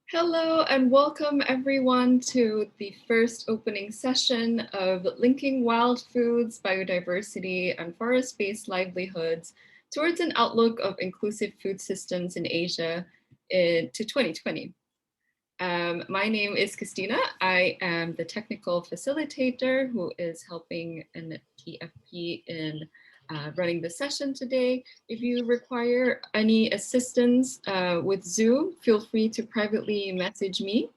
Hello and welcome everyone to the first opening session of Linking Wild Foods, Biodiversity and Forest-Based Livelihoods towards an outlook of inclusive food systems in Asia to 2020. My name is Christina. I am the technical facilitator who is helping NTFP in running the session today. If you require any assistance with Zoom, feel free to privately message me.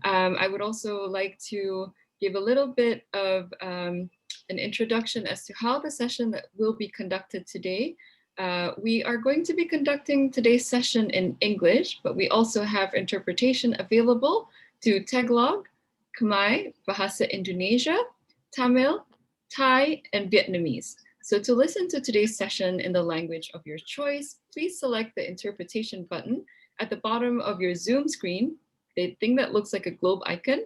I would also like to give a little bit of an introduction as to how the session that will be conducted today. We are going to be conducting today's session in English, but we also have interpretation available to Tagalog, Khmer, Bahasa Indonesia, Tamil, Thai, and Vietnamese. So to listen to today's session in the language of your choice, please select the interpretation button at the bottom of your Zoom screen, the thing that looks like a globe icon.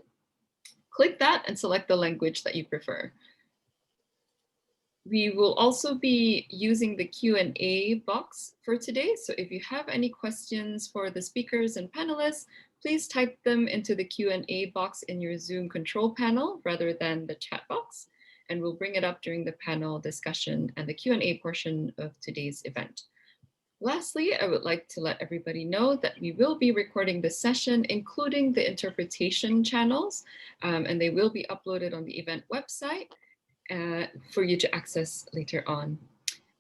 Click that and select the language that you prefer. We will also be using the Q&A box for today. So if you have any questions for the speakers and panelists, please type them into the Q&A box in your Zoom control panel rather than the chat box. And we'll bring it up during the panel discussion and the Q&A portion of today's event. Lastly, I would like to let everybody know that we will be recording the session, including the interpretation channels, and they will be uploaded on the event website for you to access later on.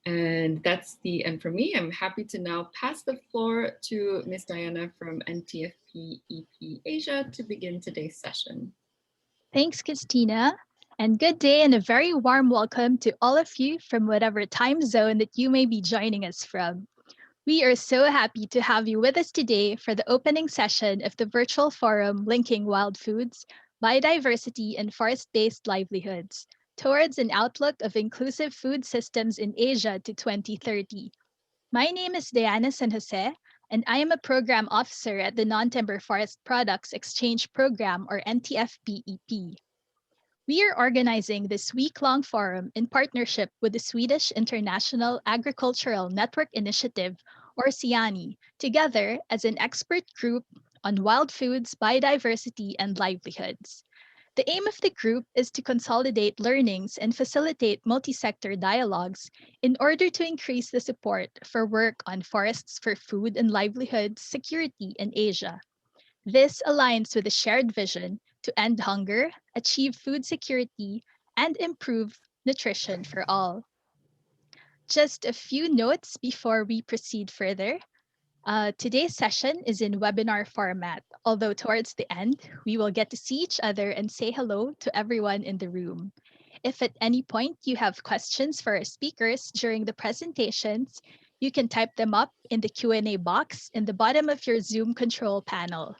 And that's the end for me. I'm happy to now pass the floor to Ms. Diana from NTFP-EP Asia to begin today's session. Thanks, Christina. And good day and a very warm welcome to all of you from whatever time zone that you may be joining us from. We are so happy to have you with us today for the opening session of the virtual forum Linking Wild Foods, Biodiversity and Forest-Based Livelihoods towards an outlook of inclusive food systems in Asia to 2030. My name is Diana San Jose, and I am a program officer at the Non-Timber Forest Products Exchange Program, or NTFP-EP. We are organizing this week-long forum in partnership with the Swedish International Agricultural Network Initiative, or SIANI, together as an expert group on wild foods, biodiversity, and livelihoods. The aim of the group is to consolidate learnings and facilitate multi-sector dialogues in order to increase the support for work on forests for food and livelihood security in Asia. This aligns with a shared vision to end hunger, achieve food security, and improve nutrition for all. Just a few notes before we proceed further. Today's session is in webinar format, although towards the end, we will get to see each other and say hello to everyone in the room. If at any point you have questions for our speakers during the presentations, you can type them up in the Q&A box in the bottom of your Zoom control panel.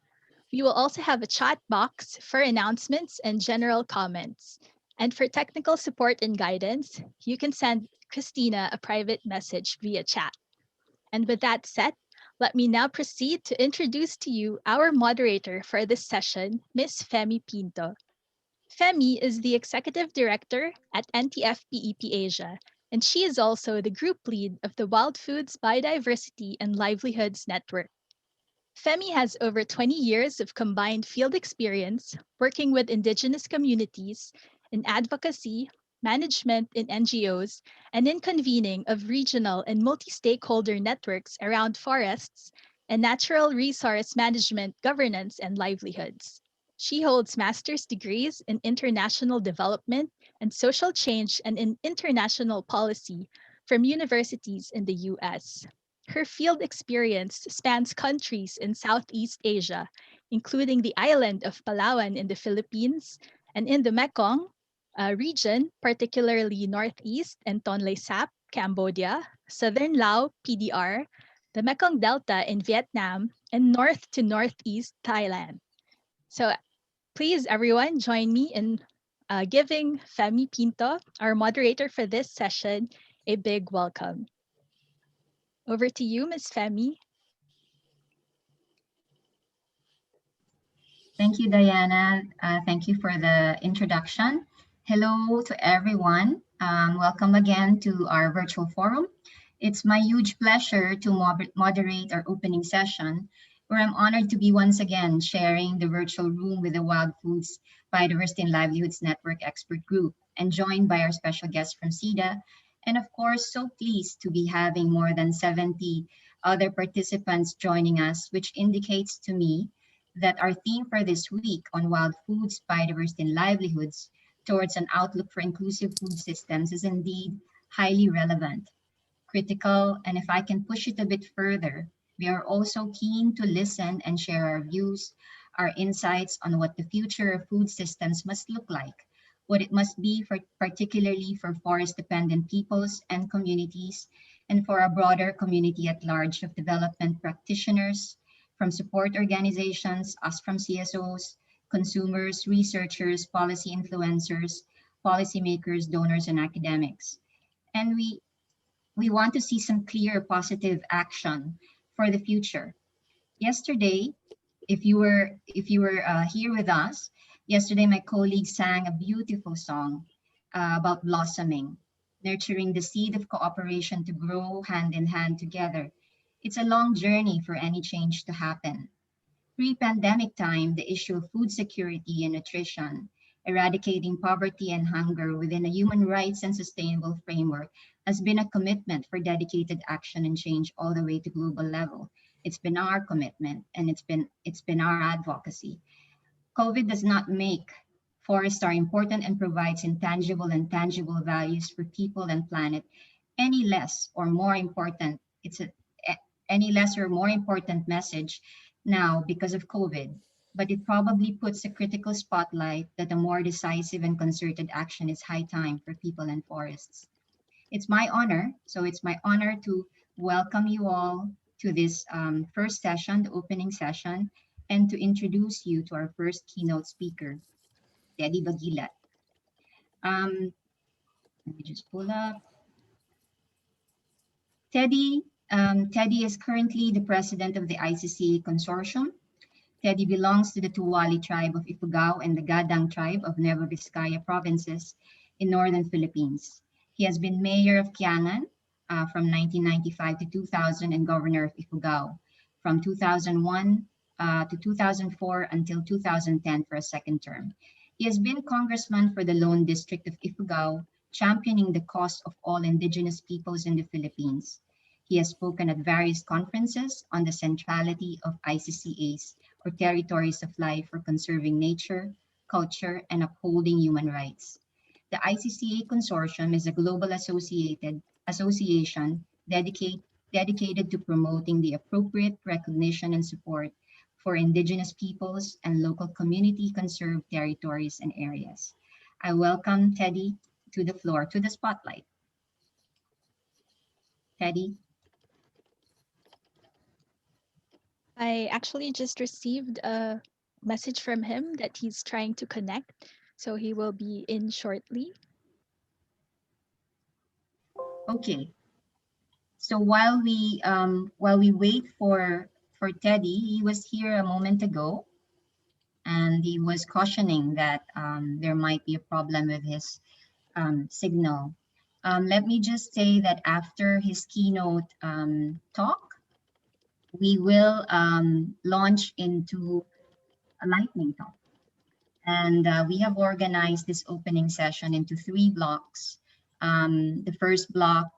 We will also have a chat box for announcements and general comments. And for technical support and guidance, you can send Christina a private message via chat. And with that said, let me now proceed to introduce to you our moderator for this session, Ms. Femi Pinto. Femi is the Executive Director at NTFP-EP Asia, and she is also the group lead of the Wild Foods, Biodiversity and Livelihoods Network. Femi has over 20 years of combined field experience working with Indigenous communities in advocacy, management in NGOs, and in convening of regional and multi-stakeholder networks around forests and natural resource management, governance, and livelihoods. She holds master's degrees in international development and social change and in international policy from universities in the US. Her field experience spans countries in Southeast Asia, including the island of Palawan in the Philippines and in the Mekong region, particularly Northeast and Tonle Sap, Cambodia, Southern Lao, PDR, the Mekong Delta in Vietnam, and North to Northeast Thailand. So please, everyone, join me in giving Femi Pinto, our moderator for this session, a big welcome. Over to you, Ms. Femi. Thank you, Diana. Thank you for the introduction. Hello to everyone. Welcome again to our virtual forum. It's my huge pleasure to moderate our opening session, where I'm honored to be once again sharing the virtual room with the Wild Foods, Biodiversity and Livelihoods Network Expert Group, and joined by our special guest from SIDA. And of course, so pleased to be having more than 70 other participants joining us, which indicates to me that our theme for this week on wild foods, biodiversity, and livelihoods towards an outlook for inclusive food systems is indeed highly relevant, critical, and if I can push it a bit further, we are also keen to listen and share our views, our insights on what the future of food systems must look like, what it must be for particularly for forest-dependent peoples and communities, and for a broader community at large of development practitioners, from support organizations, us from CSOs, consumers, researchers, policy influencers, policymakers, donors, and academics. And we want to see some clear positive action for the future. Yesterday, if you were here with us, yesterday my colleague sang a beautiful song about blossoming, nurturing the seed of cooperation to grow hand in hand together. It's a long journey for any change to happen. Pre-pandemic time, the issue of food security and nutrition, eradicating poverty and hunger within a human rights and sustainable framework has been a commitment for dedicated action and change all the way to global level. It's been our commitment and it's been our advocacy. COVID does not make forests are important and provides intangible and tangible values for people and planet any less or more important. Any less or more important message now because of COVID, but it probably puts a critical spotlight that a more decisive and concerted action is high time for people and forests. It's my honor to welcome you all to this first session, the opening session, and to introduce you to our first keynote speaker, Teddy Bagilat. Let me just pull up. Teddy is currently the president of the ICCA Consortium. Teddy belongs to the Tuwali tribe of Ifugao and the Gadang tribe of Nueva Vizcaya provinces in northern Philippines. He has been mayor of Kiangan from 1995 to 2000 and governor of Ifugao from 2001 to 2004 until 2010 for a second term. He has been congressman for the Lone District of Ifugao, championing the cause of all indigenous peoples in the Philippines. He has spoken at various conferences on the centrality of ICCAs, or Territories of Life, for conserving nature, culture, and upholding human rights. The ICCA Consortium is a global association dedicated to promoting the appropriate recognition and support for indigenous peoples and local community conserved territories and areas. I welcome Teddy to the floor, to the spotlight. Teddy. I actually just received a message from him that he's trying to connect, so he will be in shortly. Okay. So while we wait for Teddy, he was here a moment ago, and he was cautioning that there might be a problem with his signal. Let me just say that after his keynote talk, we will launch into a lightning talk. And we have organized this opening session into 3 blocks. The first block,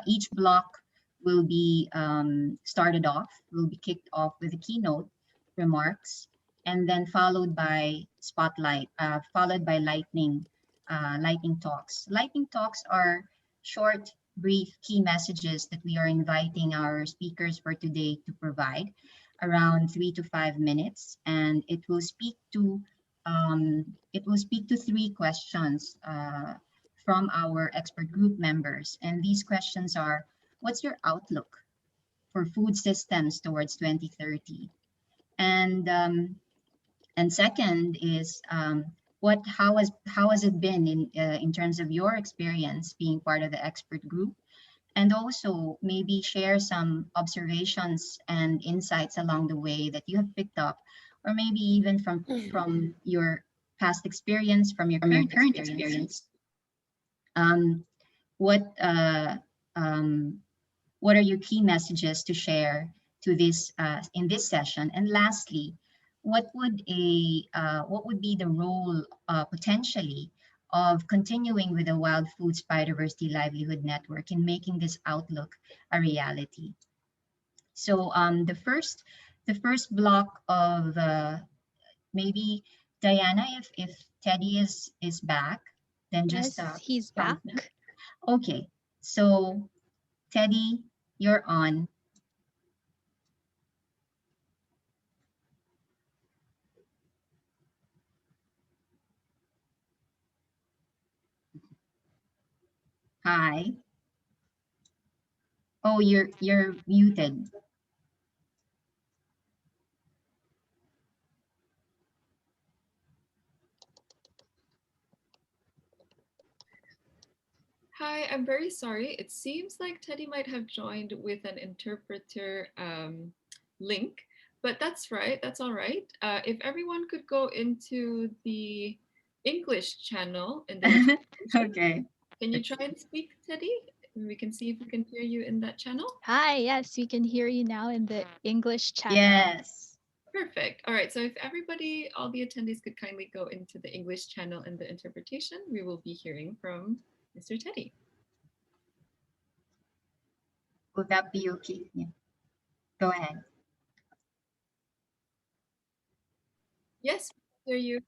each block will be will be kicked off with a keynote remarks, and then followed by spotlight, followed by lightning talks. Lightning talks are short, brief key messages that we are inviting our speakers for today to provide, around 3 to 5 minutes, and it will speak to 3 questions from our expert group members. And these questions are: what's your outlook for food systems towards 2030? And second is, how has it been in terms of your experience being part of the expert group? And also maybe share some observations and insights along the way that you have picked up, or maybe even from your past experience, from your current experience. What are your key messages to share to this in this session? And lastly, what would be the role potentially of continuing with the Wild Foods Biodiversity Livelihood Network in making this outlook a reality? So the first block of maybe Diana, if Teddy is back, then just Yes, he's back. Okay, so Teddy, you're on. Hi. Oh, you're muted. Hi, I'm very sorry. It seems like Teddy might have joined with an interpreter link, but that's right. That's all right. If everyone could go into the English channel in the Okay. Can you try and speak, Teddy? We can see if we can hear you in that channel. Hi, yes, we can hear you now in the English channel. Yes. Perfect. All right. So if everybody, all the attendees could kindly go into the English channel and the interpretation, we will be hearing from Mr. Teddy. Would that be okay? Yeah. Go ahead. Yes, we hear you.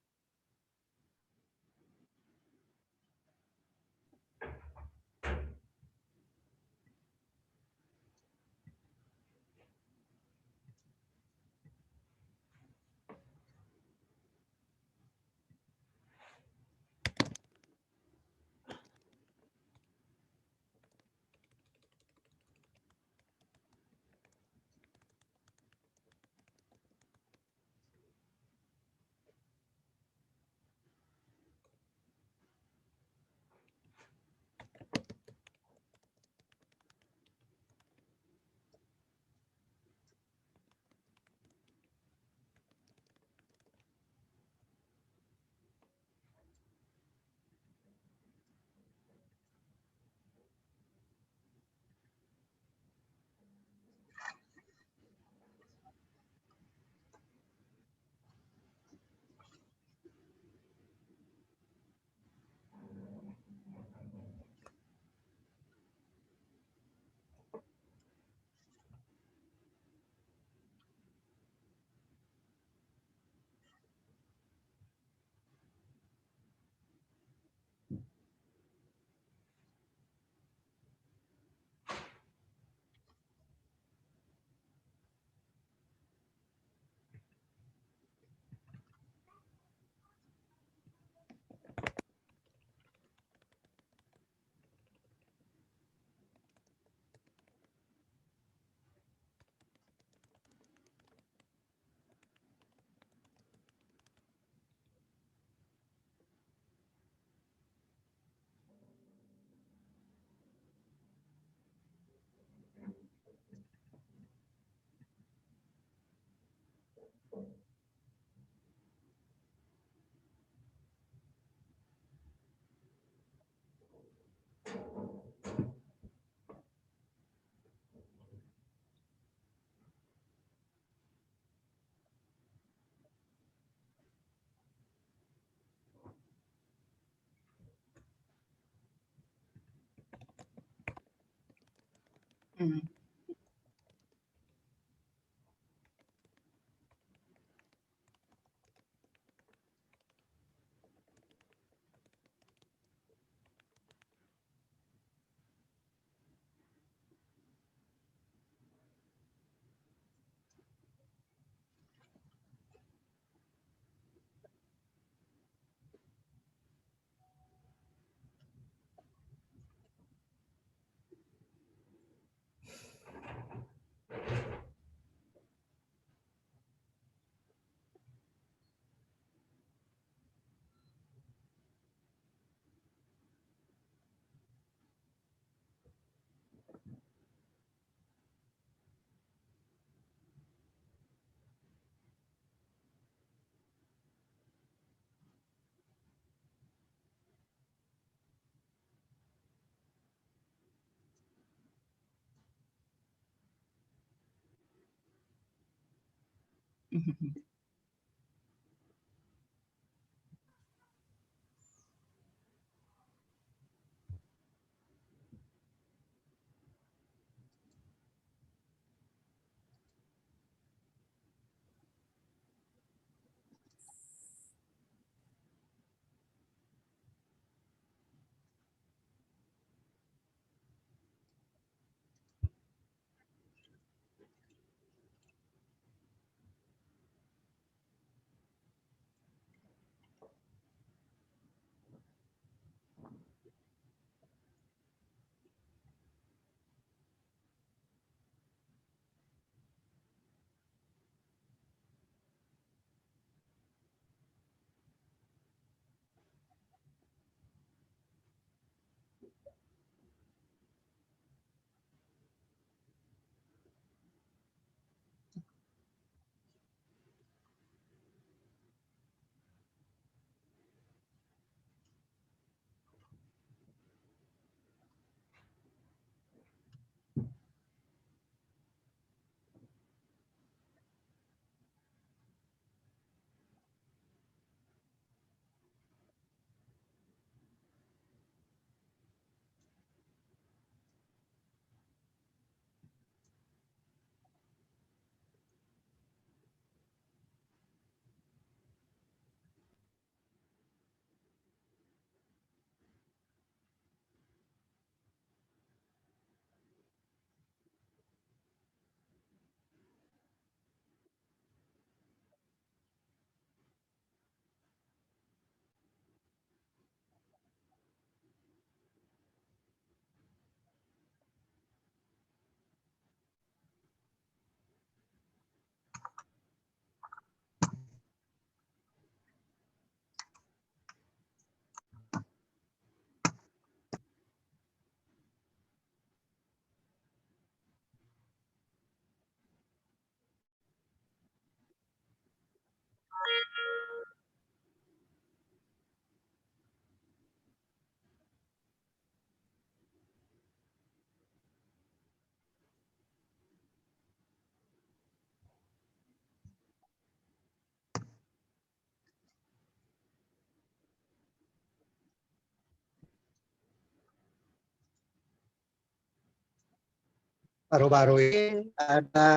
Mm. Mhm. Baru-baru ini ada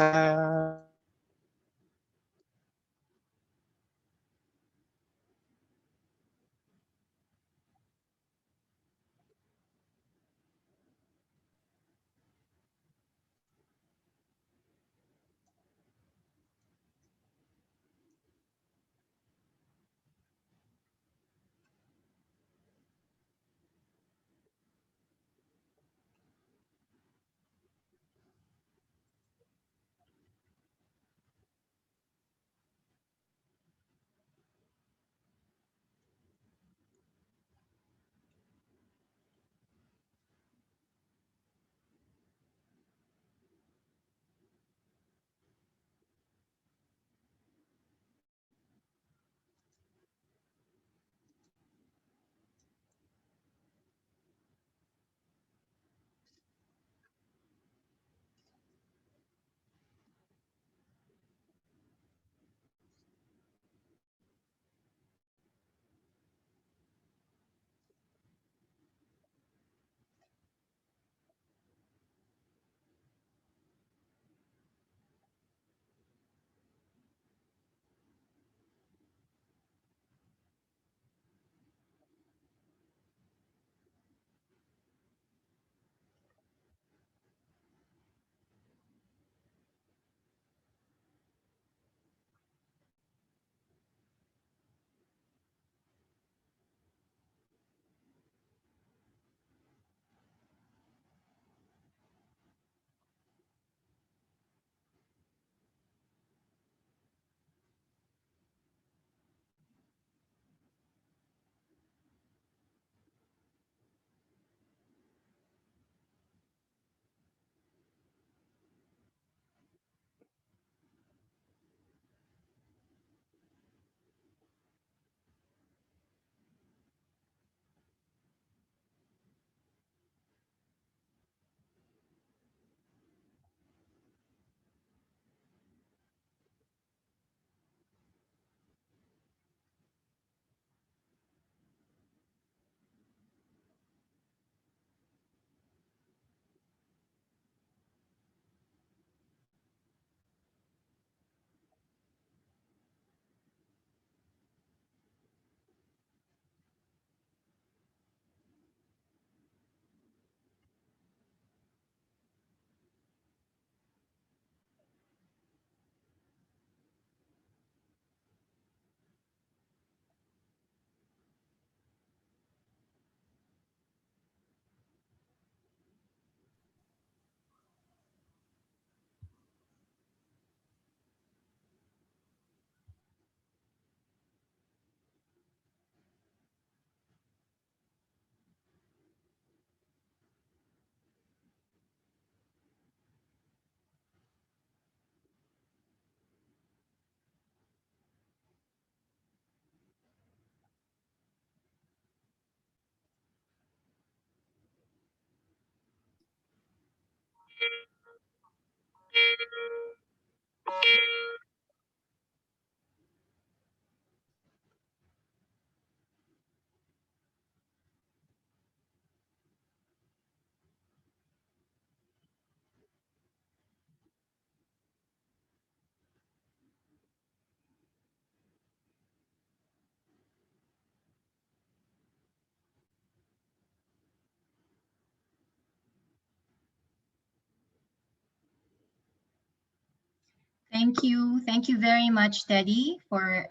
Thank you. Thank you very much, Teddy, for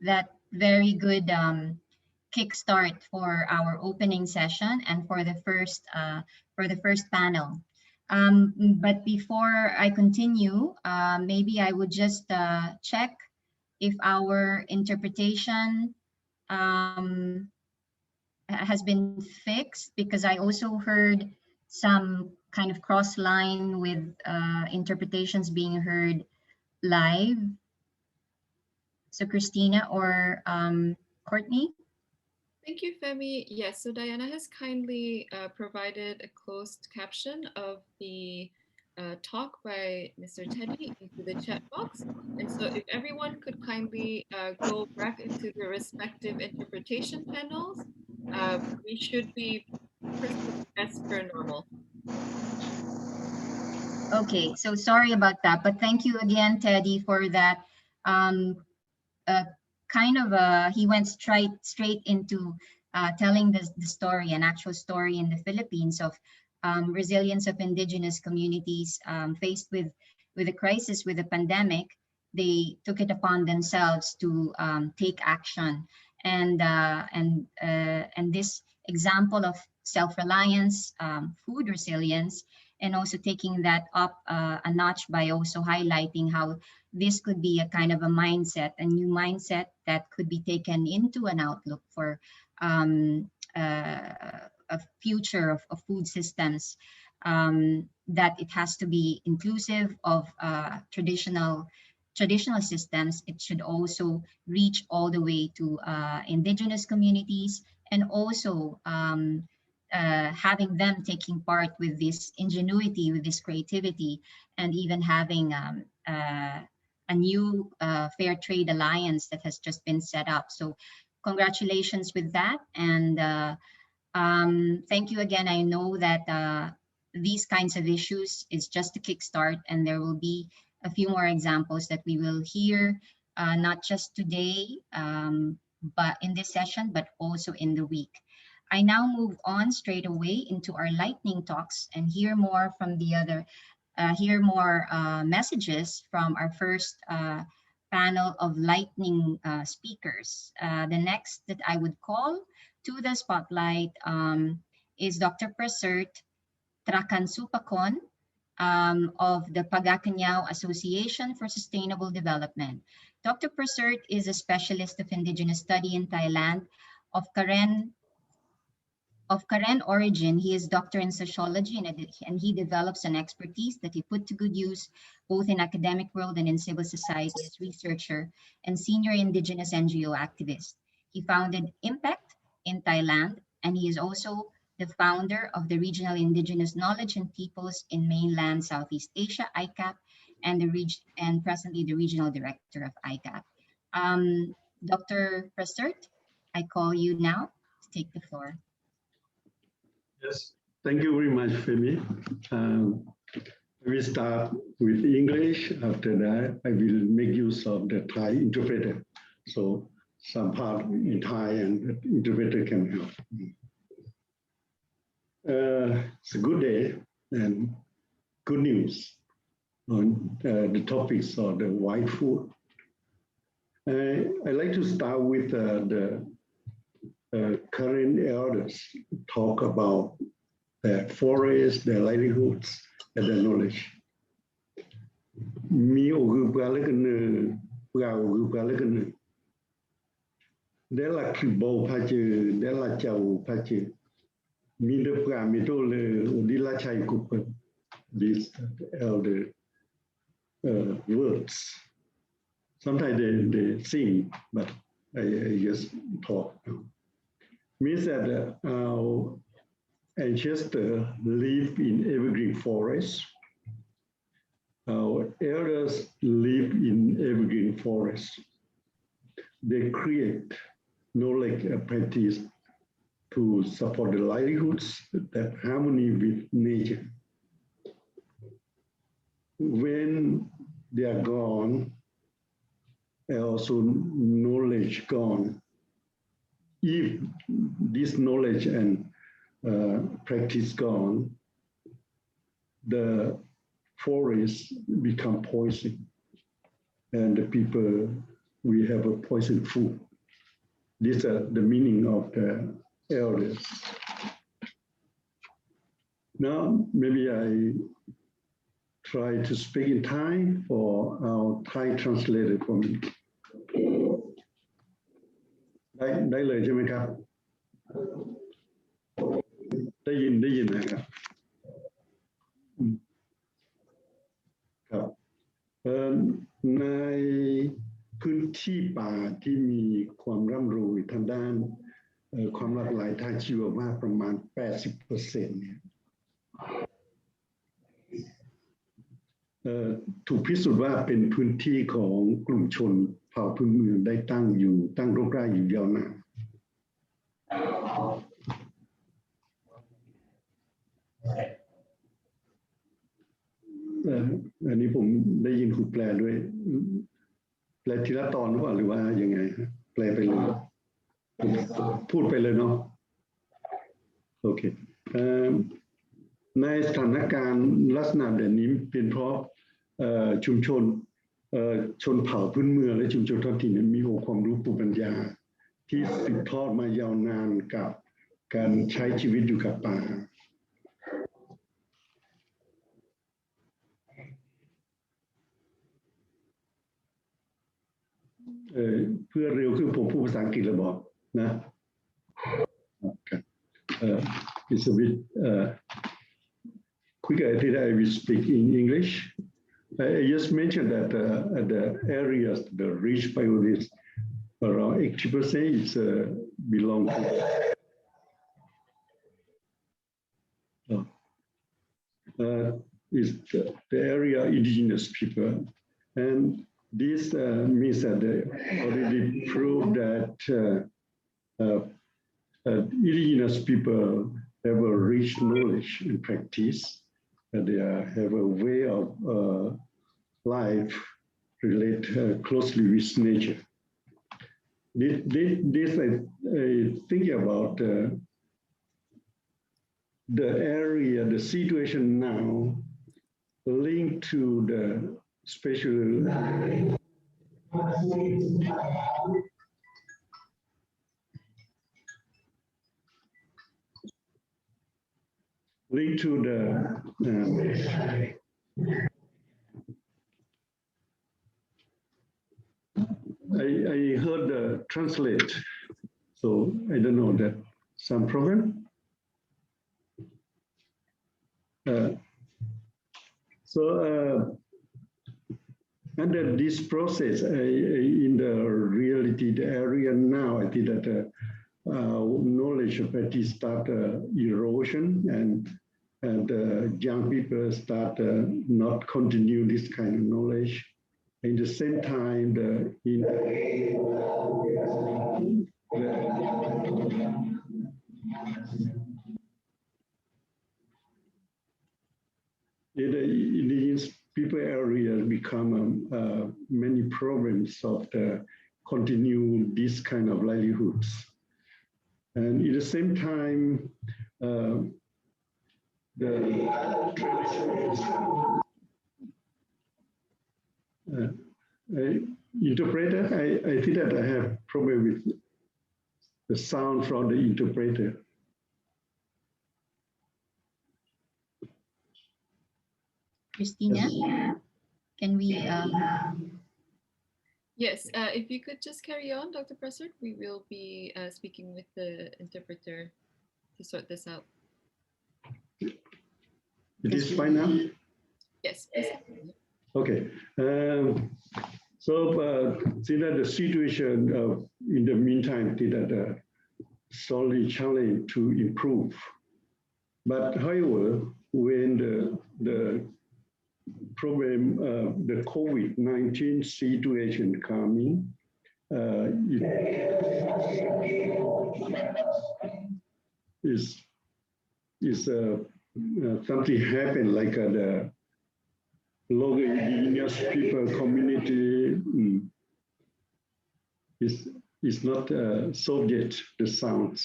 that very good kickstart for our opening session and for the first panel. But before I continue, maybe I would just check if our interpretation has been fixed, because I also heard some kind of cross line with interpretations being heard live. So Christina or Courtney? Thank you, Femi. Yes, so Diana has kindly provided a closed caption of the talk by Mr. Teddy into the chat box. And so if everyone could kindly go back into their respective interpretation panels, we should be proceeding as per normal. Okay, so sorry about that, but thank you again, Teddy, for that. He went straight into telling the story, an actual story in the Philippines of resilience of indigenous communities faced with a crisis, with a pandemic. They took it upon themselves to take action, and this example of self-reliance, food resilience, and also taking that up a notch by also highlighting how this could be a kind of a mindset, a new mindset that could be taken into an outlook for a future of food systems, that it has to be inclusive of traditional systems. It should also reach all the way to indigenous communities, and also having them taking part with this ingenuity, with this creativity, and even having a new fair trade alliance that has just been set up. So congratulations with that. And thank you again. I know that these kinds of issues is just a kickstart, and there will be a few more examples that we will hear, not just today, but in this session, but also in the week. I now move on straight away into our lightning talks and hear more from the other, messages from our first panel of lightning speakers. The next that I would call to the spotlight is Dr. Prasert Trakansupakon of the Pagakanyao Association for Sustainable Development. Dr. Prasert is a specialist of Indigenous study in Thailand, of Karen origin. He is doctor in sociology, and he develops an expertise that he put to good use both in academic world and in civil society as researcher and senior Indigenous NGO activist. He founded Impact in Thailand, and he is also the founder of the Regional Indigenous Knowledge and Peoples in Mainland Southeast Asia, ICAP, and presently the Regional Director of ICAP. Dr. Prasert, I call you now to take the floor. Yes, thank you very much, Femi. We start with English. After that, I will make use of the Thai interpreter. So some part in Thai and the interpreter can help. It's a good day and good news on the topics of the white food. I'd like to start with the current elders talk about their forests, their livelihoods, and their knowledge. Mi ogupalakan ogupalakan. Della kibo pache, della chau pache. Mi de pramitole udila chai kupa. These elder words. Sometimes they sing, but I just talk. Means that our ancestors lived in evergreen forests. our elders live in evergreen forests. They create knowledge and practice to support the livelihoods that harmony with nature. When they are gone, and also knowledge gone. If this knowledge and practice gone, the forests become poison, and the people, we have a poison food. These are the meaning of the elders. Now, maybe I try to speak in Thai for our Thai translator for me. ได้เลยใช่ไหมครับได้ยินนะครับครับในพื้นที่ป่าที่มีความร่ำรวยทางด้านความหลากหลายทางชีวภาพประมาณ 80% เนี่ยถูกพิสูจน์ว่าเป็นพื้นที่ของกลุ่มชนเผ่าพื้นเมืองได้ตั้งรกรากอยู่ยาวนานอันนี้ผมได้ยินครูแปลด้วยแปลทีละตอนหรือว่ายังไงแปลไปเลยพูดไปเลยเนาะโอเคในสถานการณ์ลักษณะแบบนี้เป็นเพราะชุมชนชนเผ่าพื้นเมืองและชุมชนท้องถิ่นมีองค์ความรู้ภูมิปัญญาที่สืบทอดมายาวนานกับการใช้ชีวิตอยู่กับป่าเพื่อเร็วขึ้นผมพูดภาษาอังกฤษแล้วบอกนะ It's a bit quicker. I think I will speak in English. I just mentioned that the areas that are reached by this around 80% is belong to is the area indigenous people, and this means that they already proved that indigenous people have a rich knowledge and practice, that they have a way of life relate closely with nature. This I think about the area, the situation now linked to the special linked to the I heard the translate, so I don't know that some problem. Under this process, in the reality, the area now, I think that knowledge of it start erosion, and young people start not continue this kind of knowledge. At the same time, the indigenous people area become many problems of the continue this kind of livelihoods. And at the same time, interpreter, I think that I have problem with the sound from the interpreter. Christina, can we? Yes, if you could just carry on, Dr. Pressert, we will be speaking with the interpreter to sort this out. It is fine now? Yes, please. Okay. See that the situation in the meantime did that solely challenge to improve. But however, when the problem, the COVID-19 situation coming, is something happened like the local indigenous people community is not subject the sounds.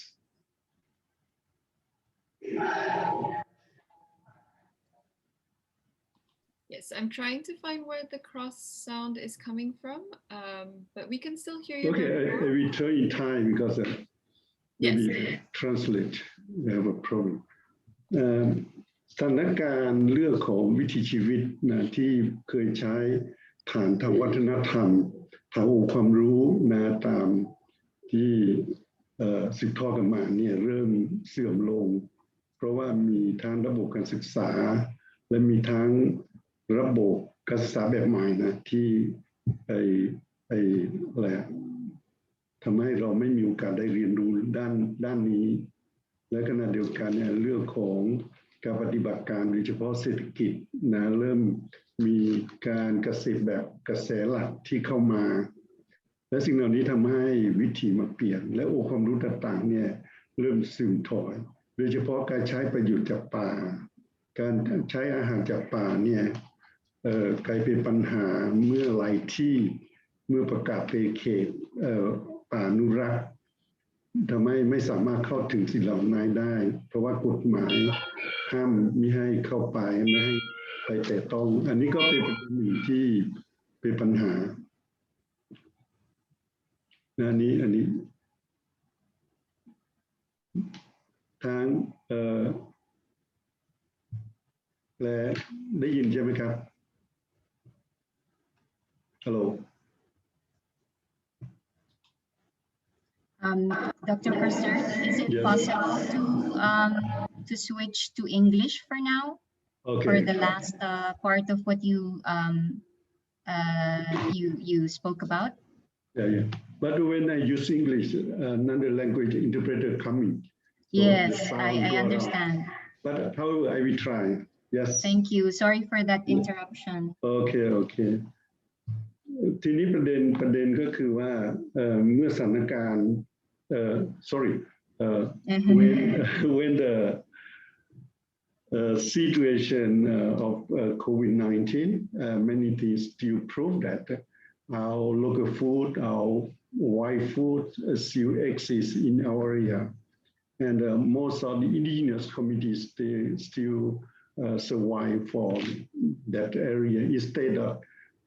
Yes, I'm trying to find where the cross sound is coming from, but we can still hear you. Okay, I will turn in time because maybe yes. Translate, we have a problem. สถานการณ์เรื่องของวิถีชีวิตนะที่เคยใช้ฐานทางวัฒนธรรมทางองค์ความรู้นะตามที่สืบทอดกันมาเนี่ยเริ่มเสื่อมลงเพราะว่ามีทั้งระบบการศึกษาและมีทั้งระบบการศึกษาแบบใหม่นะที่อะไรทำให้เราไม่มีโอกาสได้เรียนรู้ด้านนี้และขณะเดียวกันเนี่ยเรื่องของการปฏิบัติการโดยเฉพาะเศรษฐกิจนะเริ่มมีการเกษตรแบบกระแสหลักที่เข้ามาและสิ่งเหล่านี้ทำให้วิถีมาเปลี่ยนและองค์ความรู้ต่างๆเนี่ยเริ่มซึมถอยโดยเฉพาะการใช้ประโยชน์จากป่าการใช้อาหารจากป่าเนี่ยกลายเป็นปัญหาเมื่อหลายที่เมื่อประกาศเป็นเขตป่าอนุรักษ์ทำให้ไม่สามารถเข้าถึงสิ่งเหล่านั้นได้เพราะว่ากฎหมายห้ามมิให้เข้าไปไม่ให้ไปแตะต้องอันนี้ก็เป็นประเด็นหนึ่งที่เป็นปัญหาอันนี้ทั้งและได้ยินใช่ไหมครับฮัลโหลDr. Purser, is it possible to switch to English for now? Okay. For the last part of what you spoke about? Yeah. But when I use English, another language interpreter coming. So yes, I understand. But however, I will try. Yes. Thank you. Sorry for that interruption. Okay. ทีนี้ประเด็นก็คือว่าเมื่อสถานการณ์when the situation of COVID-19 many things still prove that our local food, our wild food still exists in our area, and most of the indigenous communities they still survive from that area instead of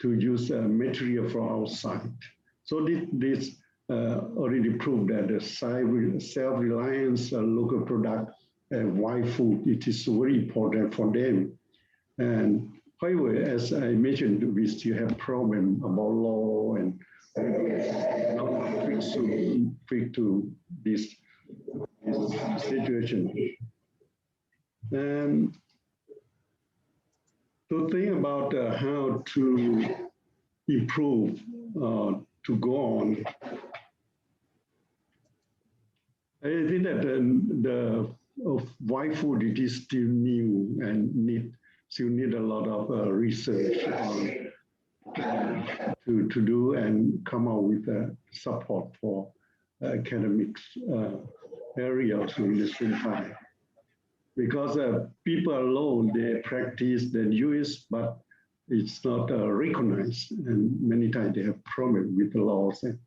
to use material from outside. So this already proved that the self-reliance local product and wild food, it is very important for them. And however, as I mentioned, we still have problem about law and not fit to this situation. And to think about how to improve, to go on, I think that the wild food, it is still new and still need a lot of research to do and come out with support for academics area to the same time. Because people alone, they practice, they use, but it's not recognized. And many times they have problems with the laws and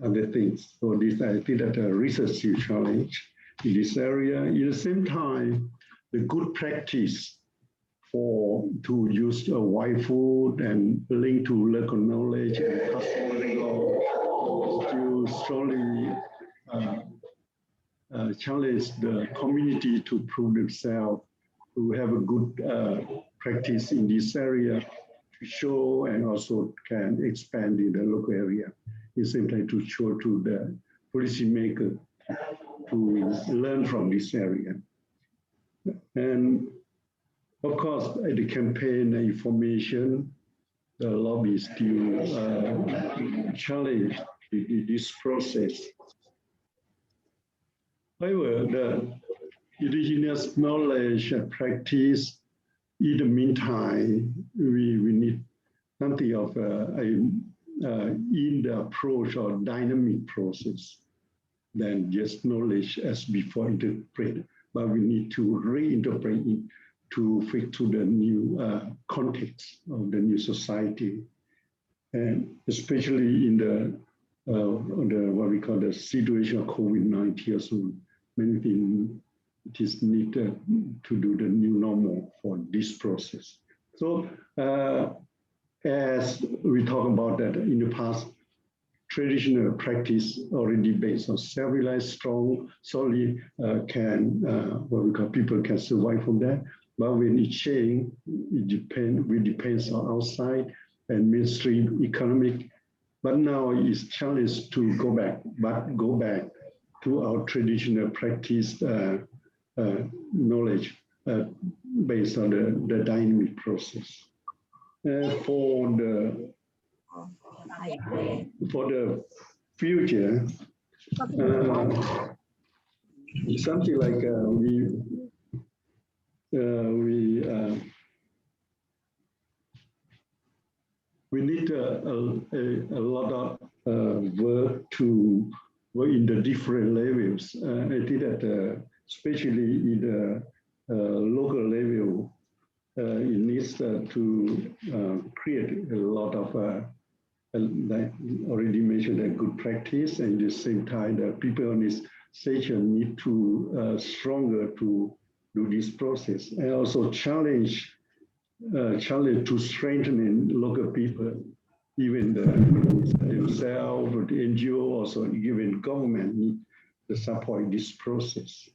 other things. So this, I think that research is a challenge in this area. At the same time, the good practice to use wild food and link to local knowledge and customary law still strongly challenge the community to prove themselves, to have a good practice in this area, to show and also can expand in the local area. It's simply to show to the policymaker to learn from this area. And of course, the campaign information, the lobbyists still challenge this process. However, the indigenous knowledge and practice in the meantime, we need something of in the approach or dynamic process than just knowledge as before interpreted, but we need to reinterpret it to fit to the new context of the new society, and especially in the what we call the situation of COVID-19. So many things it is needed to do the new normal for this process. So as we talk about that in the past, traditional practice already based on self-reliance, strong, solely can what we call people can survive from that. But when it change, it depends on outside and mainstream economic. But now it's challenged to go back to our traditional practice knowledge based on the dynamic process. For the future, something like we need a lot of work to work in the different levels. I think that especially in the local level, it needs to create a lot of like already mentioned a good practice, and at the same time the people on this station need to stronger to do this process, and also challenge to strengthen local people, even themselves, the NGO, also even government need to support this process,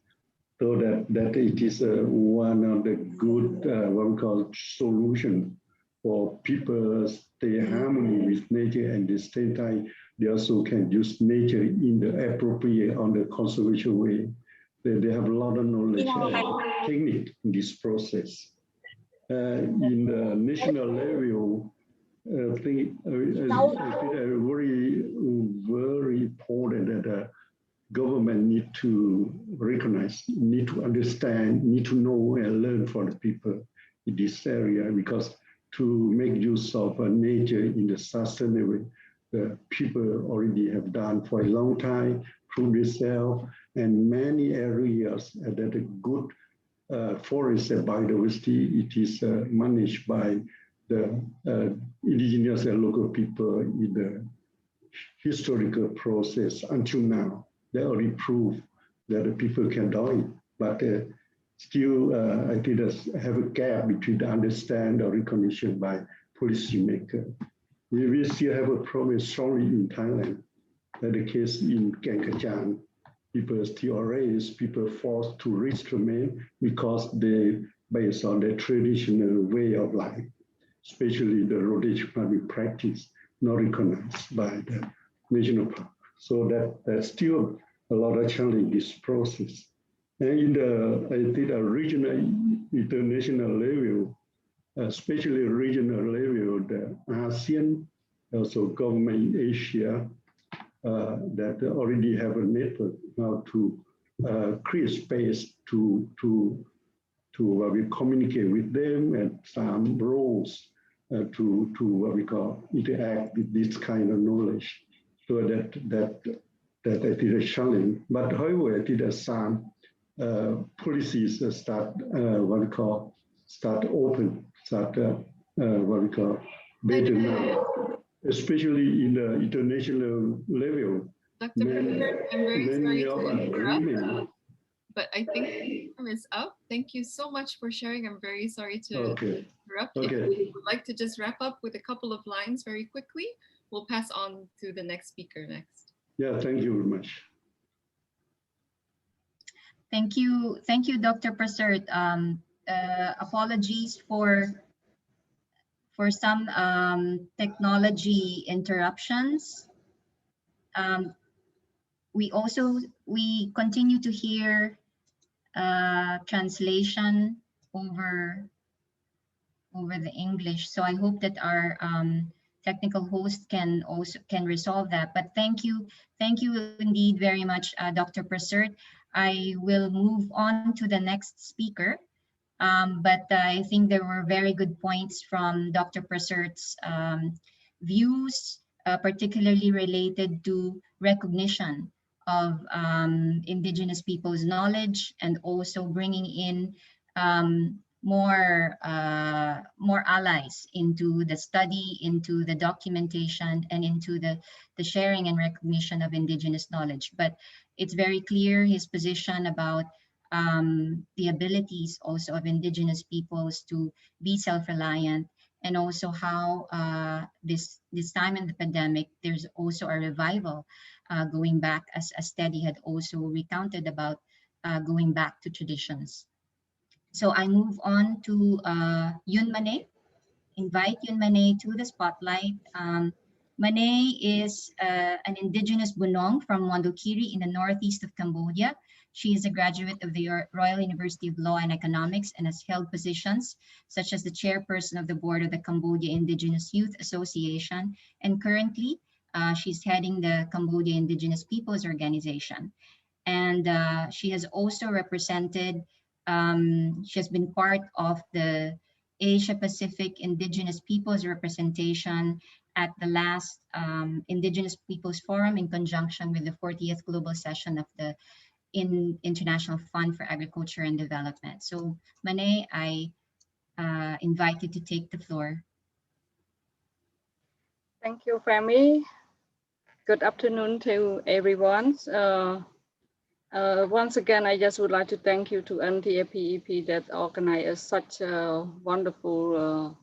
so that it is one of the good what we call solution for people stay harmony with nature, and at the same time they also can use nature in the appropriate on the conservation way. They have a lot of knowledge and technique in this process. In the national level, I think very important that the government need to recognize, need to understand, need to know and learn from the people in this area, because to make use of nature in the sustainable way, the people already have done for a long time through themselves, and many areas that a good forest and biodiversity, it is managed by the indigenous and local people in the historical process until now. They already proved that the people can do it, but still, I think have a gap between the understand or recognition by policymakers. We still have a problem strongly in Thailand. The case in Kanchan, people still raised, people forced to risk remain because they based on their traditional way of life, especially the rotation farming practice, not recognized by the national park. So that's still a lot of challenge in this process. And in the, I think, a regional, international level, especially regional level, the ASEAN, also government in Asia, that already have a network now to create space to what we communicate with them, and some roles to what we call interact with this kind of knowledge. So that I think a challenge. But however, I think that some policies start what we call what we call better now, especially in the international level. Dr. President, I'm very sorry to interrupt, but I think time is up. Thank you so much for sharing. I'm very sorry to interrupt. If you would like to just wrap up with a couple of lines very quickly, we'll pass on to the next speaker next. Yeah, thank you very much. Thank you, Dr. Prasert. Apologies for some technology interruptions. We continue to hear translation over the English. So I hope that our technical host can resolve that. But thank you indeed very much, Dr. Prasert. I will move on to the next speaker. But I think there were very good points from Dr. Prasert's views, particularly related to recognition of Indigenous people's knowledge, and also bringing in more allies into the study, into the documentation, and into the sharing and recognition of Indigenous knowledge. But it's very clear his position about the abilities also of Indigenous peoples to be self-reliant, and also how this time in the pandemic, there's also a revival going back, as Teddy had also recounted about going back to traditions. So I move on to Yun Mane, invite Yun Mane to the spotlight. Mane is an Indigenous Bunong from Mondulkiri in the northeast of Cambodia. She is a graduate of the Royal University of Law and Economics and has held positions such as the chairperson of the board of the Cambodia Indigenous Youth Association. And currently, she's heading the Cambodia Indigenous Peoples Organization. And she has also represented, she has been part of the Asia Pacific Indigenous Peoples representation at the last Indigenous Peoples Forum in conjunction with the 40th Global Session of the International Fund for Agriculture and Development. So Mane, I invite you to take the floor. Thank you, Femi. Good afternoon to everyone. Once again, I just would like to thank you to NTFP-EP that organized such a wonderful,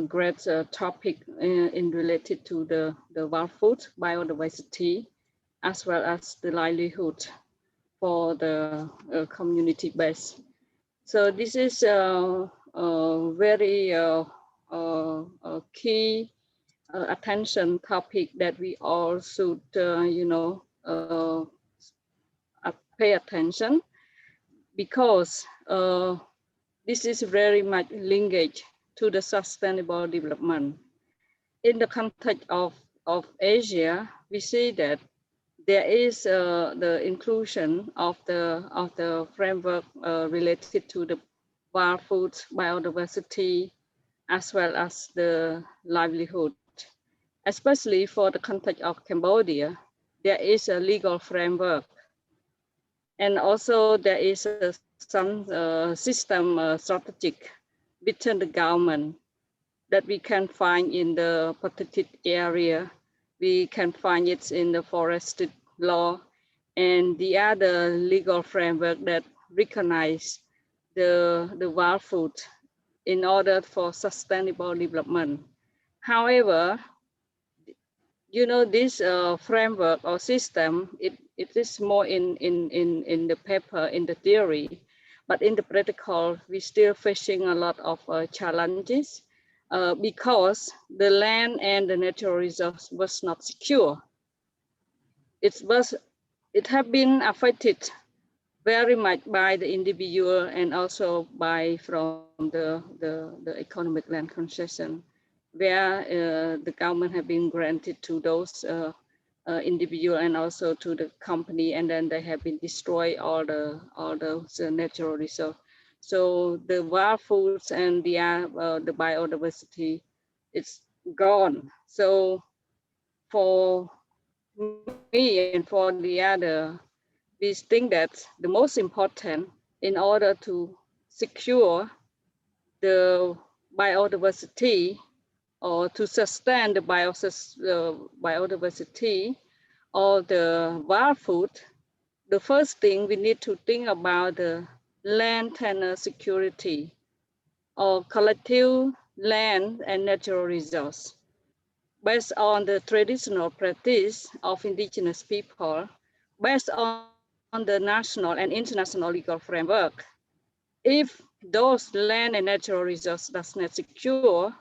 great topic in related to the wild food, biodiversity, as well as the livelihood for the community base. So this is a very key attention topic that we all should, pay attention, because this is very much linked to the sustainable development. In the context of Asia, we see that there is the inclusion of the framework related to the wild food, biodiversity, as well as the livelihood. Especially for the context of Cambodia, there is a legal framework, and also there is some system strategic within the government that we can find in the protected area. We can find it in the forested law and the other legal framework that recognize the wild food in order for sustainable development. However, you know, this framework or system, it is more in the paper, in the theory, but in the practical, we're still facing a lot of challenges because the land and the natural resource was not secure. It have been affected very much by the individual and also from the economic land concession, where the government have been granted to those individual and also to the company, and then they have been destroyed all those natural resources. So the wild foods and the biodiversity, it's gone. So for me and for the other, we think that the most important in order to secure the biodiversity or to sustain the biodiversity or the wild food, the first thing we need to think about the land tenure security or collective land and natural resource. Based on the traditional practice of indigenous people, based on the national and international legal framework, if those land and natural resources does not secure,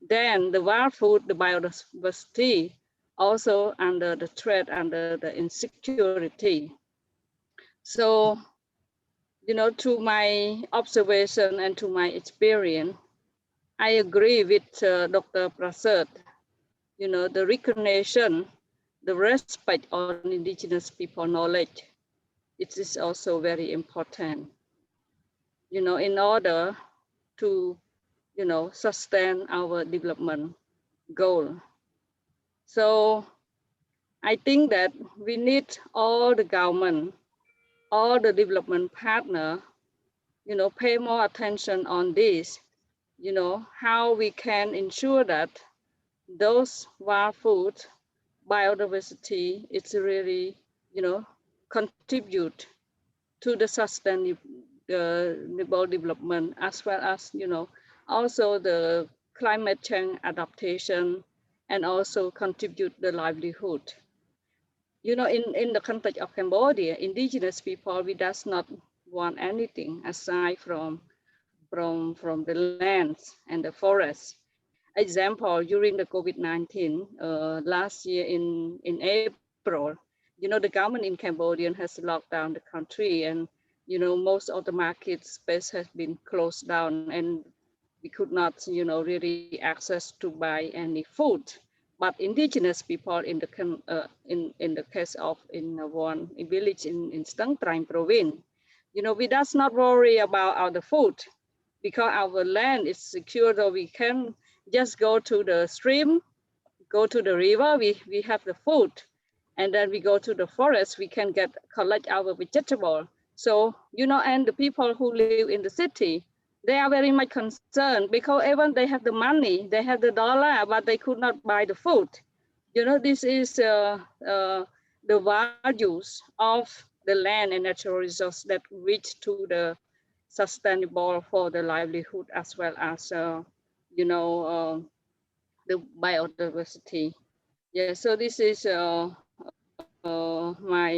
then the wild food, the biodiversity, also under the threat, under the insecurity. So, you know, to my observation and to my experience, I agree with Dr. Prasad. You know, the recognition, the respect on indigenous people knowledge, it is also very important. in order to, sustain our development goal. So I think that we need all the government, all the development partner, pay more attention on this, how we can ensure that those wild food biodiversity is really, contribute to the sustainable development, as well as, also the climate change adaptation, and also contribute the livelihood. In the context of Cambodia, indigenous people, we does not want anything aside from the lands and the forests. Example, during the COVID-19, last year in April, the government in Cambodia has locked down the country, and most of the market space has been closed down, and we could not really access to buy any food. But indigenous people in the case of in one village in Stang Trang province, we does not worry about our food, because our land is secure, so we can just go to the stream, go to the river, we have the food, and then we go to the forest, we can collect our vegetable. So, and the people who live in the city, they are very much concerned, because even they have the money, they have the dollar, but they could not buy the food. This is the values of the land and natural resource that reach to the sustainable for the livelihood, as well as the biodiversity. Yeah, so this is my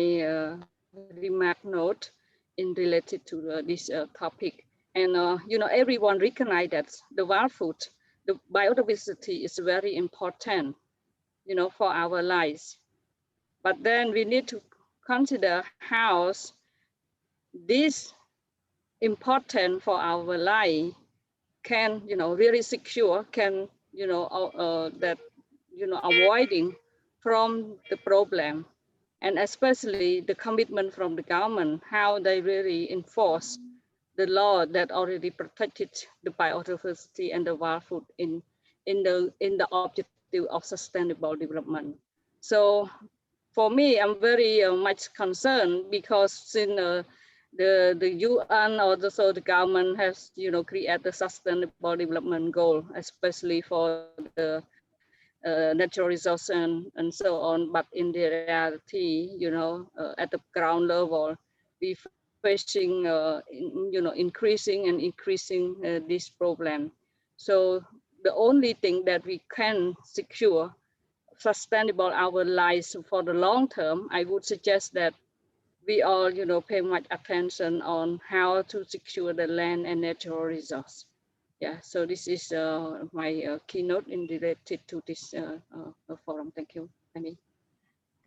remark note in related to this topic. And everyone recognize that the wild food, the biodiversity is very important, for our lives. But then we need to consider how this important for our life can, really secure, can, that, avoiding from the problem, and especially the commitment from the government, how they really enforce the law that already protected the biodiversity and the wild food in the objective of sustainable development. So for me, I'm very much concerned, because since the UN or the government has created the sustainable development goal, especially for the natural resource and so on. But in the reality, at the ground level, we facing increasing this problem. So the only thing that we can secure sustainable our lives for the long term, I would suggest that we all, pay much attention on how to secure the land and natural resource. Yeah, so this is my keynote in related to this forum. Thank you, Amy.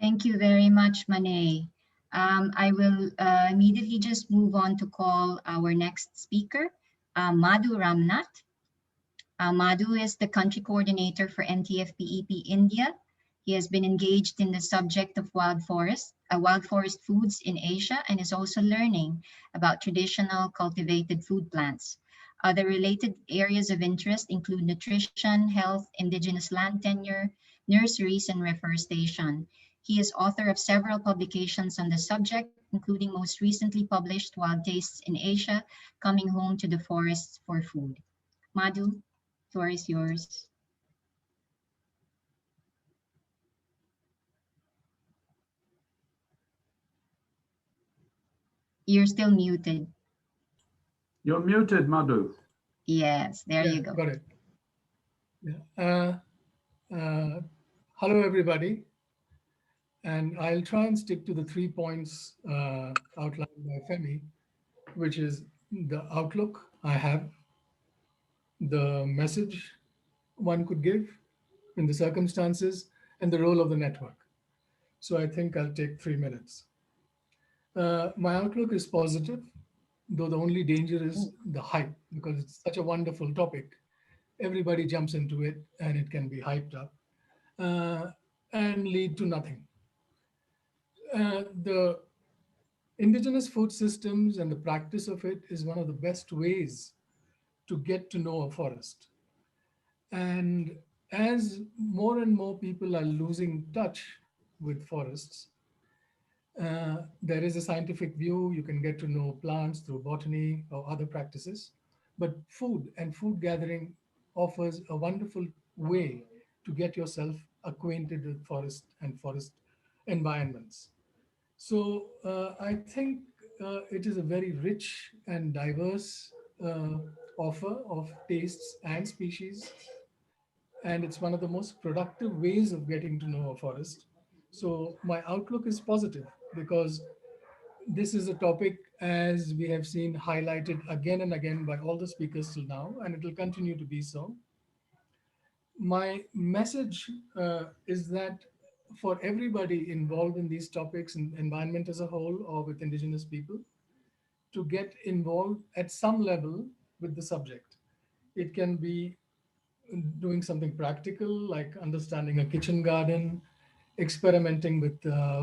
Thank you very much, Mane. I will immediately just move on to call our next speaker, Madhu Ramnath. Madhu is the country coordinator for NTFP-EP India. He has been engaged in the subject of wild forest foods in Asia, and is also learning about traditional cultivated food plants. Other related areas of interest include nutrition, health, indigenous land tenure, nurseries, and reforestation. He is author of several publications on the subject, including most recently published Wild Tastes in Asia, Coming Home to the Forests for Food. Madhu, floor is yours. You're still muted. You're muted, Madhu. Yes, there you go. Got it. Yeah. Hello, everybody. And I'll try and stick to the 3 points outlined by Femi, which is the outlook I have, the message one could give in the circumstances, and the role of the network. So I think I'll take 3 minutes. My outlook is positive, though the only danger is the hype, because it's such a wonderful topic. Everybody jumps into it and it can be hyped up and lead to nothing. The Indigenous food systems and the practice of it is one of the best ways to get to know a forest. And as more and more people are losing touch with forests, there is a scientific view. You can get to know plants through botany or other practices. But food and food gathering offers a wonderful way to get yourself acquainted with forest and forest environments. So I think it is a very rich and diverse offer of tastes and species. And it's one of the most productive ways of getting to know a forest. So my outlook is positive because this is a topic, as we have seen, highlighted again and again by all the speakers till now, and it will continue to be so. My message is that for everybody involved in these topics and environment as a whole or with Indigenous people, to get involved at some level with the subject. It can be doing something practical like understanding a kitchen garden, experimenting with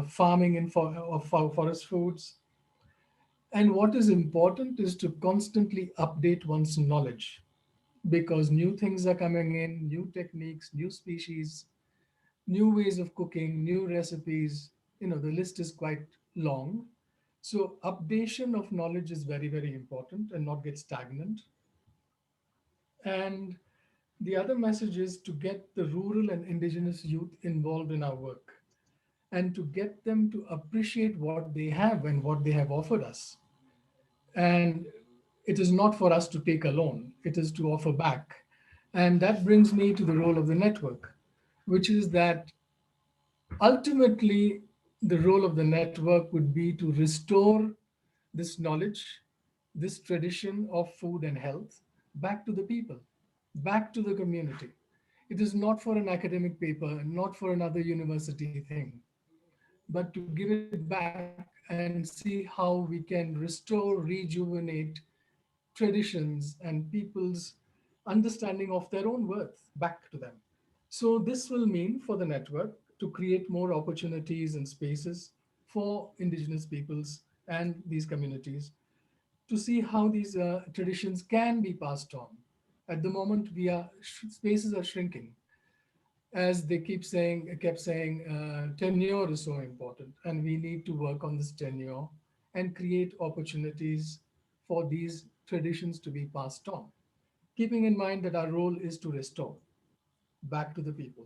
farming of forest foods. And what is important is to constantly update one's knowledge because new things are coming in, new techniques, new species, new ways of cooking, new recipes. The list is quite long. So updation of knowledge is very, very important and not get stagnant. And the other message is to get the rural and indigenous youth involved in our work and to get them to appreciate what they have and what they have offered us. And it is not for us to take alone, it is to offer back. And that brings me to the role of the network, which is that ultimately the role of the network would be to restore this knowledge, this tradition of food and health back to the people, back to the community. It is not for an academic paper, not for another university thing, but to give it back and see how we can restore, rejuvenate traditions and people's understanding of their own worth back to them. So this will mean for the network to create more opportunities and spaces for Indigenous peoples and these communities to see how these traditions can be passed on. At the moment, spaces are shrinking. As they kept saying, tenure is so important, and we need to work on this tenure and create opportunities for these traditions to be passed on, keeping in mind that our role is to restore back to the people.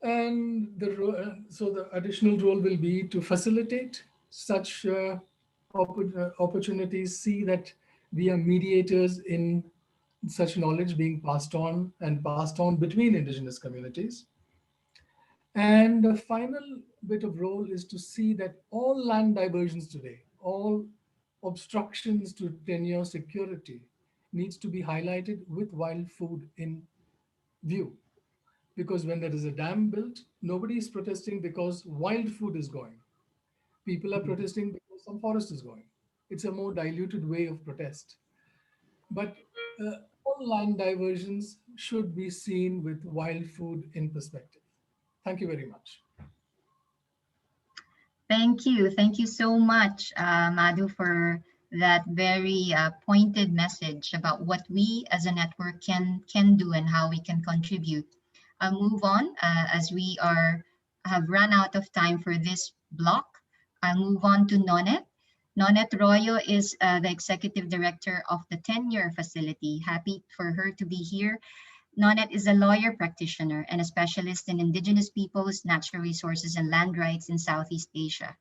And so the additional role will be to facilitate such opportunities, see that we are mediators in such knowledge being passed on and passed on between Indigenous communities. And the final bit of role is to see that all land diversions today, all obstructions to tenure security needs to be highlighted with wild food in view. Because when there is a dam built, nobody is protesting because wild food is going. People are protesting because some forest is going. It's a more diluted way of protest. But all land diversions should be seen with wild food in perspective. Thank you very much. Thank you. Thank you so much, Madhu, for that very pointed message about what we as a network can do and how we can contribute. I'll move on as we have run out of time for this block. I'll move on to Nonet. Nonet Royo is the Executive Director of the Tenure Facility. Happy for her to be here. Nonet is a lawyer practitioner and a specialist in Indigenous peoples, natural resources, and land rights in Southeast Asia.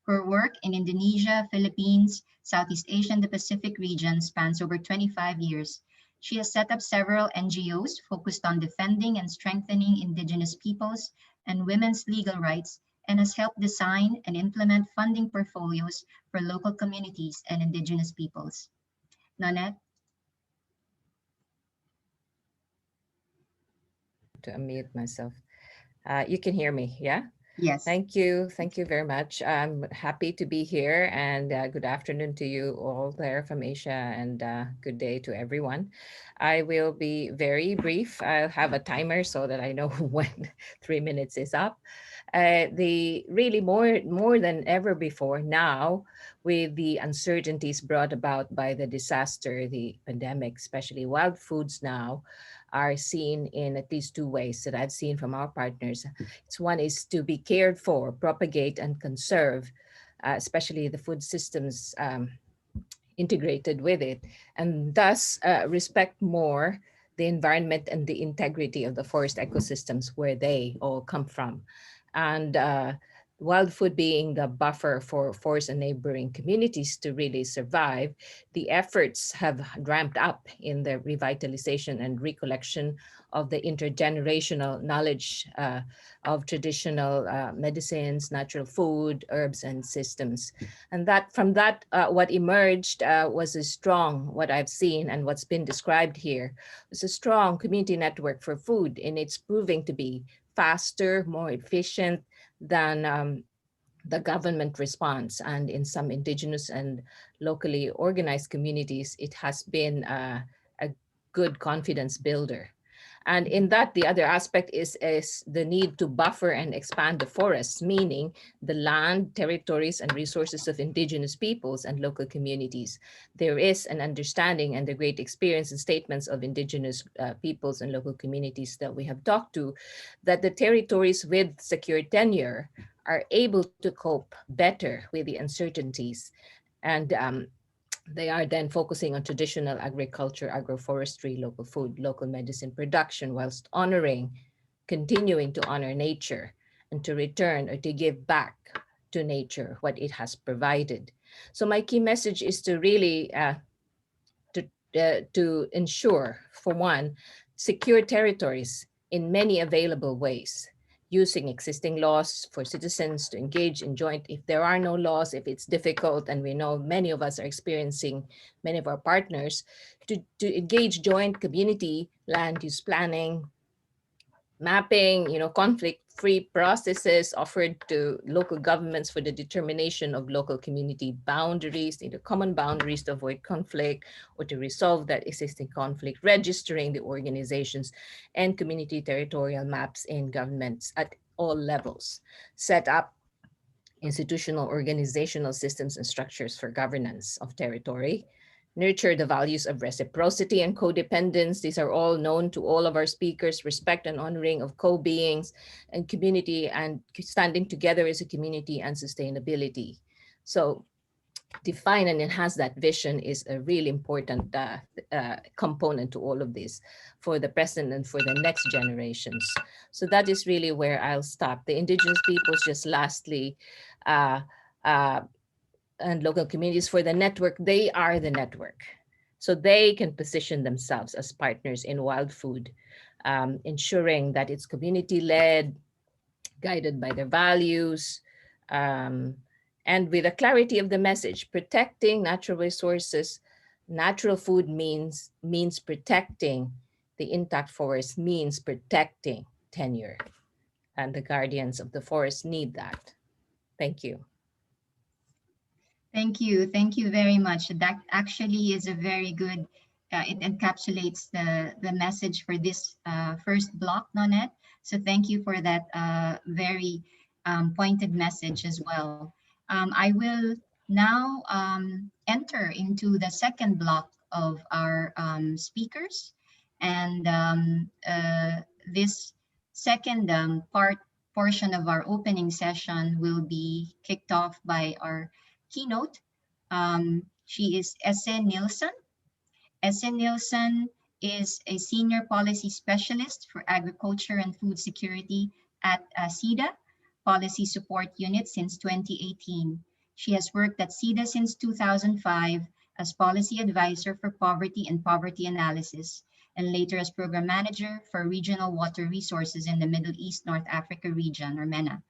Her work in Indonesia, Philippines, Southeast Asia, and the Pacific region spans over 25 years. She has set up several NGOs focused on defending and strengthening Indigenous peoples and women's legal rights, and has helped design and implement funding portfolios for local communities and Indigenous peoples. Nonet? To unmute myself. You can hear me, yeah? Yes. Thank you very much. I'm happy to be here, and good afternoon to you all there from Asia, and good day to everyone. I will be very brief. I'll have a timer so that I know when 3 minutes is up. the really more than ever before now, with the uncertainties brought about by the disaster, the pandemic, especially wild foods now are seen in at least two ways that I've seen from our partners. It's one is to be cared for, propagate, and conserve, especially the food systems integrated with it, and thus respect more the environment and the integrity of the forest ecosystems where they all come from. And wild food being the buffer for forest and neighboring communities to really survive, the efforts have ramped up in the revitalization and recollection of the intergenerational knowledge of traditional medicines, natural food, herbs, and systems. And that from that, what emerged was a strong, what I've seen and what's been described here, was a strong community network for food, and it's proving to be faster, more efficient than the government response. And in some indigenous and locally organized communities, it has been a good confidence builder. And in that, the other aspect is the need to buffer and expand the forests, meaning the land, territories, and resources of indigenous peoples and local communities. There is an understanding and the great experience and statements of indigenous peoples and local communities that we have talked to, that the territories with secure tenure are able to cope better with the uncertainties. And they are then focusing on traditional agriculture, agroforestry, local food, local medicine production, whilst continuing to honor nature and to return or to give back to nature what it has provided. So my key message is to really to ensure, for one, secure territories in many available ways, using existing laws for citizens to engage in joint, if there are no laws, if it's difficult, and we know many of us are experiencing, many of our partners, to engage joint community land use planning, mapping, conflict-free processes offered to local governments for the determination of local community boundaries, common boundaries to avoid conflict or to resolve that existing conflict, registering the organizations and community territorial maps in governments at all levels, set up institutional organizational systems and structures for governance of territory, nurture the values of reciprocity and codependence. These are all known to all of our speakers, respect and honoring of co-beings and community and standing together as a community and sustainability. So define and enhance that vision is a really important component to all of this for the present and for the next generations. So that is really where I'll stop. The indigenous peoples, just lastly, and local communities for the network, they are the network. So they can position themselves as partners in wild food, ensuring that it's community-led, guided by their values, and with the clarity of the message, protecting natural resources, natural food means protecting the intact forest, means protecting tenure. And the guardians of the forest need that. Thank you. Thank you. Thank you very much. That actually is a very good, it encapsulates the message for this first block, Nonette. So thank you for that very pointed message as well. I will now enter into the second block of our speakers. And this second portion of our opening session will be kicked off by our keynote. She is Esse Nilsson. Esse Nilsson is a senior policy specialist for agriculture and food security at SIDA Policy Support Unit since 2018. She has worked at SIDA since 2005 as policy advisor for poverty and poverty analysis, and later as program manager for regional water resources in the Middle East North Africa region, or MENA.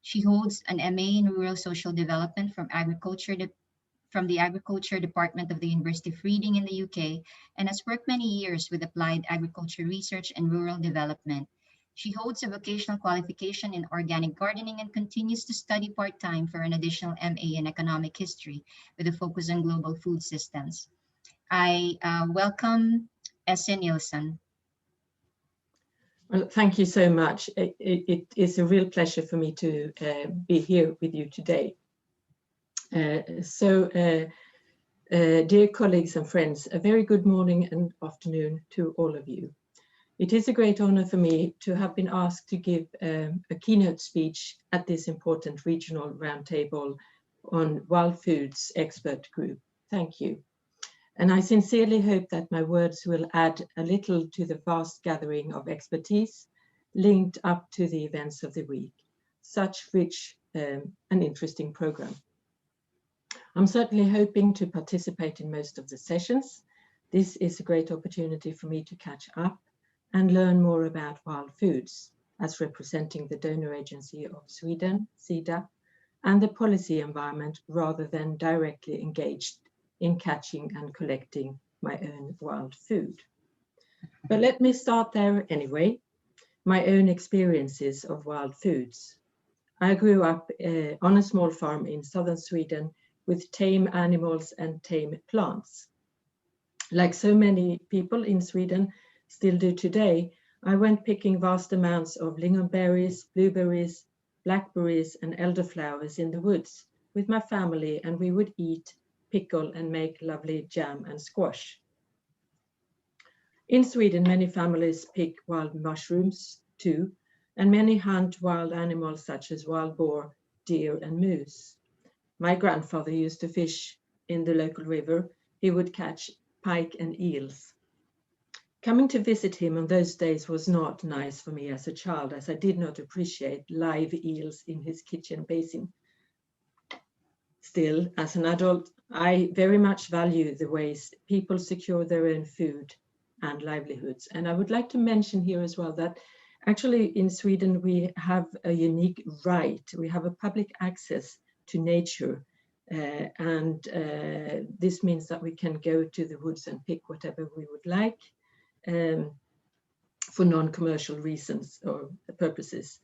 She holds an MA in Rural Social Development from the Agriculture Department of the University of Reading in the UK, and has worked many years with applied agriculture research and rural development. She holds a vocational qualification in organic gardening and continues to study part-time for an additional MA in economic history with a focus on global food systems. I welcome Esse Nilsson. Well, thank you so much. It is a real pleasure for me to be here with you today. Dear colleagues and friends, a very good morning and afternoon to all of you. It is a great honor for me to have been asked to give a keynote speech at this important regional roundtable on Wild Foods Expert Group. Thank you. And I sincerely hope that my words will add a little to the vast gathering of expertise linked up to the events of the week, such rich and interesting program. I'm certainly hoping to participate in most of the sessions. This is a great opportunity for me to catch up and learn more about wild foods as representing the donor agency of Sweden, SIDA, and the policy environment rather than directly engaged in catching and collecting my own wild food. But let me start there anyway, my own experiences of wild foods. I grew up on a small farm in southern Sweden with tame animals and tame plants. Like so many people in Sweden still do today, I went picking vast amounts of lingonberries, blueberries, blackberries, and elderflowers in the woods with my family, and we would eat, pickle, and make lovely jam and squash. In Sweden, many families pick wild mushrooms too, and many hunt wild animals such as wild boar, deer, and moose. My grandfather used to fish in the local river. He would catch pike and eels. Coming to visit him on those days was not nice for me as a child, as I did not appreciate live eels in his kitchen basin. Still, as an adult, I very much value the ways people secure their own food and livelihoods. And I would like to mention here as well that actually in Sweden, we have a unique right. We have a public access to nature. This means that we can go to the woods and pick whatever we would like for non-commercial reasons or purposes,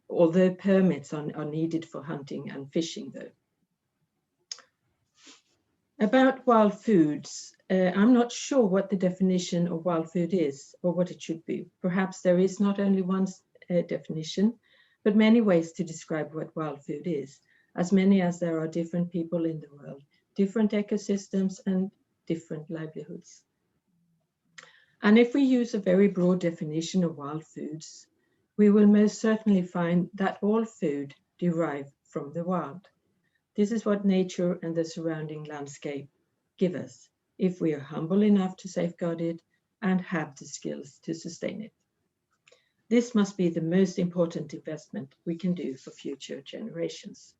although permits are needed for hunting and fishing though. About wild foods, I'm not sure what the definition of wild food is or what it should be. Perhaps there is not only one definition, but many ways to describe what wild food is, as many as there are different people in the world, different ecosystems and different livelihoods. And if we use a very broad definition of wild foods, we will most certainly find that all food derives from the wild. This is what nature and the surrounding landscape give us, if we are humble enough to safeguard it and have the skills to sustain it. This must be the most important investment we can do for future generations.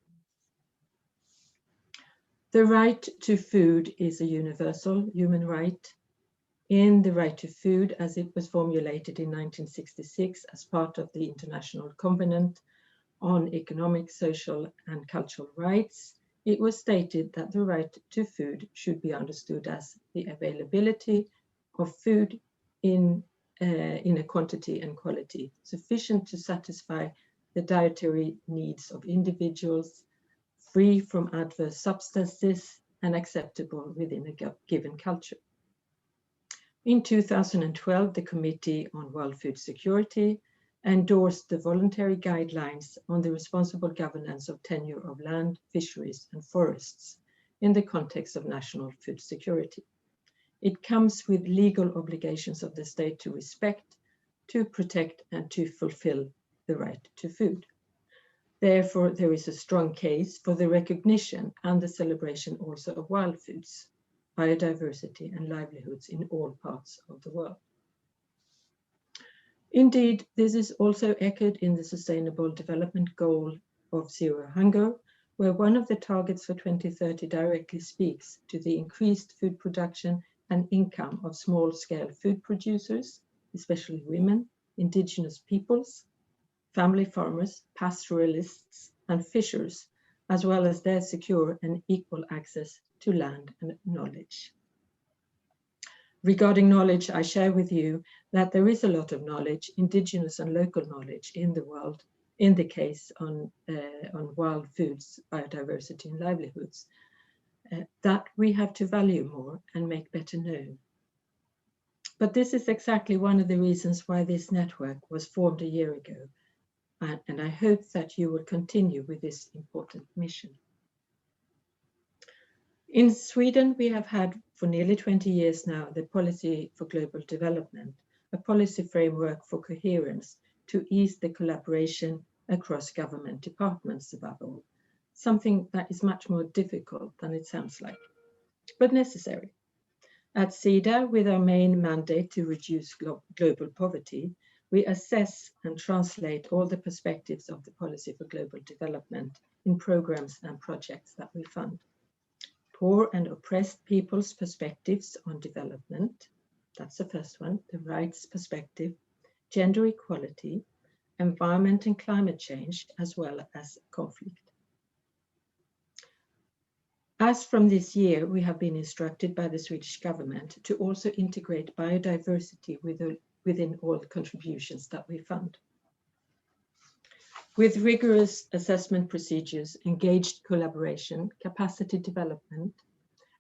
The right to food is a universal human right. In the right to food, as it was formulated in 1966 as part of the International Covenant on Economic, Social, and Cultural Rights, it was stated that the right to food should be understood as the availability of food in a quantity and quality sufficient to satisfy the dietary needs of individuals, free from adverse substances, and acceptable within a given culture. In 2012, the Committee on World Food Security endorsed the voluntary guidelines on the responsible governance of tenure of land, fisheries, and forests in the context of national food security. It comes with legal obligations of the state to respect, to protect, and to fulfill the right to food. Therefore, there is a strong case for the recognition and the celebration also of wild foods, biodiversity, and livelihoods in all parts of the world. Indeed, this is also echoed in the Sustainable Development Goal of Zero Hunger, where one of the targets for 2030 directly speaks to the increased food production and income of small-scale food producers, especially women, indigenous peoples, family farmers, pastoralists, and fishers, as well as their secure and equal access to land and knowledge. Regarding knowledge, I share with you that there is a lot of knowledge, indigenous and local knowledge in the world, in the case on wild foods, biodiversity and livelihoods, that we have to value more and make better known. But this is exactly one of the reasons why this network was formed a year ago. And I hope that you will continue with this important mission. In Sweden, we have had for nearly 20 years now the Policy for Global Development, a policy framework for coherence to ease the collaboration across government departments above all, something that is much more difficult than it sounds like, but necessary. At SIDA, with our main mandate to reduce global poverty, we assess and translate all the perspectives of the Policy for Global Development in programs and projects that we fund. Poor and oppressed people's perspectives on development, that's the first one, the rights perspective, gender equality, environment and climate change, as well as conflict. As from this year, we have been instructed by the Swedish government to also integrate biodiversity within all the contributions that we fund. With rigorous assessment procedures, engaged collaboration, capacity development,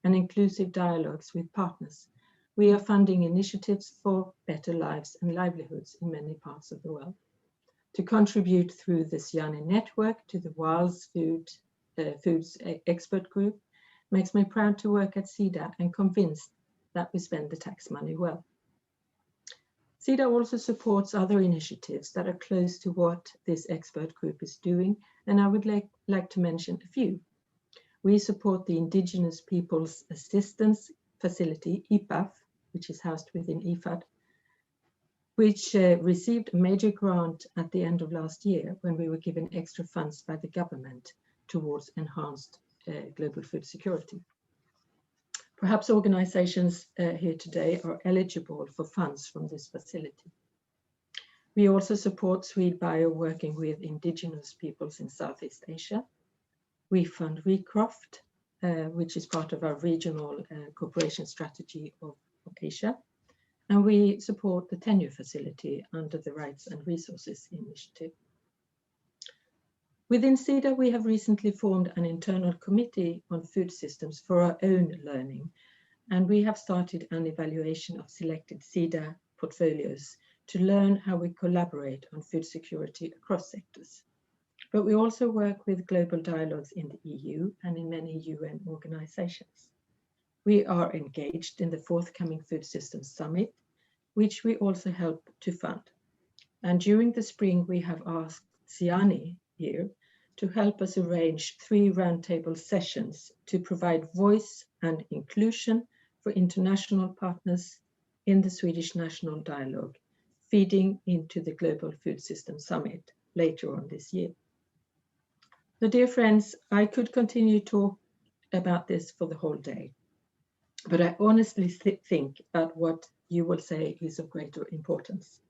and inclusive dialogues with partners, we are funding initiatives for better lives and livelihoods in many parts of the world. To contribute through the SIANI network to the World's Foods Expert Group makes me proud to work at SIDA and convinced that we spend the tax money well. SIDA also supports other initiatives that are close to what this expert group is doing, and I would like to mention a few. We support the Indigenous Peoples Assistance Facility, EPAF, which is housed within IFAD, which received a major grant at the end of last year when we were given extra funds by the government towards enhanced global food security. Perhaps organizations here today are eligible for funds from this facility. We also support SwedeBio working with indigenous peoples in Southeast Asia. We fund Recroft, which is part of our regional cooperation strategy of Asia. And we support the tenure facility under the Rights and Resources Initiative. Within SIDA, we have recently formed an internal committee on food systems for our own learning, and we have started an evaluation of selected SIDA portfolios to learn how we collaborate on food security across sectors. But we also work with global dialogues in the EU and in many UN organizations. We are engaged in the forthcoming Food Systems Summit, which we also help to fund. And during the spring, we have asked SIANI here to help us arrange 3 roundtable sessions to provide voice and inclusion for international partners in the Swedish National Dialogue, feeding into the Global Food System Summit later on this year. So dear friends, I could continue to talk about this for the whole day, but I honestly think that what you will say is of greater importance.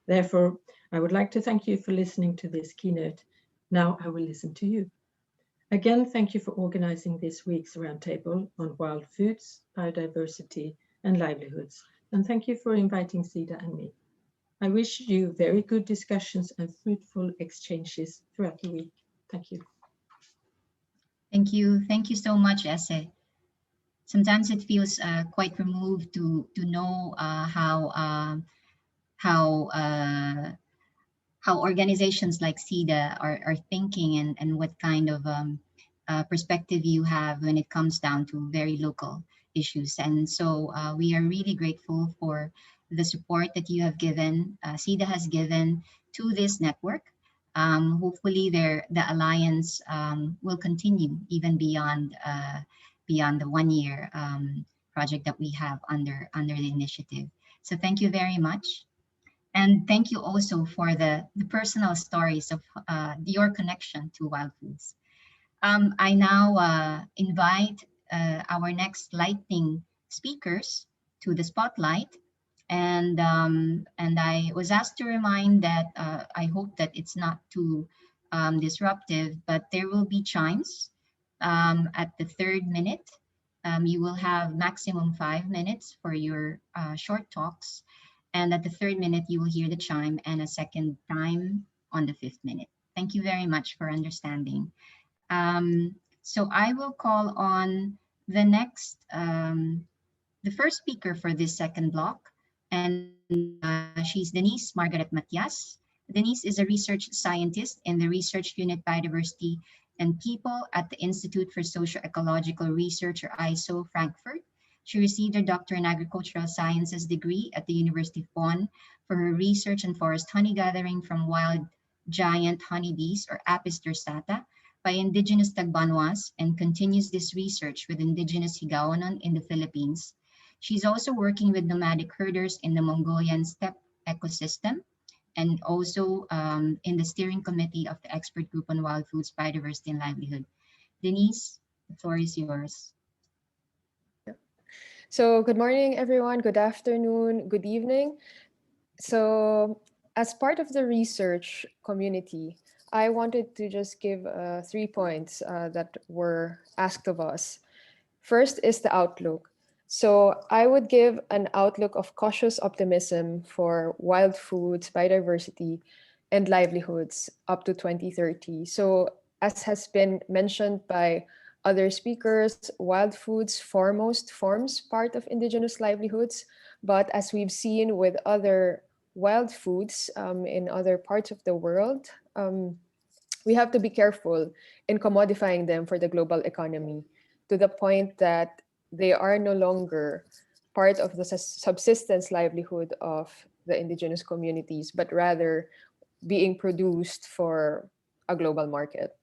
Therefore, I would like to thank you for listening to this keynote. Now I will listen to you. Again, thank you for organizing this week's roundtable on wild foods, biodiversity, and livelihoods. And thank you for inviting SIDA and me. I wish you very good discussions and fruitful exchanges throughout the week. Thank you. Thank you. Thank you so much, Esse. Sometimes it feels quite removed to know how organizations like SIDA are thinking and what kind of perspective you have when it comes down to very local issues. And so we are really grateful for the support that you have given, SIDA has given to this network. Hopefully the alliance will continue even beyond the 1-year project that we have under the initiative. So thank you very much. And thank you also for the personal stories of your connection to wild foods. I now invite our next lightning speakers to the spotlight. And I was asked to remind that I hope that it's not too disruptive, but there will be chimes at the 3rd minute. You will have maximum 5 minutes for your short talks. And at the 3rd minute, you will hear the chime and a second chime on the 5th minute. Thank you very much for understanding. So I will call on the next, the first speaker for this second block, And she's Denise Margaret Matias. Denise is a research scientist in the Research Unit Biodiversity and People at the Institute for Socio-Ecological Research, or ISO, Frankfurt. She received her Doctor in Agricultural Sciences degree at the University of Bonn for her research in forest honey gathering from wild giant honeybees, or Apis dorsata, by indigenous Tagbanwas, and continues this research with indigenous Higaonon in the Philippines. She's also working with nomadic herders in the Mongolian steppe ecosystem, and also in the steering committee of the Expert Group on Wild Foods, Biodiversity and Livelihood. Denise, the floor is yours. So good morning, everyone. Good afternoon, good evening. So as part of the research community, I wanted to just give 3 points that were asked of us. First is the outlook. So I would give an outlook of cautious optimism for wild foods, biodiversity, and livelihoods up to 2030. So as has been mentioned by other speakers, wild foods foremost forms part of indigenous livelihoods. But as we've seen with other wild foods in other parts of the world, we have to be careful in commodifying them for the global economy, to the point that they are no longer part of the subsistence livelihood of the indigenous communities, but rather being produced for a global market.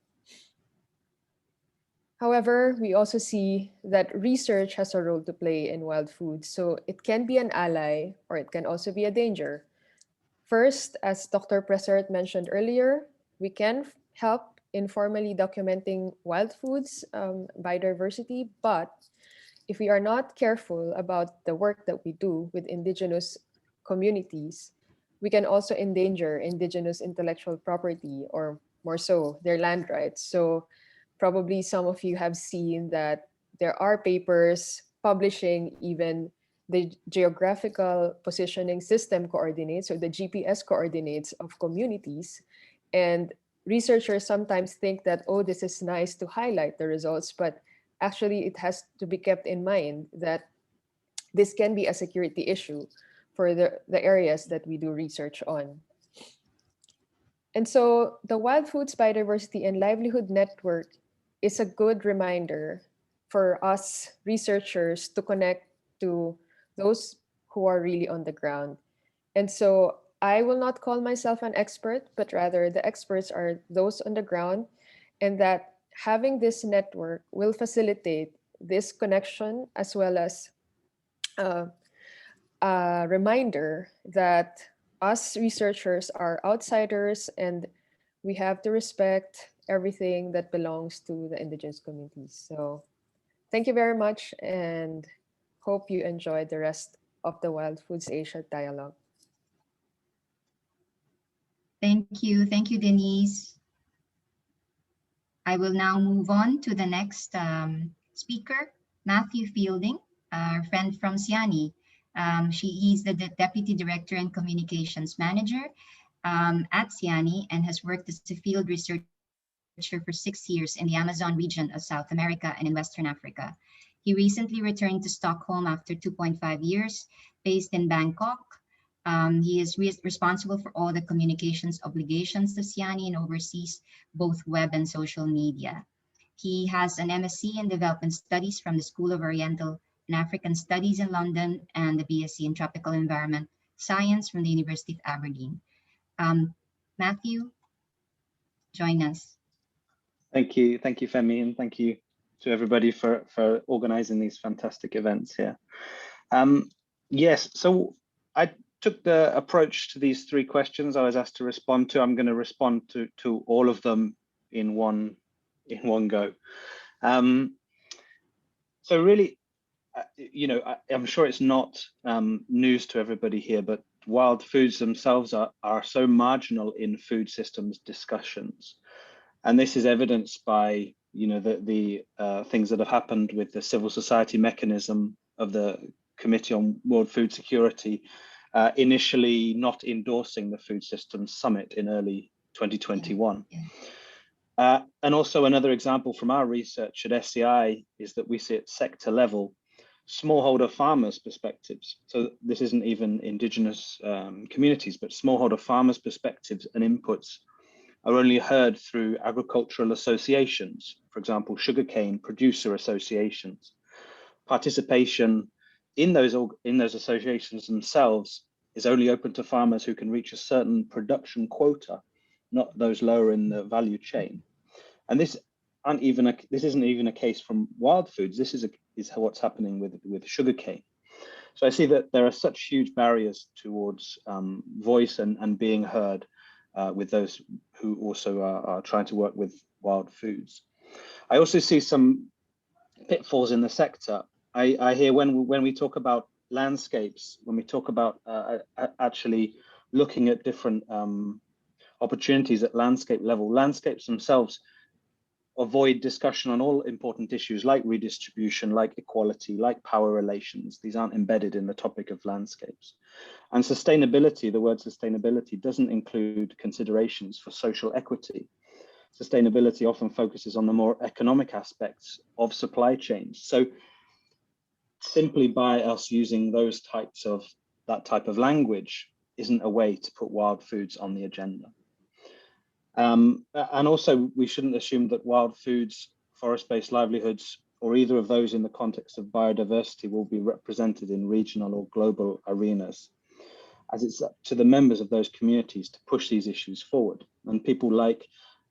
However, we also see that research has a role to play in wild foods, so it can be an ally or it can also be a danger. First, as Dr. Presert mentioned earlier, we can help informally documenting wild foods biodiversity, but if we are not careful about the work that we do with indigenous communities, we can also endanger indigenous intellectual property, or more so, their land rights. So probably some of you have seen that there are papers publishing even the geographical positioning system coordinates, or the GPS coordinates of communities. And researchers sometimes think that, oh, this is nice to highlight the results, but actually it has to be kept in mind that this can be a security issue for the areas that we do research on. And so the Wild Foods Biodiversity and Livelihood Network is a good reminder for us researchers to connect to those who are really on the ground. And so I will not call myself an expert, but rather the experts are those on the ground, and that having this network will facilitate this connection, as well as a reminder that us researchers are outsiders and we have to respect everything that belongs to the indigenous communities. So thank you very much, and hope you enjoyed the rest of the Wild Foods Asia dialogue. Thank you, Denise. I will now move on to the next speaker, Matthew Fielding, our friend from SIANI. He's the Deputy Director and Communications Manager at SIANI, and has worked as a field researcher for 6 years in the Amazon region of South America and in Western Africa. He recently returned to Stockholm after 2.5 years, based in Bangkok. He is responsible for all the communications obligations of SIANI and oversees both web and social media. He has an MSc in Development Studies from the School of Oriental and African Studies in London, and the BSc in Tropical Environment Science from the University of Aberdeen. Matthew, join us. Thank you, Femi, and thank you to everybody for organizing these fantastic events here. Yes, so I took the approach to these 3 questions I was asked to respond to. I'm going to respond to all of them in one go. So really, you know, I'm sure it's not news to everybody here, but wild foods themselves are so marginal in food systems discussions. And this is evidenced by, you know, the things that have happened with the civil society mechanism of the Committee on World Food Security, initially not endorsing the Food Systems Summit in early 2021. And also another example from our research at SCI is that we see at sector level smallholder farmers' perspectives. So this isn't even indigenous communities, but smallholder farmers' perspectives and inputs are only heard through agricultural associations, for example, sugarcane producer associations. Participation in those associations themselves is only open to farmers who can reach a certain production quota, not those lower in the value chain. And this isn't even a case from wild foods. This is what's happening with sugarcane. So I see that there are such huge barriers towards voice and being heard with those who also are trying to work with wild foods. I also see some pitfalls in the sector. I hear when we talk about landscapes, when we talk about actually looking at different opportunities at landscape level, landscapes themselves avoid discussion on all important issues like redistribution, like equality, like power relations. These aren't embedded in the topic of landscapes. And sustainability, the word sustainability, doesn't include considerations for social equity. Sustainability often focuses on the more economic aspects of supply chains. So simply by us using that type of language isn't a way to put wild foods on the agenda. And also, we shouldn't assume that wild foods, forest-based livelihoods, or either of those in the context of biodiversity will be represented in regional or global arenas, as it's up to the members of those communities to push these issues forward. And people like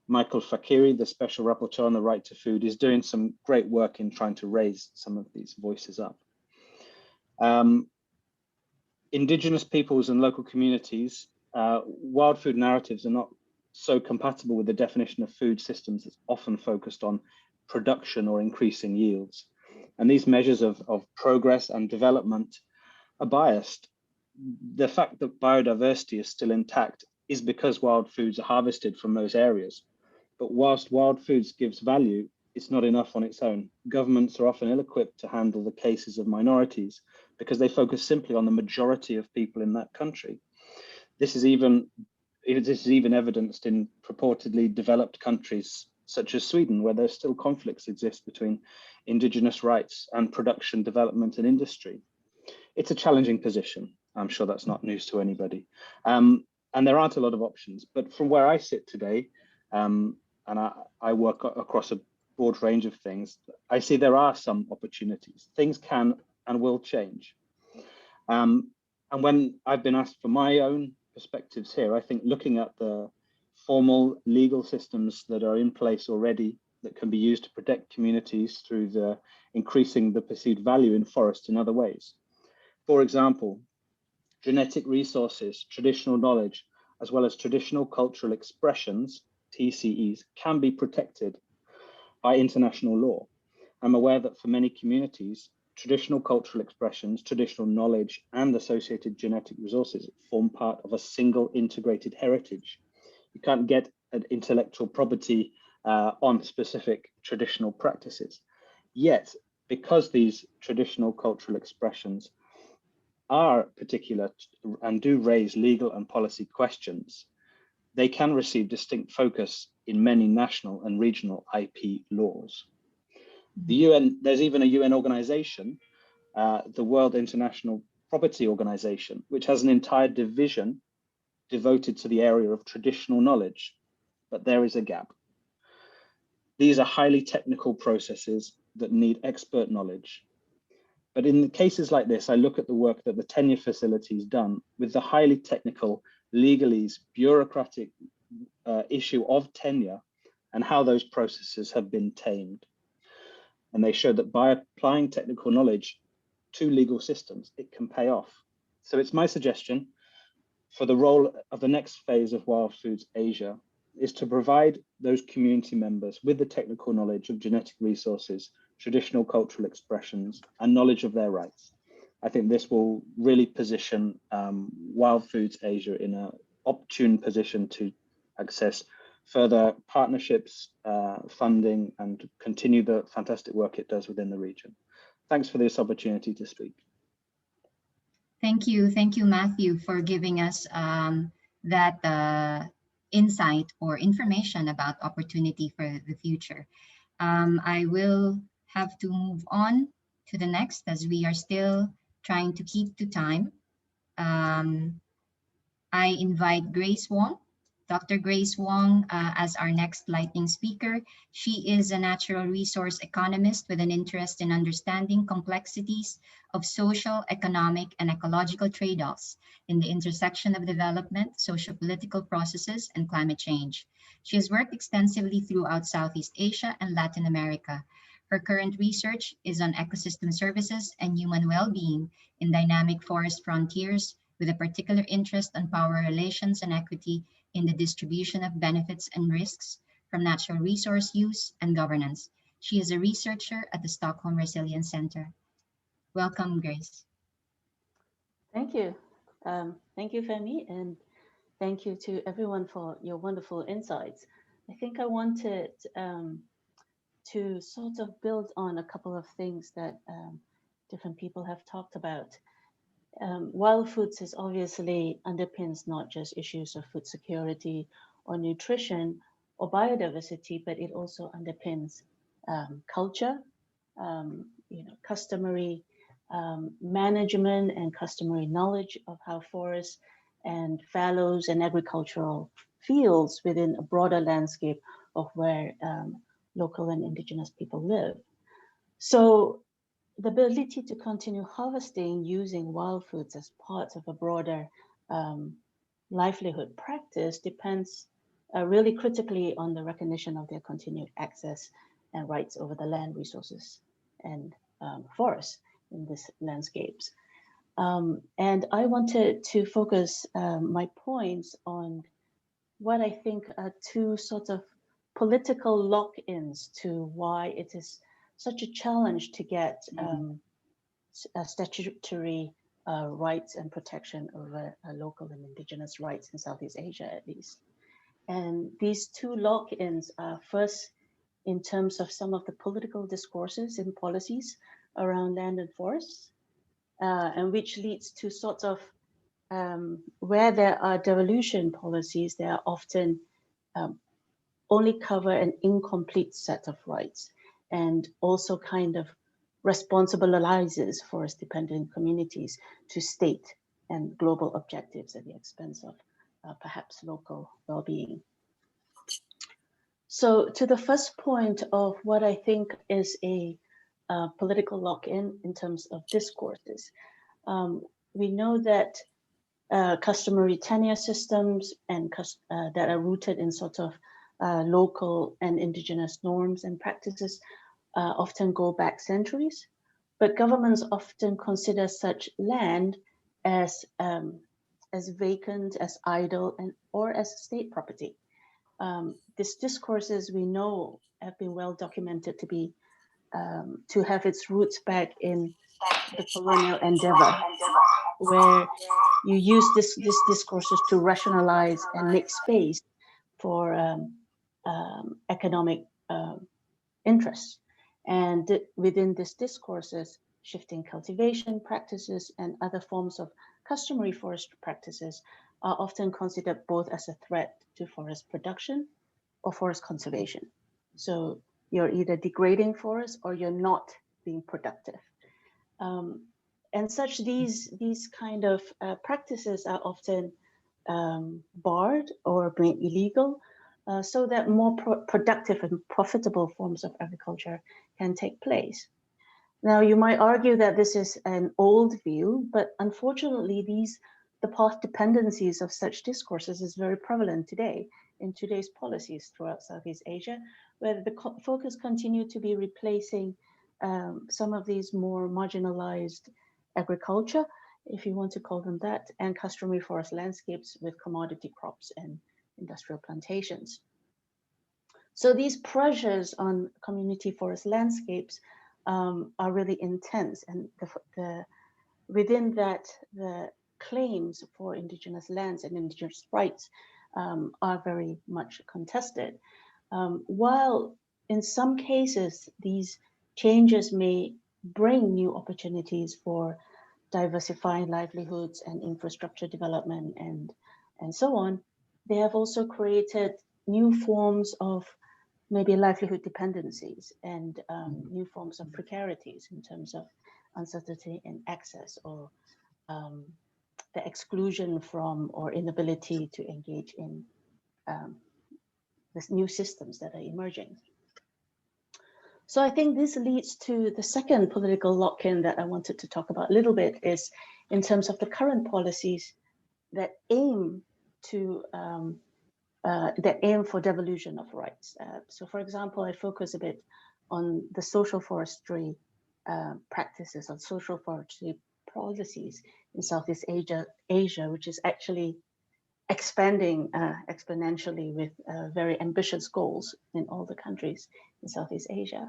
Michael Fakiri, the Special Rapporteur on the Right to Food, is doing some great work in trying to raise some of these voices up. Indigenous peoples and local communities, wild food narratives are not so compatible with the definition of food systems that's often focused on production or increasing yields. And these measures of progress and development are biased. The fact that biodiversity is still intact is because wild foods are harvested from those areas. But whilst wild foods gives value, it's not enough on its own. Governments are often ill-equipped to handle the cases of minorities because they focus simply on the majority of people in that country. This is even evidenced in purportedly developed countries such as Sweden, where there's still conflicts exist between indigenous rights and production, development and industry. It's a challenging position. I'm sure that's not news to anybody. And there aren't a lot of options, but from where I sit today, and I work across a broad range of things, I see there are some opportunities. Things can and will change. And when I've been asked for my own perspectives here, I think looking at the formal legal systems that are in place already that can be used to protect communities through increasing the perceived value in forests in other ways. For example, genetic resources, traditional knowledge, as well as traditional cultural expressions, TCEs, can be protected by international law. I'm aware that for many communities, traditional cultural expressions, traditional knowledge, and associated genetic resources form part of a single integrated heritage. You can't get an intellectual property on specific traditional practices. Yet, because these traditional cultural expressions are particular and do raise legal and policy questions, they can receive distinct focus in many national and regional IP laws. The UN, there's even a UN organization, the World International Property Organization, which has an entire division devoted to the area of traditional knowledge, but there is a gap. These are highly technical processes that need expert knowledge. But in cases like this, I look at the work that the tenure facility has done with the highly technical, legalese, bureaucratic issue of tenure and how those processes have been tamed. And they show that by applying technical knowledge to legal systems, it can pay off. So it's my suggestion for the role of the next phase of Wild Foods Asia is to provide those community members with the technical knowledge of genetic resources, traditional cultural expressions, and knowledge of their rights. I think this will really position Wild Foods Asia in an opportune position to access further partnerships, funding, and continue the fantastic work it does within the region. Thanks for this opportunity to speak. Thank you, Matthew, for giving us that insight or information about opportunity for the future. I will have to move on to the next, as we are still trying to keep to time. I invite Grace Wong, Dr. Grace Wong, as our next lightning speaker. She is a natural resource economist with an interest in understanding complexities of social, economic, and ecological trade-offs in the intersection of development, socio-political processes, and climate change. She has worked extensively throughout Southeast Asia and Latin America. Her current research is on ecosystem services and human well-being in dynamic forest frontiers, with a particular interest on power relations and equity in the distribution of benefits and risks from natural resource use and governance. She is a researcher at the Stockholm Resilience Center. Welcome, Grace. Thank you. Thank you, Femi, and thank you to everyone for your wonderful insights. I think I wanted to sort of build on a couple of things that different people have talked about. Wild foods is obviously underpins not just issues of food security or nutrition or biodiversity, but it also underpins culture, customary management and customary knowledge of how forests and fallows and agricultural fields within a broader landscape of where local and indigenous people live. So the ability to continue harvesting using wild foods as part of a broader livelihood practice depends really critically on the recognition of their continued access and rights over the land resources and forests in these landscapes. And I wanted to focus my points on what I think are two sort of political lock-ins to why it is such a challenge to get statutory rights and protection over local and indigenous rights in Southeast Asia, at least. And these two lock-ins are first in terms of some of the political discourses and policies around land and forests, and which leads to sort of where there are devolution policies, they are often only cover an incomplete set of rights, and also kind of responsibilizes forest-dependent communities to state and global objectives at the expense of perhaps local well-being. So to the first point of what I think is a political lock-in in terms of discourses, we know that customary tenure systems and that are rooted in sort of local and indigenous norms and practices often go back centuries, but governments often consider such land as vacant, as idle, or as state property. These discourses we know have been well documented to be to have its roots back in the colonial endeavor, where you use these discourses to rationalize and make space for economic interests. And within these discourses, shifting cultivation practices and other forms of customary forest practices are often considered both as a threat to forest production or forest conservation. So you're either degrading forests or you're not being productive. And such these kind of practices are often barred or made illegal, so that more productive and profitable forms of agriculture can take place. Now, you might argue that this is an old view, but unfortunately, the path dependencies of such discourses is very prevalent today in today's policies throughout Southeast Asia, where the focus continues to be replacing some of these more marginalized agriculture, if you want to call them that, and customary forest landscapes with commodity crops and industrial plantations. So these pressures on community forest landscapes are really intense, and within that, the claims for indigenous lands and indigenous rights are very much contested. While in some cases, these changes may bring new opportunities for diversifying livelihoods and infrastructure development and so on, they have also created new forms of maybe livelihood dependencies and new forms of precarities in terms of uncertainty in access, or the exclusion from or inability to engage in these new systems that are emerging. So I think this leads to the second political lock-in that I wanted to talk about a little bit, is in terms of the current policies that aim to for devolution of rights. So for example, I focus a bit on the social forestry practices, on social forestry policies in Southeast Asia, which is actually expanding exponentially with very ambitious goals in all the countries in Southeast Asia.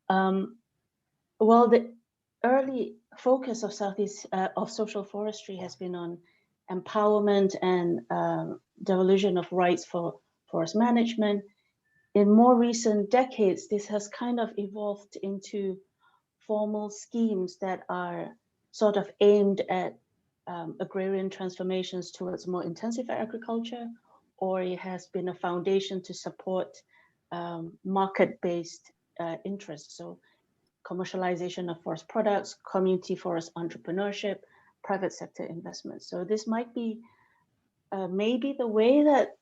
While the early focus of social forestry has been on empowerment and devolution of rights for forest management, in more recent decades, this has kind of evolved into formal schemes that are sort of aimed at agrarian transformations towards more intensive agriculture, or it has been a foundation to support market-based interests. So commercialization of forest products, community forest entrepreneurship, private sector investment. So this might be maybe the way that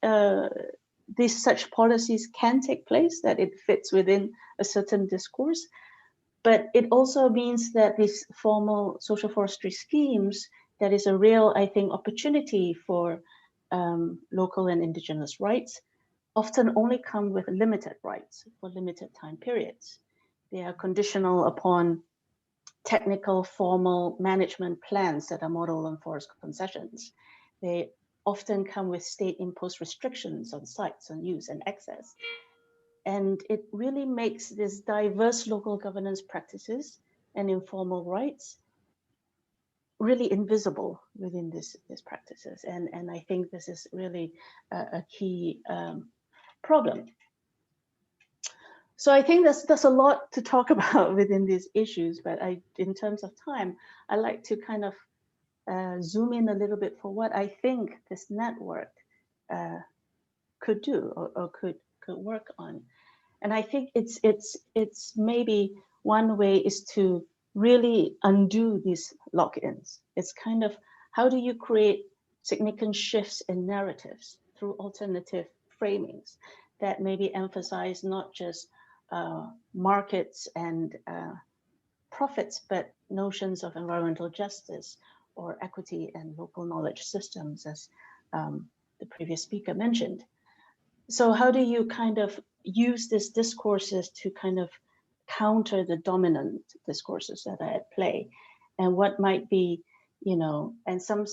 these such policies can take place, that it fits within a certain discourse. But it also means that these formal social forestry schemes, that is a real, I think, opportunity for local and indigenous rights, often only come with limited rights for limited time periods. They are conditional upon technical formal management plans that are modeled on forest concessions. They often come with state-imposed restrictions on sites, on use and access. And it really makes this diverse local governance practices and informal rights really invisible within these practices. And I think this is really a key problem. So I think there's a lot to talk about within these issues, but in terms of time, I like to kind of zoom in a little bit for what I think this network could do or could work on. And I think it's maybe one way is to really undo these lock-ins. It's kind of, how do you create significant shifts in narratives through alternative framings that maybe emphasize not just markets and profits, but notions of environmental justice or equity and local knowledge systems, as the previous speaker mentioned. So how do you kind of use these discourses to kind of counter the dominant discourses that are at play? And what might be, and some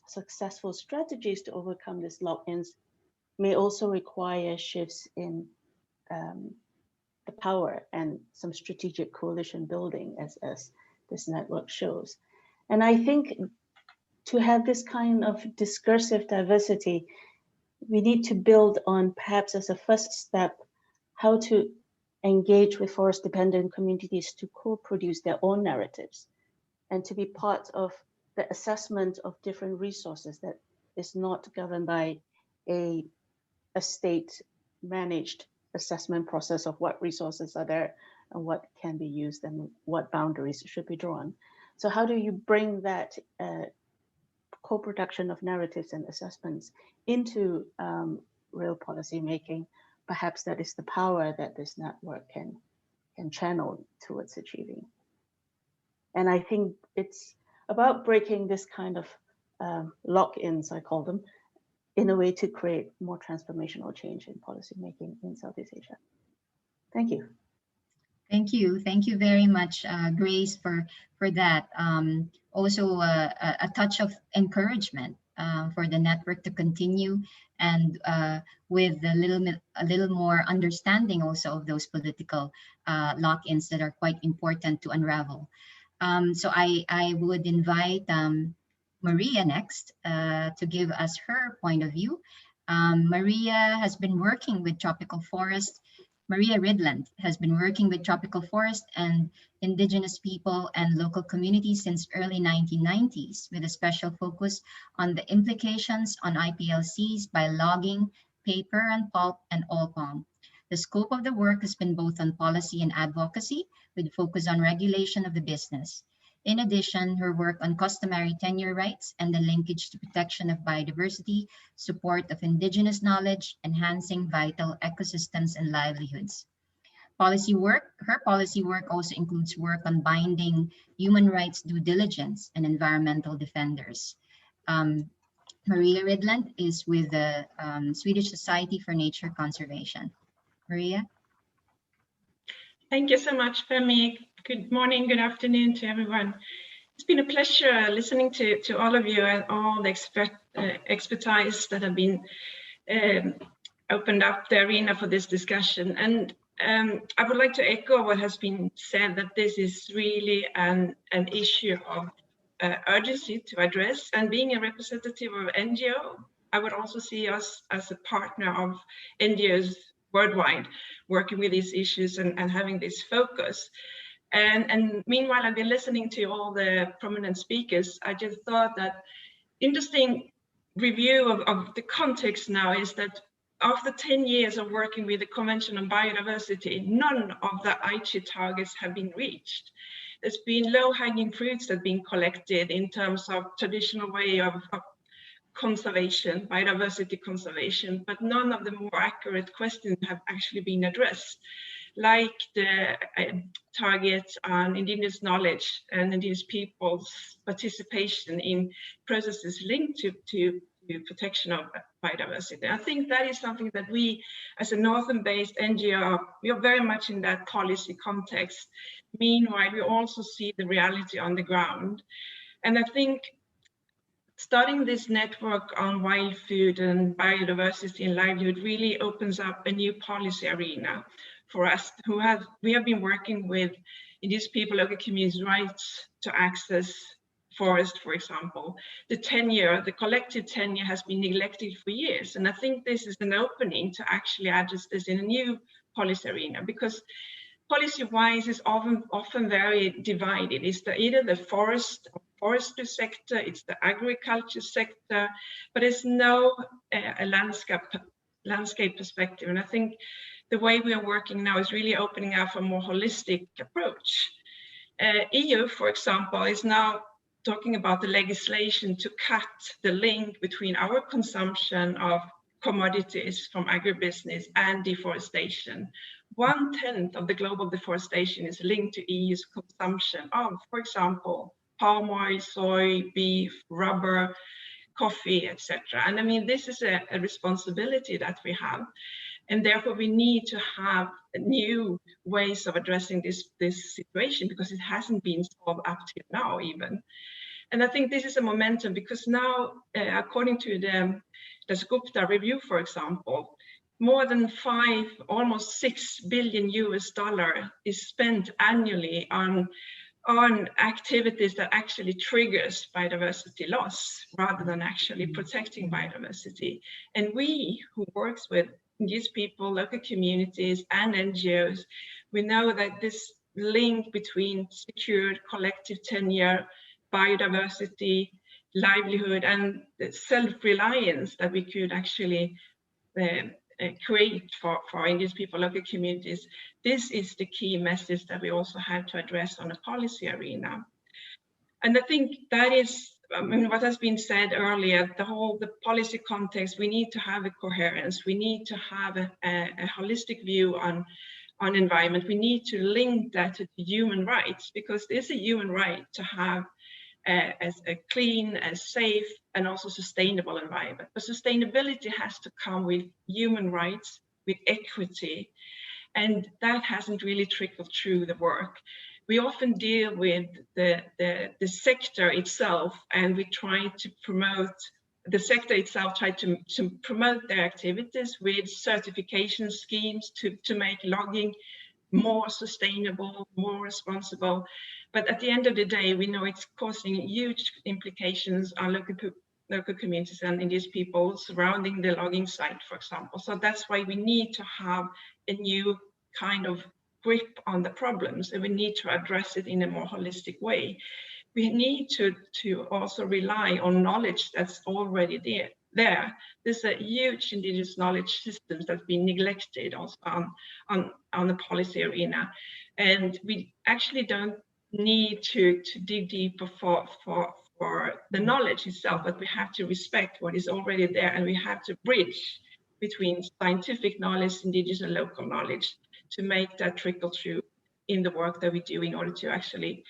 successful strategies to overcome these lock-ins may also require shifts in the power and some strategic coalition building, as this network shows. And I think to have this kind of discursive diversity, we need to build on, perhaps as a first step, how to engage with forest-dependent communities to co-produce their own narratives and to be part of the assessment of different resources that is not governed by a state-managed assessment process of what resources are there and what can be used and what boundaries should be drawn. So how do you bring that co-production of narratives and assessments into real policy making? Perhaps that is the power that this network can channel towards achieving. And I think it's about breaking this kind of lock-ins, I call them, in a way to create more transformational change in policy making in Southeast Asia. Thank you. Thank you. Thank you very much, Grace, for that. Also, a touch of encouragement for the network to continue, and with a little more understanding also of those political lock-ins that are quite important to unravel. So I would invite Maria next to give us her point of view. Maria has been working with tropical forest. Maria Ridland has been working with tropical forest and indigenous people and local communities since early 1990s, with a special focus on the implications on IPLCs by logging, paper and pulp, and oil palm. The scope of the work has been both on policy and advocacy, with focus on regulation of the business. In addition, her work on customary tenure rights and the linkage to protection of biodiversity, support of indigenous knowledge, enhancing vital ecosystems and livelihoods. Her policy work also includes work on binding human rights due diligence and environmental defenders. Maria Rydland is with the Swedish Society for Nature Conservation. Maria? Thank you so much, Femi. Good morning, good afternoon to everyone. It's been a pleasure listening to all of you and all the expertise that have been opened up the arena for this discussion. And I would like to echo what has been said, that this is really an issue of urgency to address. And being a representative of NGO, I would also see us as a partner of NGOs worldwide, working with these issues and having this focus. And meanwhile, I've been listening to all the prominent speakers. I just thought that interesting review of the context now is that after 10 years of working with the Convention on Biodiversity, none of the Aichi targets have been reached. There's been low-hanging fruits that have been collected in terms of traditional way of conservation, biodiversity conservation, but none of the more accurate questions have actually been addressed, like the targets on indigenous knowledge and indigenous people's participation in processes linked to protection of biodiversity. I think that is something that we, as a northern-based NGO, we are very much in that policy context. Meanwhile, we also see the reality on the ground. And I think starting this network on wild food and biodiversity and livelihood really opens up a new policy arena for us we have been working with indigenous people, local communities' rights to access forest, for example. The collective tenure has been neglected for years. And I think this is an opening to actually address this in a new policy arena, because policy-wise is often very divided. It's either the forestry sector, it's the agriculture sector, but it's no a landscape perspective. And I think the way we are working now is really opening up a more holistic approach. EU, for example, is now talking about the legislation to cut the link between our consumption of commodities from agribusiness and deforestation. 1/10 of the global deforestation is linked to EU's consumption of, for example, palm oil, soy, beef, rubber, coffee, etc. And I mean, this is a responsibility that we have. And therefore, we need to have new ways of addressing this situation, because it hasn't been solved up to now even. And I think this is a momentum, because now, according to the Gupta review, for example, more than almost $6 billion is spent annually on activities that actually triggers biodiversity loss rather than actually protecting biodiversity. And we who works with indigenous people, local communities, and NGOs, we know that this link between secured collective tenure, biodiversity, livelihood, and the self-reliance that we could actually create for indigenous people, local communities, this is the key message that we also have to address on a policy arena. And I think that is, I mean, what has been said earlier, the policy context, we need to have a coherence. We need to have a holistic view on environment. We need to link that to human rights, because it's a human right to have a clean, a safe, and also sustainable environment. But sustainability has to come with human rights, with equity, and that hasn't really trickled through the work. We often deal with the sector itself, and we try to promote, the sector itself try to promote their activities with certification schemes to make logging more sustainable, more responsible. But at the end of the day, we know it's causing huge implications on local communities and indigenous people surrounding the logging site, for example. So that's why we need to have a new kind of grip on the problems, and we need to address it in a more holistic way. We need to also rely on knowledge that's already there. There's a huge indigenous knowledge systems that's been neglected also on the policy arena. And we actually don't need to dig deeper for the knowledge itself, but we have to respect what is already there, and we have to bridge between scientific knowledge, indigenous and local knowledge, to make that trickle through in the work that we do in order to actually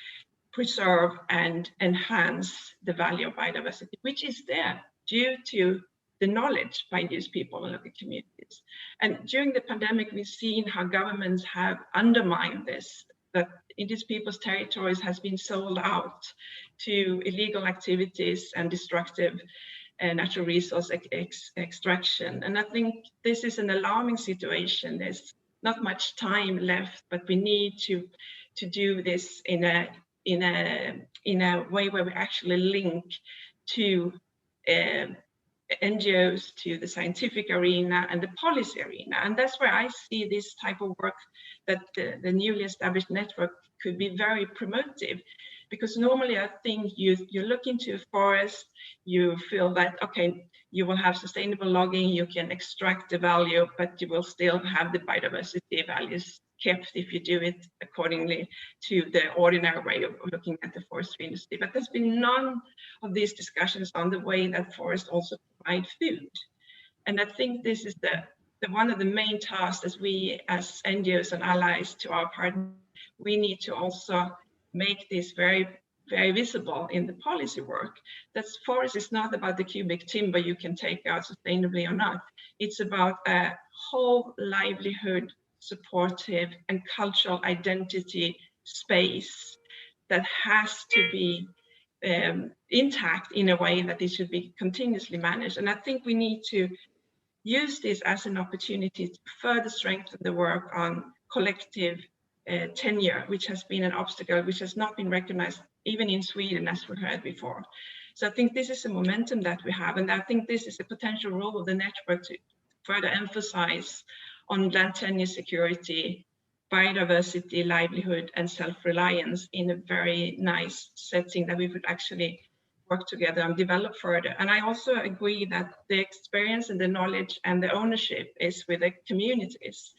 preserve and enhance the value of biodiversity, which is there due to the knowledge by indigenous people and local communities. And during the pandemic, we've seen how governments have undermined this, that indigenous people's territories has been sold out to illegal activities and destructive natural resource extraction. And I think this is an alarming situation. There's not much time left, but we need to do this in a way where we actually link to NGOs, to the scientific arena and the policy arena. And that's where I see this type of work that the newly established network could be very promotive. Because normally I think you look into a forest, you feel that, okay, you will have sustainable logging, you can extract the value, but you will still have the biodiversity values kept if you do it accordingly to the ordinary way of looking at the forestry industry. But there's been none of these discussions on the way that forests also provide food. And I think this is the one of the main tasks as we as NGOs and allies to our partners, we need to also make this very, very visible in the policy work. That forest is not about the cubic timber you can take out sustainably or not. It's about a whole livelihood, supportive and cultural identity space that has to be intact in a way that it should be continuously managed. And I think we need to use this as an opportunity to further strengthen the work on collective tenure, which has been an obstacle, which has not been recognized even in Sweden, as we heard before. So I think this is a momentum that we have, and I think this is a potential role of the network to further emphasize on land tenure security, biodiversity, livelihood, and self-reliance in a very nice setting that we would actually work together and develop further. And I also agree that the experience and the knowledge and the ownership is with the communities.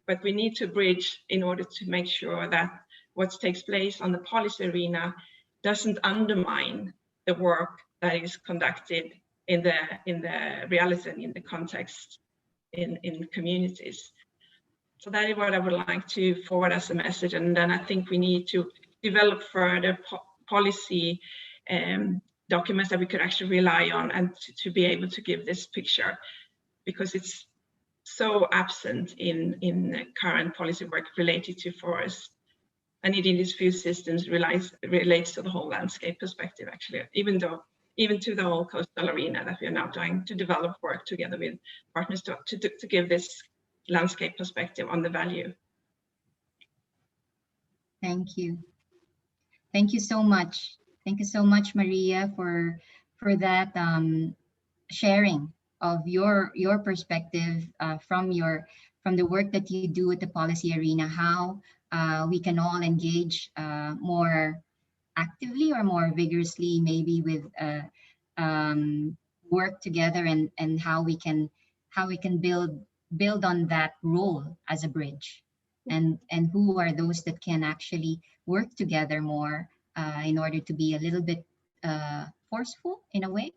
But we need to bridge in order to make sure that what takes place on the policy arena doesn't undermine the work that is conducted in the reality and in the context in communities. So that is what I would like to forward as a message. And then I think we need to develop further policy documents that we could actually rely on and to be able to give this picture, because it's so absent in current policy work related to forests. And indigenous food systems relates to the whole landscape perspective, actually, even to the whole coastal arena that we are now trying to develop work together with partners to give this landscape perspective on the value. Thank you. Thank you so much. Thank you so much, Maria, for that sharing of your perspective from the work that you do at the policy arena, how we can all engage more actively or more vigorously, maybe with work together, and how we can build on that role as a bridge, and who are those that can actually work together more in order to be a little bit forceful in a way,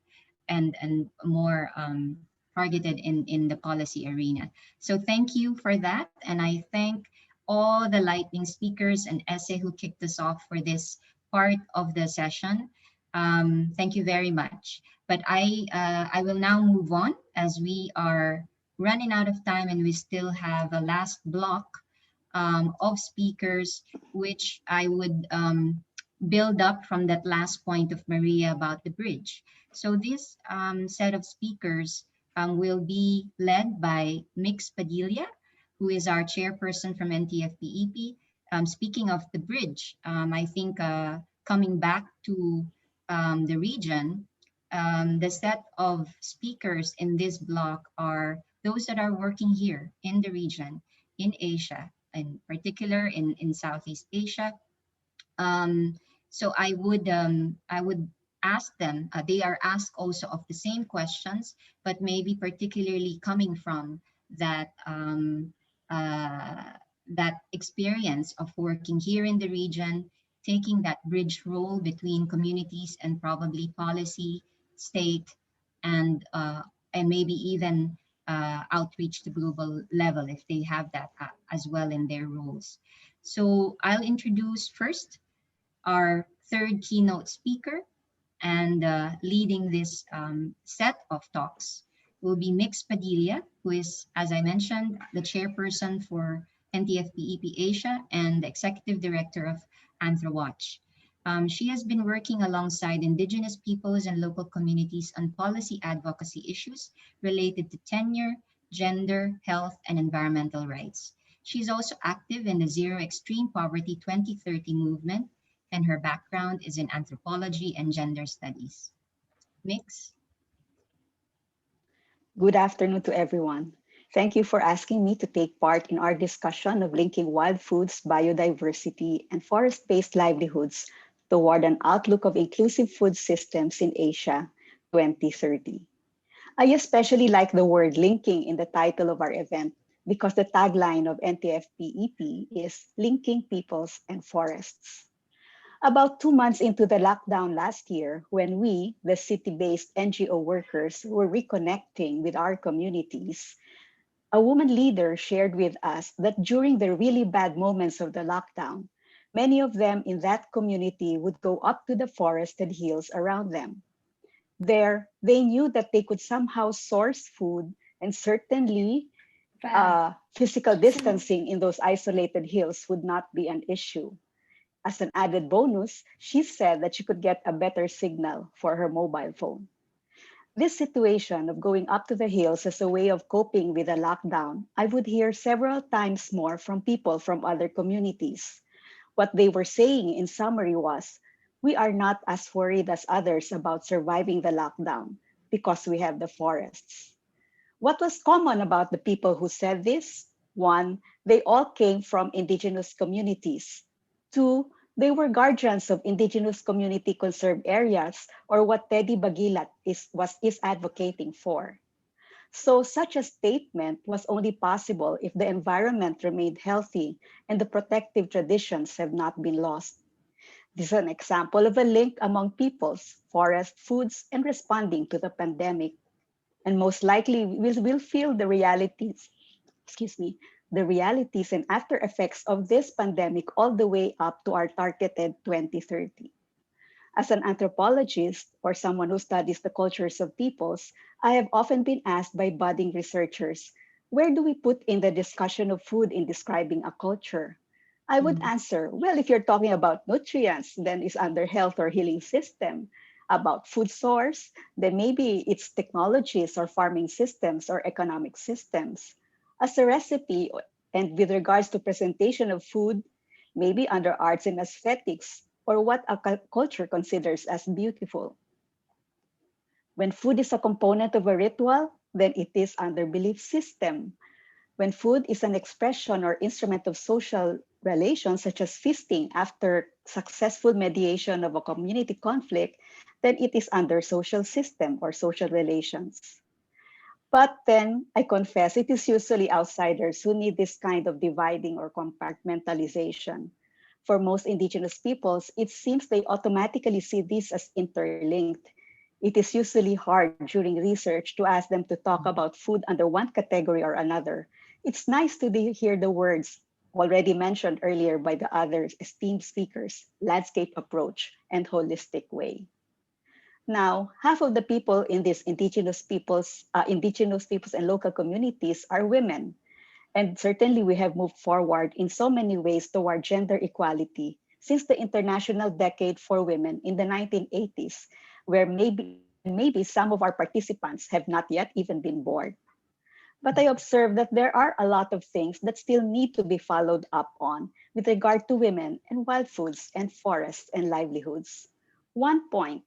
and more targeted in the policy arena. So thank you for that. And I thank all the lightning speakers and essay who kicked us off for this part of the session. Thank you very much. But I will now move on, as we are running out of time and we still have a last block of speakers, which I would build up from that last point of Maria about the bridge. So this set of speakers will be led by Mix Padilla, who is our chairperson from NTFP-EP. Speaking of the bridge, I think coming back to the region, the set of speakers in this block are those that are working here in the region, in Asia, in particular in Southeast Asia. So I would ask them, they are asked also of the same questions, but maybe particularly coming from that, that experience of working here in the region, taking that bridge role between communities and probably policy, state, and maybe even outreach to global level if they have that as well in their roles. So I'll introduce first our third keynote speaker, and leading this set of talks will be Mix Padilla, who is, as I mentioned, the chairperson for NTFP-EP Asia and the executive director of AnthroWatch. She has been working alongside Indigenous peoples and local communities on policy advocacy issues related to tenure, gender, health, and environmental rights. She's also active in the Zero Extreme Poverty 2030 movement, and her background is in anthropology and gender studies. Mix? Good afternoon to everyone. Thank you for asking me to take part in our discussion of linking wild foods, biodiversity, and forest-based livelihoods toward an outlook of inclusive food systems in Asia 2030. I especially like the word linking in the title of our event because the tagline of NTFP-EP is linking peoples and forests. About 2 months into the lockdown last year, when we, the city-based NGO workers, were reconnecting with our communities, a woman leader shared with us that during the really bad moments of the lockdown, many of them in that community would go up to the forested hills around them. There, they knew that they could somehow source food, and certainly physical distancing in those isolated hills would not be an issue. As an added bonus, she said that she could get a better signal for her mobile phone. This situation of going up to the hills as a way of coping with a lockdown, I would hear several times more from people from other communities. What they were saying in summary was, we are not as worried as others about surviving the lockdown because we have the forests. What was common about the people who said this? 1, they all came from Indigenous communities. 2, they were guardians of Indigenous community conserved areas, or what Teddy Bagilat is advocating for. So such a statement was only possible if the environment remained healthy and the protective traditions have not been lost. This is an example of a link among peoples, forest, foods, and responding to the pandemic. And most likely we'll feel the realities, the realities and after effects of this pandemic all the way up to our targeted 2030. As an anthropologist or someone who studies the cultures of peoples, I have often been asked by budding researchers, where do we put in the discussion of food in describing a culture? I would answer, well, if you're talking about nutrients, then it's under health or healing system. About food source, then maybe it's technologies or farming systems or economic systems. As a recipe, and with regards to presentation of food, maybe under arts and aesthetics, or what a culture considers as beautiful. When food is a component of a ritual, then it is under belief system. When food is an expression or instrument of social relations, such as feasting after successful mediation of a community conflict, then it is under social system or social relations. But then, I confess, it is usually outsiders who need this kind of dividing or compartmentalization. For most Indigenous peoples, it seems they automatically see this as interlinked. It is usually hard during research to ask them to talk about food under one category or another. It's nice to hear the words already mentioned earlier by the other esteemed speakers, landscape approach and holistic way. Now, half of the people in these indigenous peoples and local communities are women. And certainly we have moved forward in so many ways toward gender equality since the International Decade for Women in the 1980s, where maybe some of our participants have not yet even been born. But I observe that there are a lot of things that still need to be followed up on with regard to women and wild foods and forests and livelihoods. One point,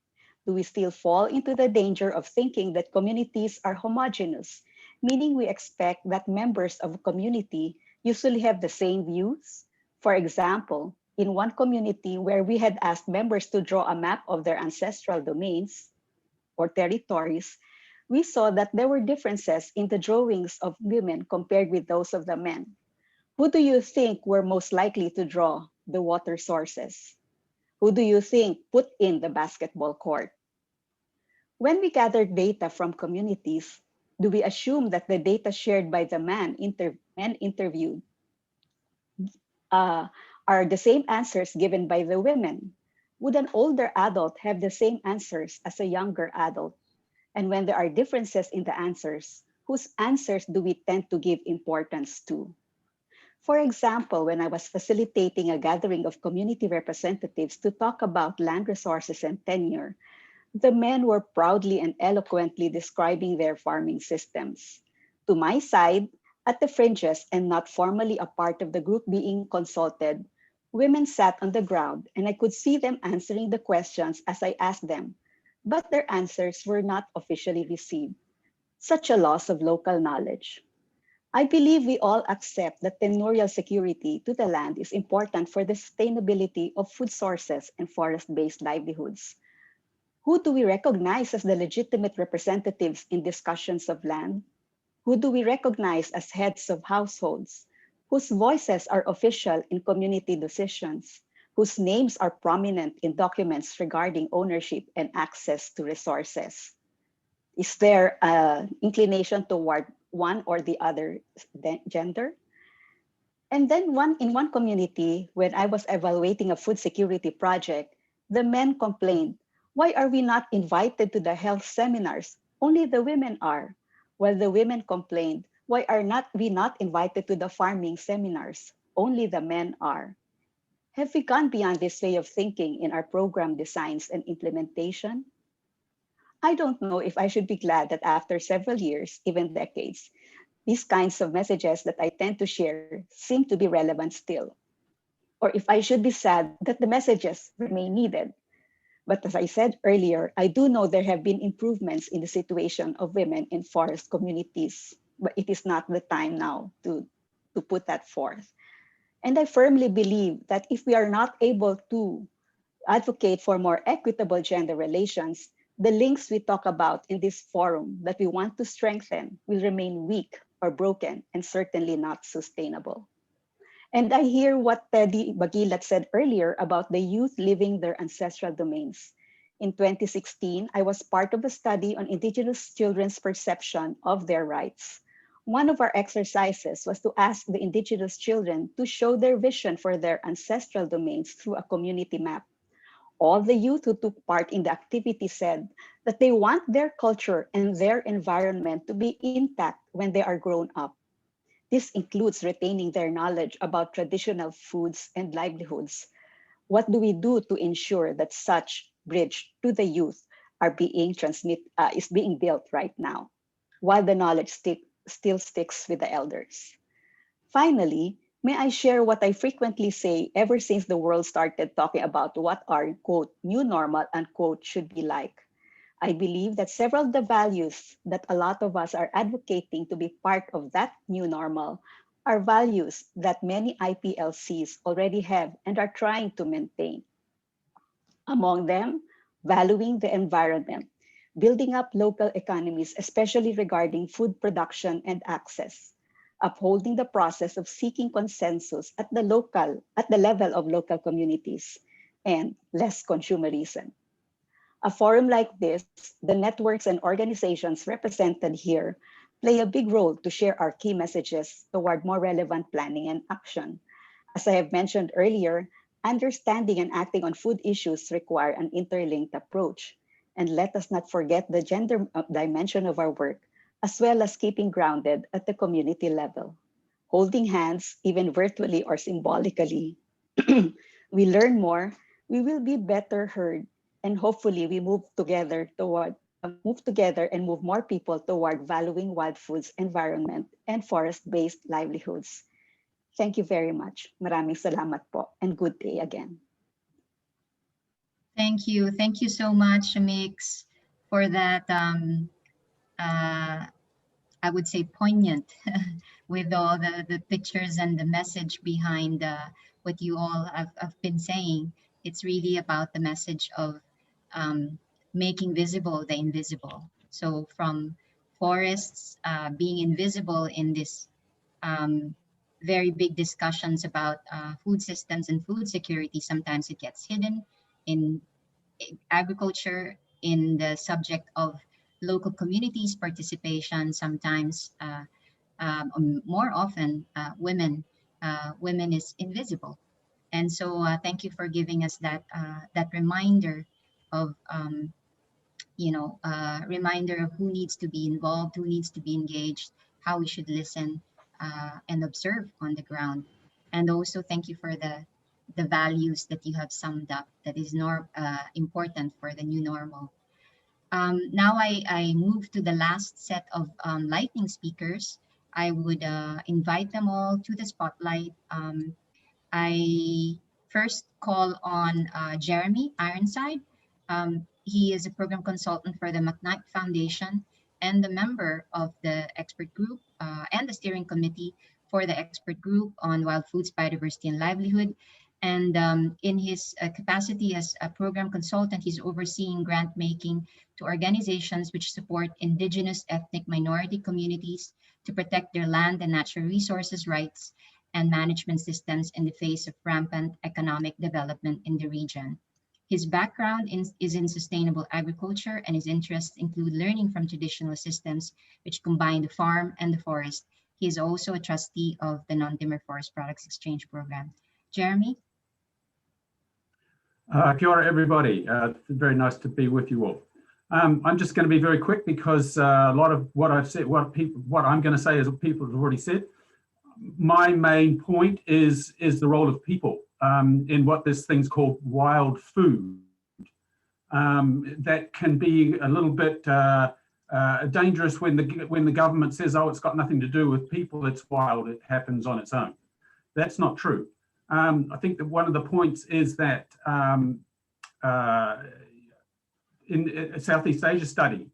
do we still fall into the danger of thinking that communities are homogeneous, meaning we expect that members of a community usually have the same views? For example, in one community where we had asked members to draw a map of their ancestral domains or territories, we saw that there were differences in the drawings of women compared with those of the men. Who do you think were most likely to draw the water sources? Who do you think put in the basketball court? When we gathered data from communities, do we assume that the data shared by the men interviewed are the same answers given by the women? Would an older adult have the same answers as a younger adult? And when there are differences in the answers, whose answers do we tend to give importance to? For example, when I was facilitating a gathering of community representatives to talk about land resources and tenure, the men were proudly and eloquently describing their farming systems. To my side, at the fringes and not formally a part of the group being consulted, women sat on the ground and I could see them answering the questions as I asked them, but their answers were not officially received. Such a loss of local knowledge. I believe we all accept that tenurial security to the land is important for the sustainability of food sources and forest-based livelihoods. Who do we recognize as the legitimate representatives in discussions of land? Who do we recognize as heads of households? Whose voices are official in community decisions? Whose names are prominent in documents regarding ownership and access to resources? Is there an inclination toward one or the other gender? And then in one community, when I was evaluating a food security project, the men complained, "Why are we not invited to the health seminars? Only the women are." While the women complained, "Why are we not invited to the farming seminars? Only the men are." Have we gone beyond this way of thinking in our program designs and implementation? I don't know if I should be glad that after several years, even decades, these kinds of messages that I tend to share seem to be relevant still, or if I should be sad that the messages remain needed. But as I said earlier, I do know there have been improvements in the situation of women in forest communities, but it is not the time now to put that forth. And I firmly believe that if we are not able to advocate for more equitable gender relations, the links we talk about in this forum that we want to strengthen will remain weak or broken and certainly not sustainable. And I hear what Teddy Bagilat said earlier about the youth living their ancestral domains. In 2016, I was part of a study on Indigenous children's perception of their rights. One of our exercises was to ask the Indigenous children to show their vision for their ancestral domains through a community map. All the youth who took part in the activity said that they want their culture and their environment to be intact when they are grown up. This includes retaining their knowledge about traditional foods and livelihoods. What do we do to ensure that such bridge to the youth is being built right now, while the knowledge still sticks with the elders? Finally, may I share what I frequently say ever since the world started talking about what our, quote, new normal, unquote, should be like. I believe that several of the values that a lot of us are advocating to be part of that new normal are values that many IPLCs already have and are trying to maintain. Among them, valuing the environment, building up local economies, especially regarding food production and access, upholding the process of seeking consensus at the level of local communities, and less consumerism. A forum like this, the networks and organizations represented here play a big role to share our key messages toward more relevant planning and action. As I have mentioned earlier, understanding and acting on food issues require an interlinked approach. And let us not forget the gender dimension of our work, as well as keeping grounded at the community level. Holding hands, even virtually or symbolically, we learn more, we will be better heard, and hopefully we move together and move more people toward valuing wild foods, environment, and forest-based livelihoods. Thank you very much. Maraming salamat po, and good day again. Thank you. Thank you so much, Mix, for that, I would say, poignant with all the pictures and the message behind what you all have been saying. It's really about the message of making visible the invisible. So from forests being invisible in this very big discussions about food systems and food security, sometimes it gets hidden in agriculture, in the subject of local communities participation, sometimes more often women is invisible. And so thank you for giving us that that reminder of reminder of who needs to be involved, who needs to be engaged, how we should listen and observe on the ground. And also thank you for the values that you have summed up that is important for the new normal. Now I move to the last set of lightning speakers. I would invite them all to the spotlight. I first call on Jeremy Ironside. He is a program consultant for the McKnight Foundation and the member of the expert group and the steering committee for the expert group on wild foods, biodiversity, and livelihood. And in his capacity as a program consultant, he's overseeing grant making to organizations which support indigenous ethnic minority communities to protect their land and natural resources rights and management systems in the face of rampant economic development in the region. His background is in sustainable agriculture, and his interests include learning from traditional systems which combine the farm and the forest. He is also a trustee of the Non-Timber Forest Products Exchange Program. Jeremy? Kia ora, everybody. Very nice to be with you all. I'm just going to be very quick because a lot of what I've said, what I'm going to say is what people have already said. My main point is the role of people in what this thing's called wild food. That can be a little bit dangerous when the government says, oh, it's got nothing to do with people, it's wild, it happens on its own. That's not true. I think that one of the points is that in a Southeast Asia study,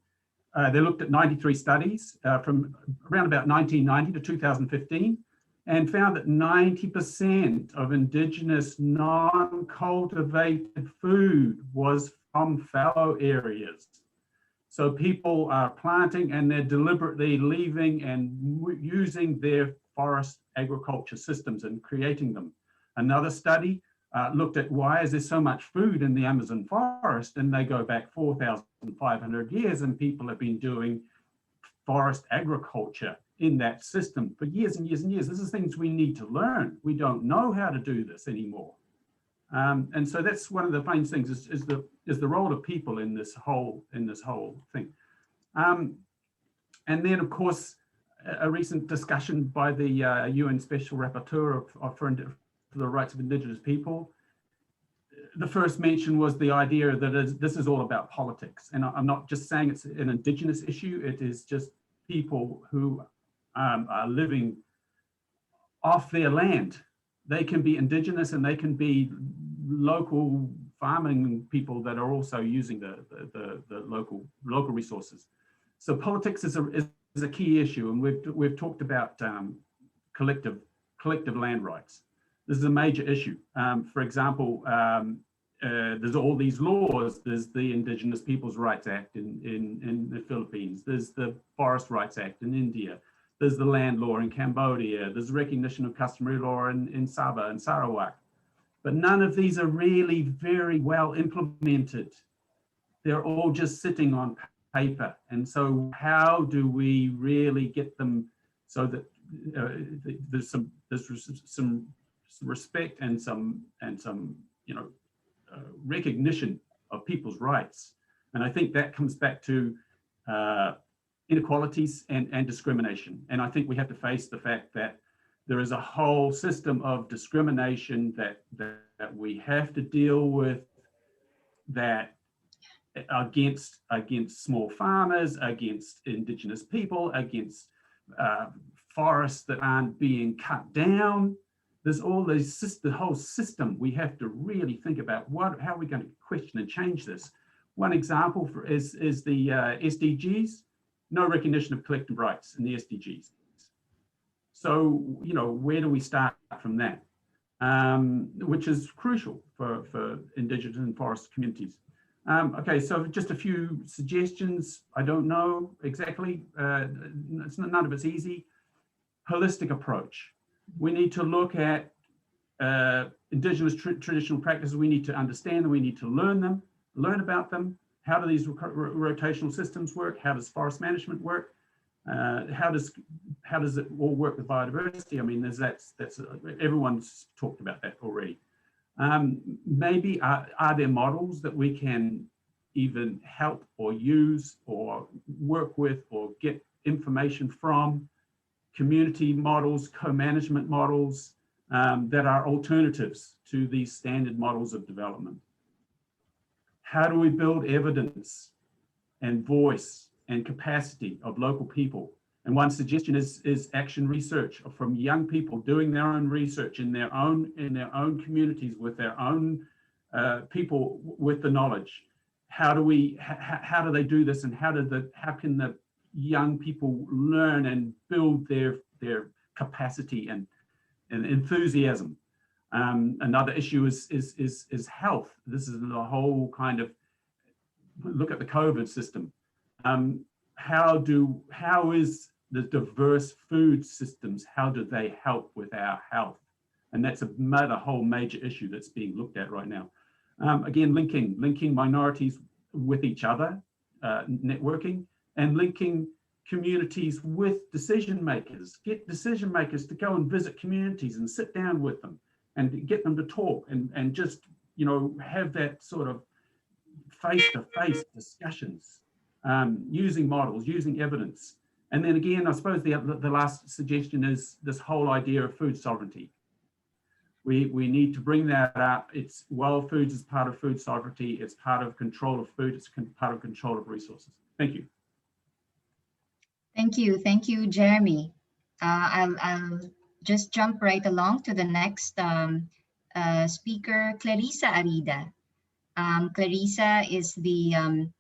they looked at 93 studies from around about 1990 to 2015 and found that 90% of indigenous non-cultivated food was from fallow areas. So people are planting and they're deliberately leaving and using their forest agriculture systems and creating them. Another study looked at why is there so much food in the Amazon forest, and they go back 4,500 years and people have been doing forest agriculture in that system for years and years and years. This is things we need to learn. We don't know how to do this anymore. And so that's one of the main things is the role of people in this whole thing. And then of course, a recent discussion by the UN Special Rapporteur for the rights of Indigenous people. The first mention was the idea that this is all about politics. And I'm not just saying it's an Indigenous issue, it is just people who are living off their land. They can be Indigenous and they can be local farming people that are also using the local resources. So politics is a key issue, and we've talked about collective land rights. This is a major issue. For example, there's all these laws. There's the Indigenous Peoples' Rights Act in the Philippines. There's the Forest Rights Act in India. There's the land law in Cambodia. There's recognition of customary law in Sabah and Sarawak. But none of these are really very well implemented. They're all just sitting on paper. And so how do we really get them so that there's some respect and some recognition of people's rights? And I think that comes back to inequalities and discrimination. And I think we have to face the fact that there is a whole system of discrimination that we have to deal with, that against small farmers, against Indigenous people, against forests that aren't being cut down. There's all these, the whole system. We have to really think about how are we going to question and change this. One example is the SDGs, no recognition of collective rights in the SDGs. So, where do we start from that? which is crucial for Indigenous and forest communities. Okay, so just a few suggestions. I don't know exactly, none of it's easy. Holistic approach. We need to look at Indigenous traditional practices. We need to understand them, we need to learn them, learn about them. How do these rotational systems work? How does forest management work? How does it all work with biodiversity? I mean, that's everyone's talked about that already. Maybe are there models that we can even help or use or work with or get information from? Community models, co-management models that are alternatives to these standard models of development. How do we build evidence and voice and capacity of local people? And one suggestion is action research from young people doing their own research in their own communities with their own people with the knowledge. How do they do this, and how can the young people learn and build their capacity and enthusiasm? Another issue is health. This is the whole kind of look at the COVID system. How is the diverse food systems, how do they help with our health? And that's a whole major issue that's being looked at right now. Again, linking minorities with each other, networking, and linking communities with decision makers. Get decision makers to go and visit communities and sit down with them and get them to talk and just, have that sort of face-to-face discussions, using models, using evidence. And then again, I suppose the last suggestion is this whole idea of food sovereignty. We need to bring that up. It's wild foods is part of food sovereignty. It's part of control of food. It's part of control of resources. Thank you. Thank you, Jeremy. I'll just jump right along to the next speaker, Clarissa Arida. Clarissa is the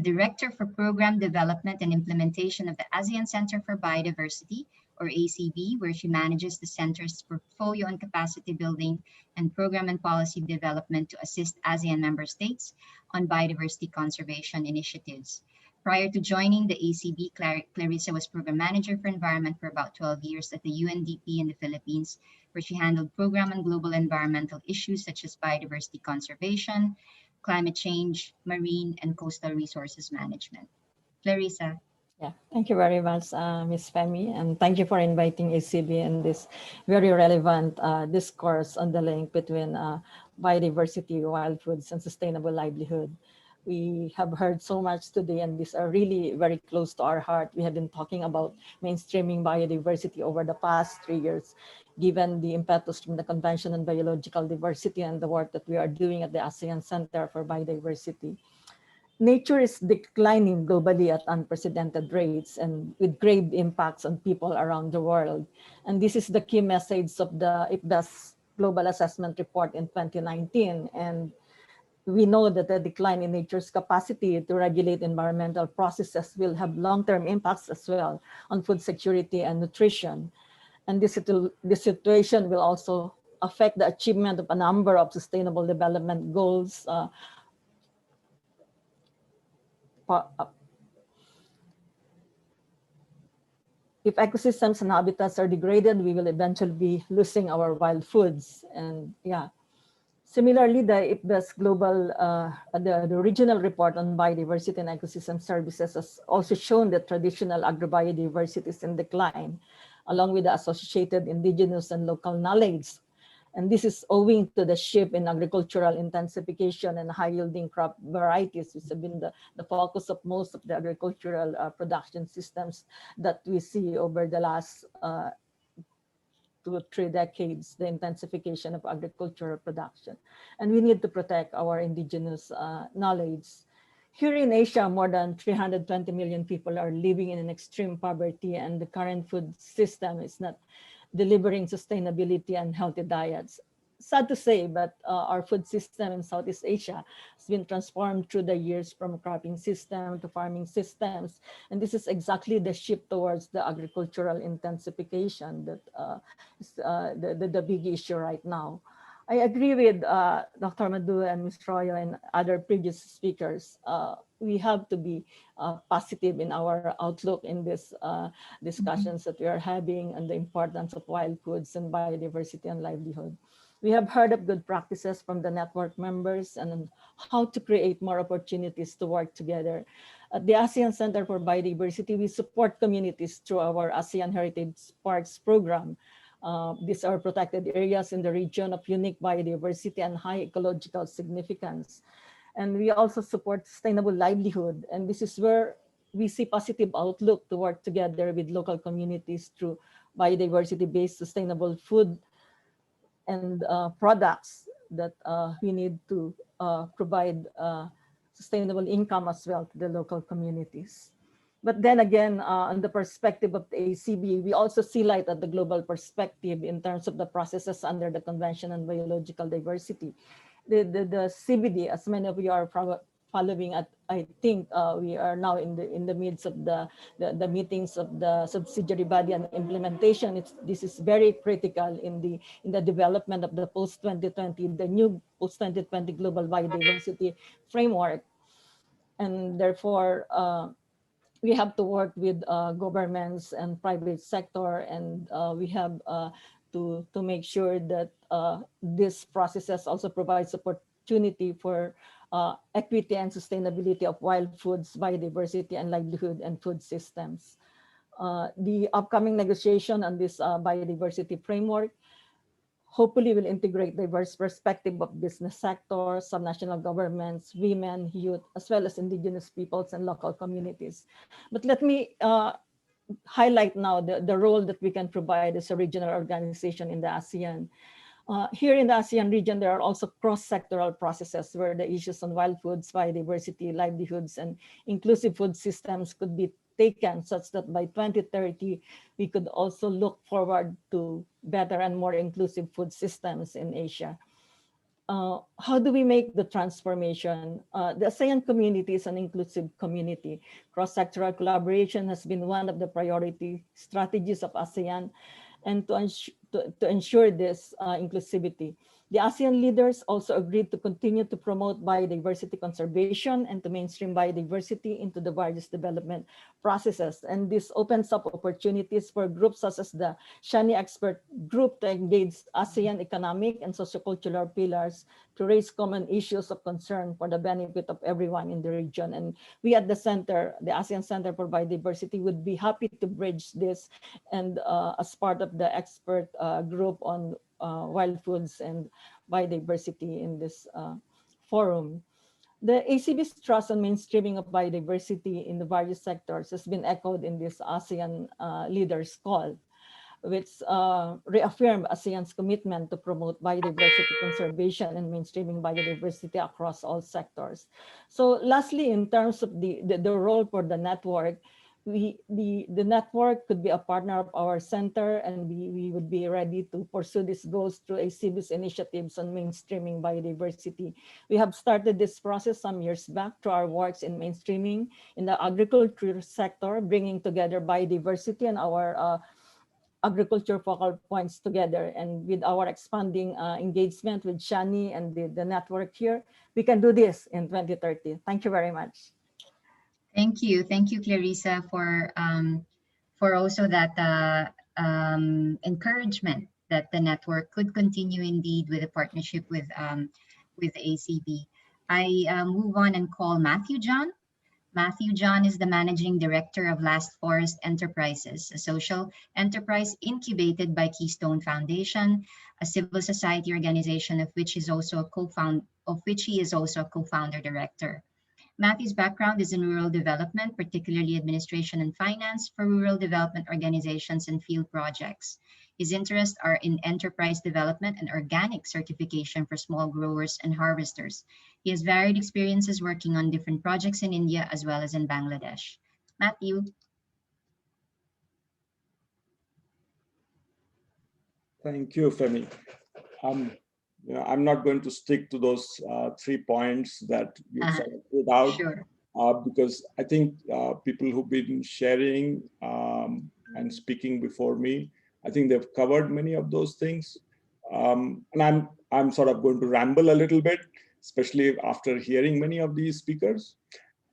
Director for Program Development and Implementation of the ASEAN Center for Biodiversity, or ACB, where she manages the center's portfolio and capacity building and program and policy development to assist ASEAN member states on biodiversity conservation initiatives. Prior to joining the ACB, Clarissa was program manager for environment for about 12 years at the UNDP in the Philippines, where she handled program and global environmental issues such as biodiversity conservation, climate change, marine, and coastal resources management. Clarissa. Yeah, thank you very much, Ms. Femi, and thank you for inviting ACB in this very relevant discourse on the link between biodiversity, wild foods, and sustainable livelihood. We have heard so much today, and these are really very close to our heart. We have been talking about mainstreaming biodiversity over the past 3 years, given the impetus from the Convention on Biological Diversity and the work that we are doing at the ASEAN Center for Biodiversity. Nature is declining globally at unprecedented rates and with grave impacts on people around the world. And this is the key message of the IPBES Global Assessment Report in 2019. And we know that the decline in nature's capacity to regulate environmental processes will have long-term impacts as well on food security and nutrition. And this situation will also affect the achievement of a number of sustainable development goals. If ecosystems and habitats are degraded, we will eventually be losing our wild foods. And yeah, similarly, the IPBES Global, the regional report on biodiversity and ecosystem services has also shown that traditional agrobiodiversity is in decline, along with the associated indigenous and local knowledge. And this is owing to the shift in agricultural intensification and high-yielding crop varieties, which have been the focus of most of the agricultural production systems that we see over the last 2 or 3 decades, the intensification of agricultural production. And we need to protect our indigenous knowledge. Here in Asia, more than 320 million people are living in an extreme poverty, and the current food system is not delivering sustainability and healthy diets. sad to say, but our food system in Southeast Asia has been transformed through the years from cropping system to farming systems. And this is exactly the shift towards the agricultural intensification that is the big issue right now. I agree with Dr. Madhu and Ms. Royo and other previous speakers. We have to be positive in our outlook in this discussions that we are having and the importance of wild foods and biodiversity and livelihood. We have heard of good practices from the network members and how to create more opportunities to work together. At the ASEAN Center for Biodiversity, we support communities through our ASEAN Heritage Parks program. These are protected areas in the region of unique biodiversity and high ecological significance. And we also support sustainable livelihood. And this is where we see positive outlook to work together with local communities through biodiversity-based sustainable food and products that we need to provide sustainable income as well to the local communities. But then again, on the perspective of the ACB, we also see light at the global perspective in terms of the processes under the Convention on Biological Diversity. The CBD, as many of you are following, I think we are now in the midst of the meetings of the subsidiary body and implementation. This is very critical in the development of the post-2020, the new post-2020 global biodiversity framework, and therefore we have to work with governments and private sector, and we have to make sure that this processes also provides opportunity for equity and sustainability of wild foods, biodiversity and livelihood and food systems. The upcoming negotiation on this biodiversity framework hopefully will integrate diverse perspective of business sectors, subnational governments, women, youth, as well as indigenous peoples and local communities. But let me highlight now the role that we can provide as a regional organization in the ASEAN. Here in the ASEAN region, there are also cross-sectoral processes where the issues on wild foods, biodiversity, livelihoods, and inclusive food systems could be taken such that by 2030, we could also look forward to better and more inclusive food systems in Asia. How do we make the transformation? The ASEAN community is an inclusive community. Cross-sectoral collaboration has been one of the priority strategies of ASEAN, and to ensure this inclusivity. The ASEAN leaders also agreed to continue to promote biodiversity conservation and to mainstream biodiversity into the various development processes. And this opens up opportunities for groups such as the SIANI Expert Group to engage ASEAN economic and sociocultural pillars to raise common issues of concern for the benefit of everyone in the region. And we at the center, the ASEAN Center for Biodiversity, would be happy to bridge this and as part of the expert group on wild foods and biodiversity in this forum. The ACB's trust on mainstreaming of biodiversity in the various sectors has been echoed in this ASEAN leaders call, which reaffirmed ASEAN's commitment to promote biodiversity conservation and mainstreaming biodiversity across all sectors. So lastly, in terms of the role for the network, the network could be a partner of our center, and we would be ready to pursue these goals through ACB's initiatives on mainstreaming biodiversity. We have started this process some years back through our works in mainstreaming in the agriculture sector, bringing together biodiversity and our agriculture focal points together. And with our expanding engagement with SIANI and the network here, we can do this in 2030. Thank you very much. Thank you, Clarissa, for also that encouragement that the network could continue indeed with a partnership with ACB. I move on and call Matthew John. Matthew John is the Managing Director of Last Forest Enterprises, a social enterprise incubated by Keystone Foundation, a civil society organization of which he is also a co-founder director. Matthew's background is in rural development, particularly administration and finance for rural development organizations and field projects. His interests are in enterprise development and organic certification for small growers and harvesters. He has varied experiences working on different projects in India as well as in Bangladesh. Matthew. Thank you, Femi. I'm not going to stick to those 3 points that you sort of put out. Sure. Because I think people who've been sharing and speaking before me, I think they've covered many of those things. And I'm sort of going to ramble a little bit, especially after hearing many of these speakers,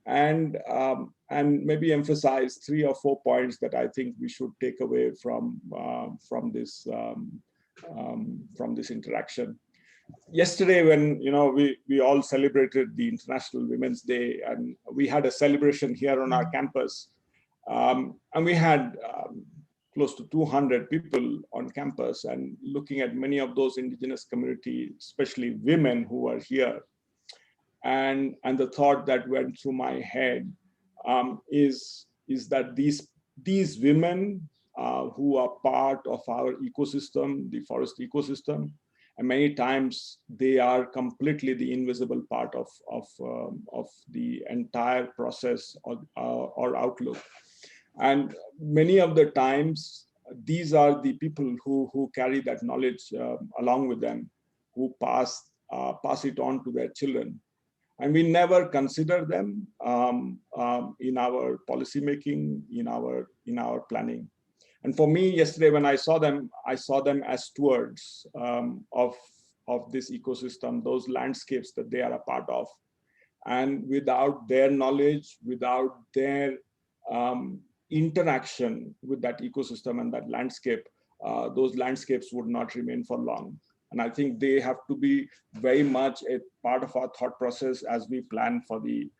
and maybe emphasize 3 or 4 points that I think we should take away from this interaction. Yesterday, when we all celebrated the International Women's Day, and we had a celebration here on our campus, and we had close to 200 people on campus, and looking at many of those indigenous community, especially women who are here, and the thought that went through my head is that these women who are part of our ecosystem, the forest ecosystem, and many times they are completely the invisible part of the entire process or outlook. And many of the times, these are the people who carry that knowledge along with them, who pass it on to their children. And we never consider them in our policy making, in our planning. And for me, yesterday, when I saw them as stewards of this ecosystem, those landscapes that they are a part of. And without their knowledge, without their interaction with that ecosystem and that landscape, those landscapes would not remain for long. And I think they have to be very much a part of our thought process as we plan for the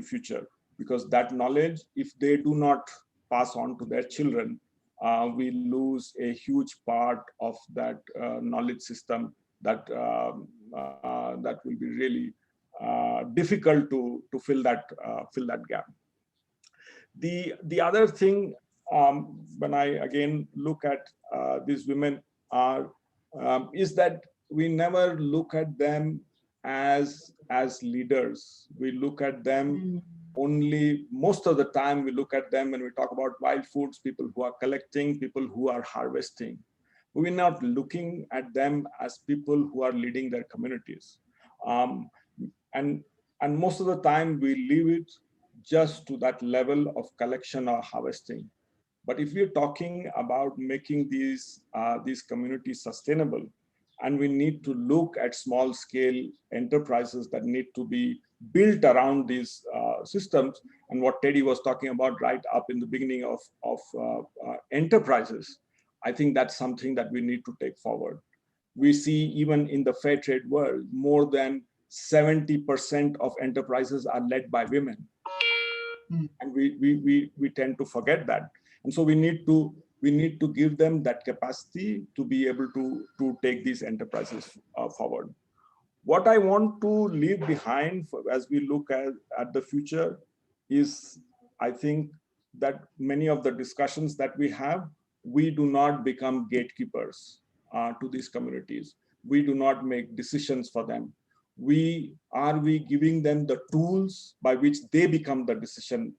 future. Because that knowledge, if they do not pass on to their children, we lose a huge part of that knowledge system that will be really difficult to fill that gap. The other thing, when I again look at these women, is that we never look at them as leaders. We look at them only, most of the time we look at them when we talk about wild foods, people who are collecting, people who are harvesting. We're not looking at them as people who are leading their communities. And most of the time we leave it just to that level of collection or harvesting. But if we're talking about making these communities sustainable, and we need to look at small scale enterprises that need to be built around these systems, and what Teddy was talking about right up in the beginning of enterprises, I think that's something that we need to take forward. We see even in the fair trade world, more than 70% of enterprises are led by women. And we tend to forget that. And so we need to give them that capacity to be able to take these enterprises forward. What I want to leave behind as we look at the future is, I think that many of the discussions that we have, we do not become gatekeepers to these communities. We do not make decisions for them. Are we giving them the tools by which they become the decision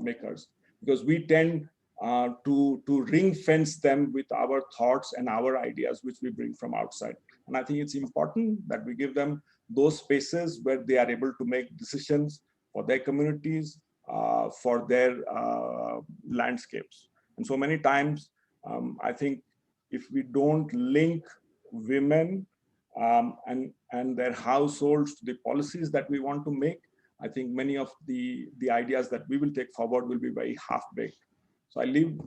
makers? Because we tend to ring fence them with our thoughts and our ideas, which we bring from outside. And I think it's important that we give them those spaces where they are able to make decisions for their communities, for their landscapes. And so many times, I think if we don't link women and their households to the policies that we want to make, I think many of the ideas that we will take forward will be very half-baked. So I leave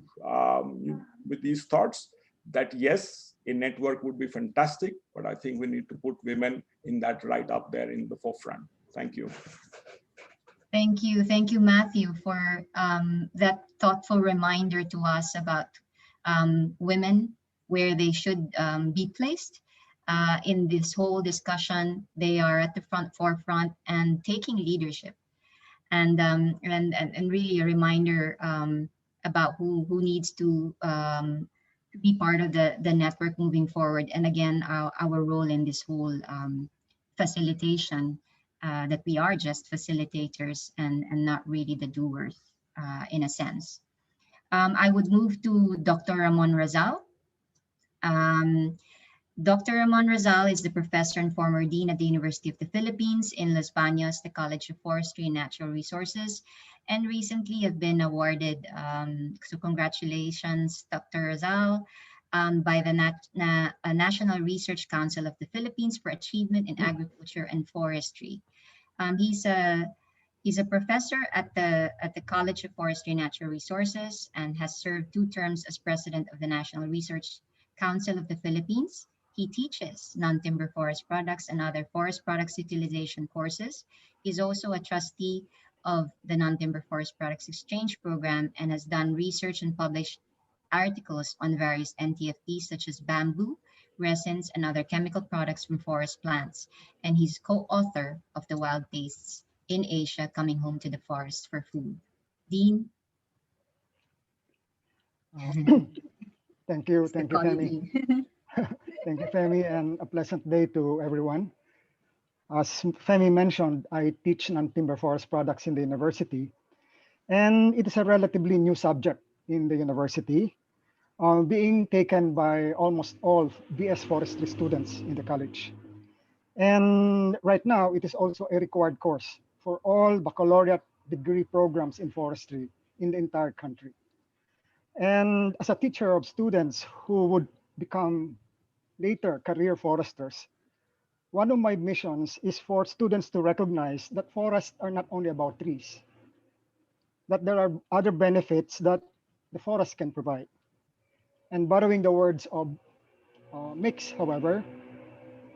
with these thoughts that yes, a network would be fantastic, but I think we need to put women in that right up there in the forefront. Thank you. Thank you, Matthew, for that thoughtful reminder to us about women, where they should be placed in this whole discussion. They are at the forefront and taking leadership, and really a reminder about who needs to be part of the network moving forward. And again, our role in this whole facilitation, that we are just facilitators and not really the doers in a sense. I would move to Dr. Ramon Razal. Dr. Ramon Razal is the professor and former dean at the University of the Philippines in Las Bañas, the College of Forestry and Natural Resources, and recently have been awarded, so congratulations, Dr. Razal, by the National Research Council of the Philippines for achievement in agriculture and forestry. He's a professor at the College of Forestry and Natural Resources and has served 2 terms as president of the National Research Council of the Philippines. He teaches non-timber forest products and other forest products utilization courses. He's also a trustee of the Non-Timber Forest Products Exchange Program and has done research and published articles on various NTFPs such as bamboo, resins, and other chemical products from forest plants. And he's co-author of The Wild Tastes in Asia, Coming Home to the Forest for Food. Dean? Thank you, Femi. Thank you, Femi, and a pleasant day to everyone. As Femi mentioned, I teach non-timber forest products in the university, and it is a relatively new subject in the university, being taken by almost all BS forestry students in the college. And right now, it is also a required course for all baccalaureate degree programs in forestry in the entire country. And as a teacher of students who would become later career foresters, one of my missions is for students to recognize that forests are not only about trees, that there are other benefits that the forest can provide. And borrowing the words of Mix, however,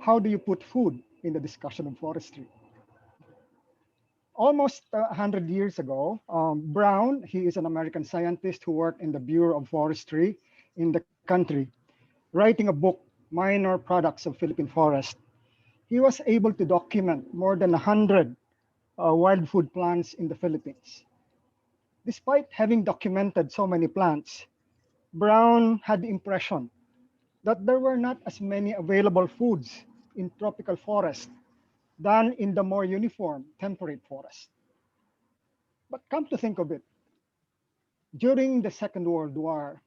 how do you put food in the discussion of forestry? Almost 100 years ago, Brown, he is an American scientist who worked in the Bureau of Forestry in the country, writing a book, Minor Products of Philippine Forest. He was able to document more than 100 wild food plants in the Philippines. Despite having documented so many plants, Brown had the impression that there were not as many available foods in tropical forest than in the more uniform temperate forest. But come to think of it, during the Second World War,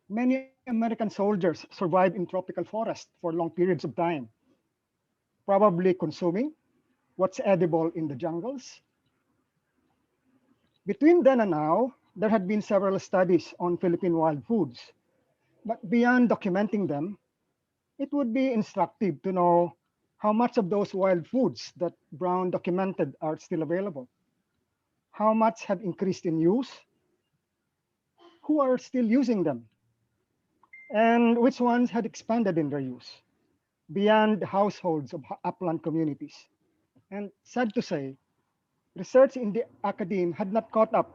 many American soldiers survived in tropical forest for long periods of time, probably consuming what's edible in the jungles. Between then and now, there had been several studies on Philippine wild foods, but beyond documenting them, it would be instructive to know how much of those wild foods that Brown documented are still available, how much have increased in use, who are still using them, and which ones had expanded in their use beyond the households of upland communities. And sad to say, research in the academe had not caught up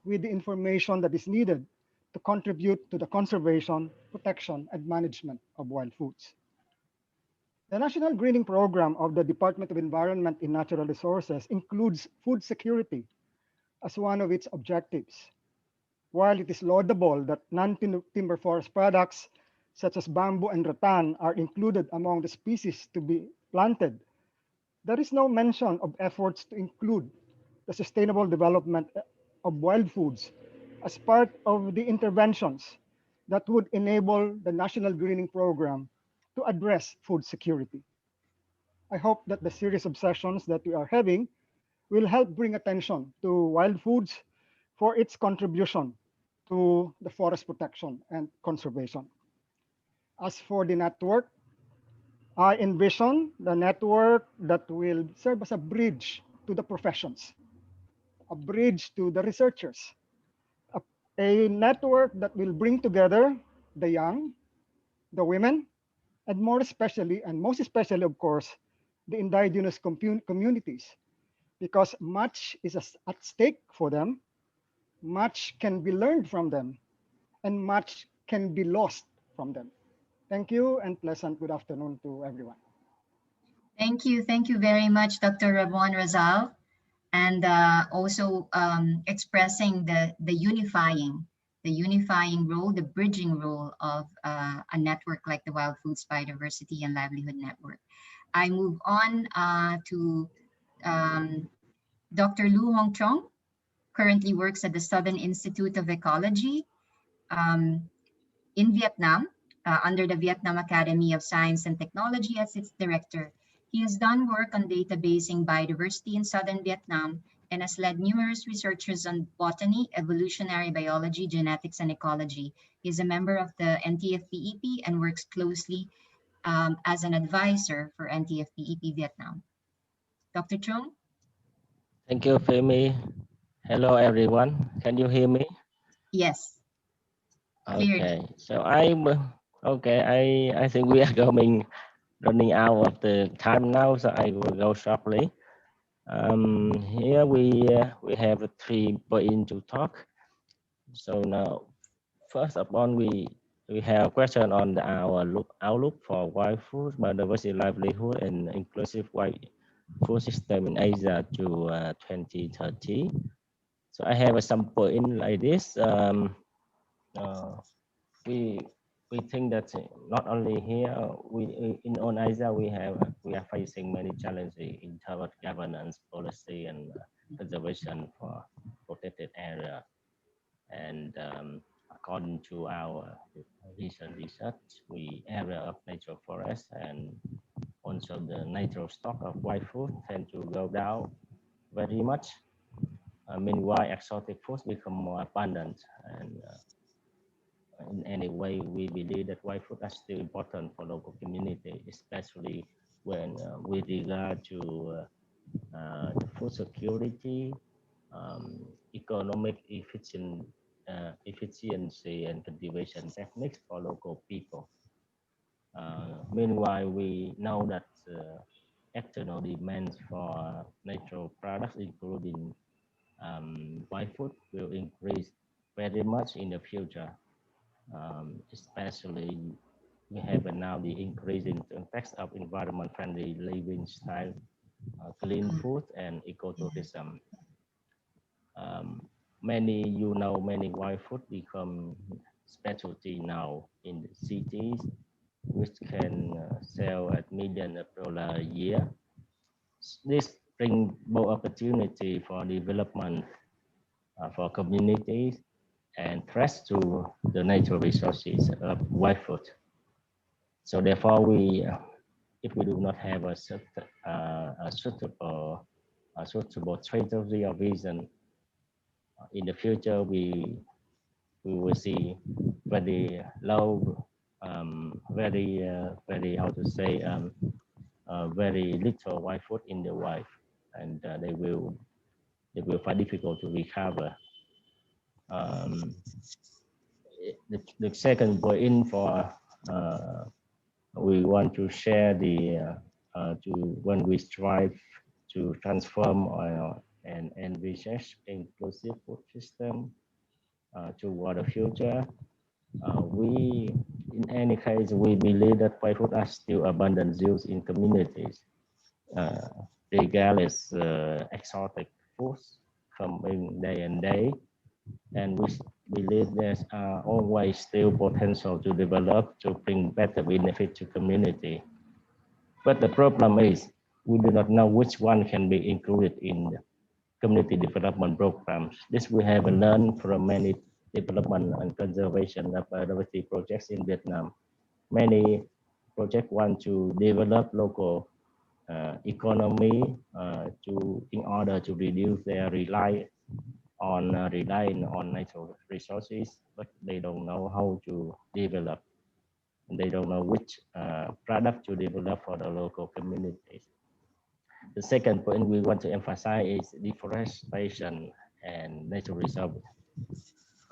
with the information that is needed to contribute to the conservation, protection, and management of wild foods. The National Greening Program of the Department of Environment and Natural Resources includes food security as one of its objectives. While it is laudable that non-timber forest products such as bamboo and rattan are included among the species to be planted, there is no mention of efforts to include the sustainable development of wild foods as part of the interventions that would enable the National Greening Program to address food security. I hope that the series of sessions that we are having will help bring attention to wild foods for its contribution to the forest protection and conservation. As for the network, I envision the network that will serve as a bridge to the professions, a bridge to the researchers, a network that will bring together the young, the women, and more especially, and most especially, of course, the indigenous communities, because much is at stake for them, much can be learned from them, and much can be lost from them. Thank you, and pleasant good afternoon to everyone. Thank you very much, Dr. Ramon Razal, and also expressing the unifying role, the bridging role of a network like the Wild Foods Biodiversity and Livelihood Network. I move on to Dr. Lu Hong Trong, currently works at the Southern Institute of Ecology in Vietnam, under the Vietnam Academy of Science and Technology as its director. He has done work on databasing biodiversity in southern Vietnam and has led numerous researchers on botany, evolutionary biology, genetics, and ecology. He is a member of the NTFP-EP and works closely as an advisor for NTFP-EP Vietnam. Dr. Chung? Thank you, Femi. Hello, everyone. Can you hear me? Yes. Okay. So I think we are running out of the time now, so I will go shortly. Here we have 3 points to talk. So now, first of all, we have a question on our outlook for wild food, biodiversity, livelihood, and inclusive wild food system in Asia to 2030. So I have some point like this. We think that not only here, in on Asia we are facing many challenges in terms of governance, policy, and conservation for protected area. And according to our recent research, area of natural forest and also the natural stock of wild food tend to go down very much. Meanwhile, exotic foods become more abundant, and in any way, we believe that wild food are still important for local community, especially when with regard to food security, economic efficiency, and cultivation techniques for local people. Meanwhile, we know that external demands for natural products, including wild food, will increase very much in the future. Especially we have now the increasing context of environment-friendly living style, clean food, and ecotourism. Many wild food become specialty now in the cities, which can sell at millions of dollars a year. This brings both opportunity for development for communities and threats to the natural resources of wild food. So therefore, if we do not have a suitable strategy or vision, in the future we will see very low, very very little wild food in the wild, and they will find difficult to recover. The second point for we want to share when we strive to transform and research inclusive food system toward the future. In any case, we believe that wild food are still abundant use in communities, regardless exotic foods coming day and day. And we believe there's always still potential to develop to bring better benefit to community. But the problem is we do not know which one can be included in community development programs. This we have learned from many development and conservation of biodiversity projects in Vietnam. Many projects want to develop local economy in order to reduce their relying on natural resources, but they don't know how to develop. They don't know which product to develop for the local communities. The second point we want to emphasize is deforestation and natural resource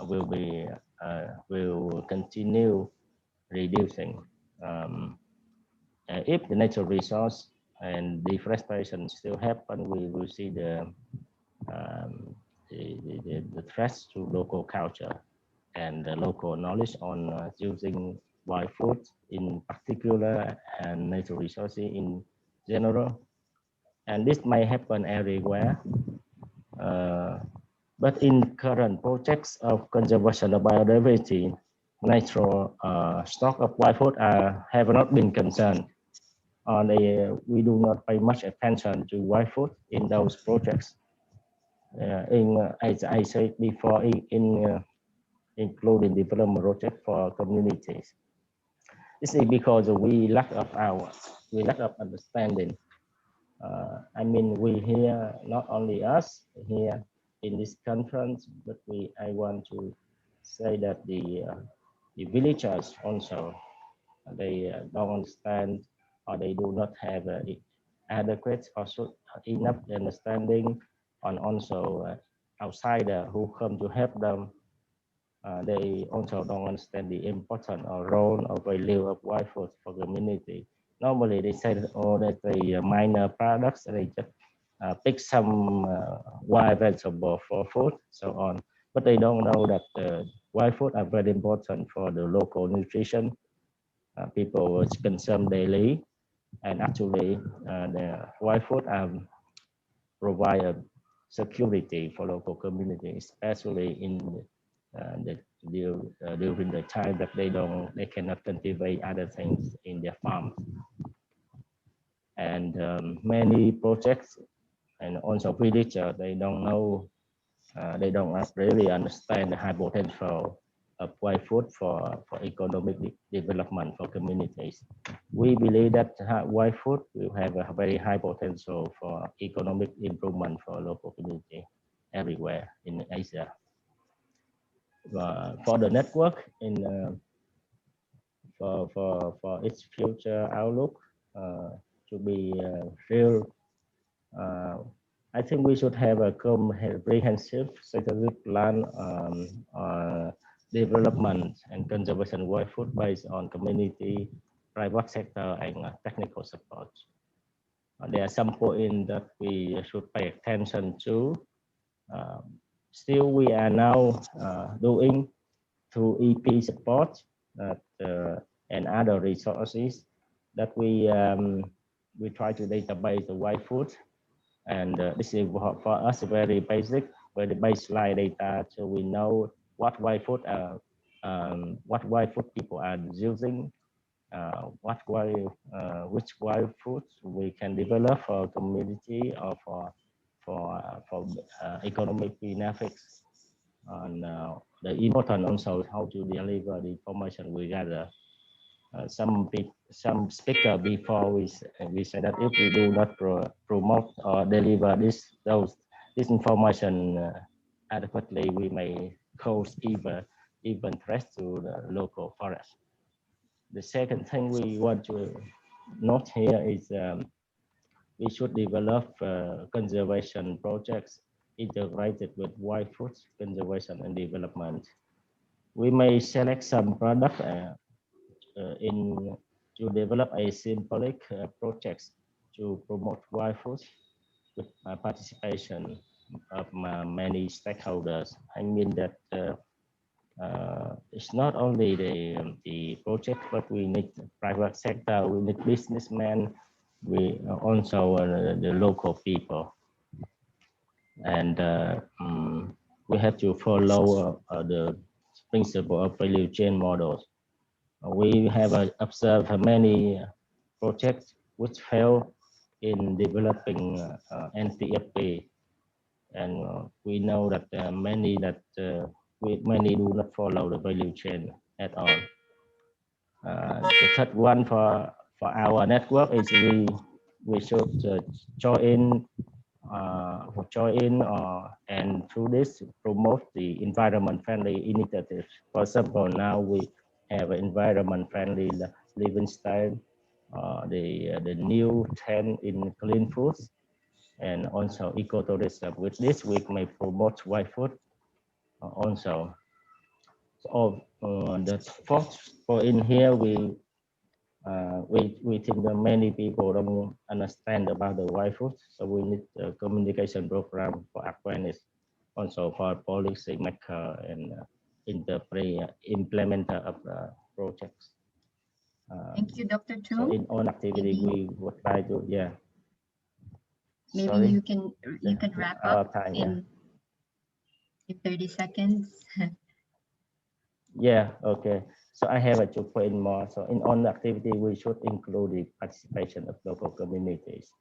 will continue reducing. If the natural resource and deforestation still happen, we will see the threats to local culture and the local knowledge on using wild food in particular and natural resources in general. And this may happen everywhere. But in current projects of conservation of biodiversity, natural stock of wild food have not been concerned. We do not pay much attention to wild food in those projects. As I said before, including development project for communities. This is because we lack of understanding. I mean, we here, not only us here in this conference, but I want to say that the villagers also, they don't understand, or they do not have adequate or enough understanding on also outsider who come to help them. They also don't understand the importance or role or value of wild food for community. Normally they say that, oh, that the minor products, they just pick some wild vegetable for food, so on. But they don't know that wild food are very important for the local nutrition. People consume daily, and actually the wild food provide a security for local community, especially in during the time that they cannot cultivate other things in their farm. And many projects and also villagers, they don't know, they don't really understand the high potential of wild food for economic development for communities. We believe that wild food will have a very high potential for economic improvement for local community everywhere in Asia. For the network for its future outlook to be real, I think we should have a comprehensive strategic plan development and conservation of wild food based on community, private sector, and technical support. There are some points that we should pay attention to. Still, we are now doing through EP support and other resources that we try to database the wild food, and this is for us very basic, very baseline data, so we know what wild food people are using, which wild foods we can develop for community or for economic benefits, and the important also how to deliver the information we gather. Some speaker before we said that if we do not promote or deliver this information adequately, we may cause even threats to the local forest. The second thing we want to note here is we should develop conservation projects integrated with wild food conservation and development. We may select some product to develop a symbolic projects to promote wild food with participation of many stakeholders. I mean that it's not only the project, but we need private sector, we need businessmen, we also the local people, and we have to follow the principle of value chain models. We have observed many projects which fail in developing NTFP, and we know that many do not follow the value chain at all. The third one for our network is we should join and through this promote the environment-friendly initiatives. For example, now we have an environment-friendly living style, the new trend in clean foods, and also ecotourism. With this, we may promote wild food also. So the fourth point here, we think that many people don't understand about the wild food, so we need a communication program for awareness, also for policy maker and implementer of projects. Thank you, Dr. Chu. So in all activity, we would try to, yeah. Maybe Sorry. you can wrap up time, in 30 seconds. Yeah, okay. So I have a 2 point more. So in all activity, we should include the participation of local communities,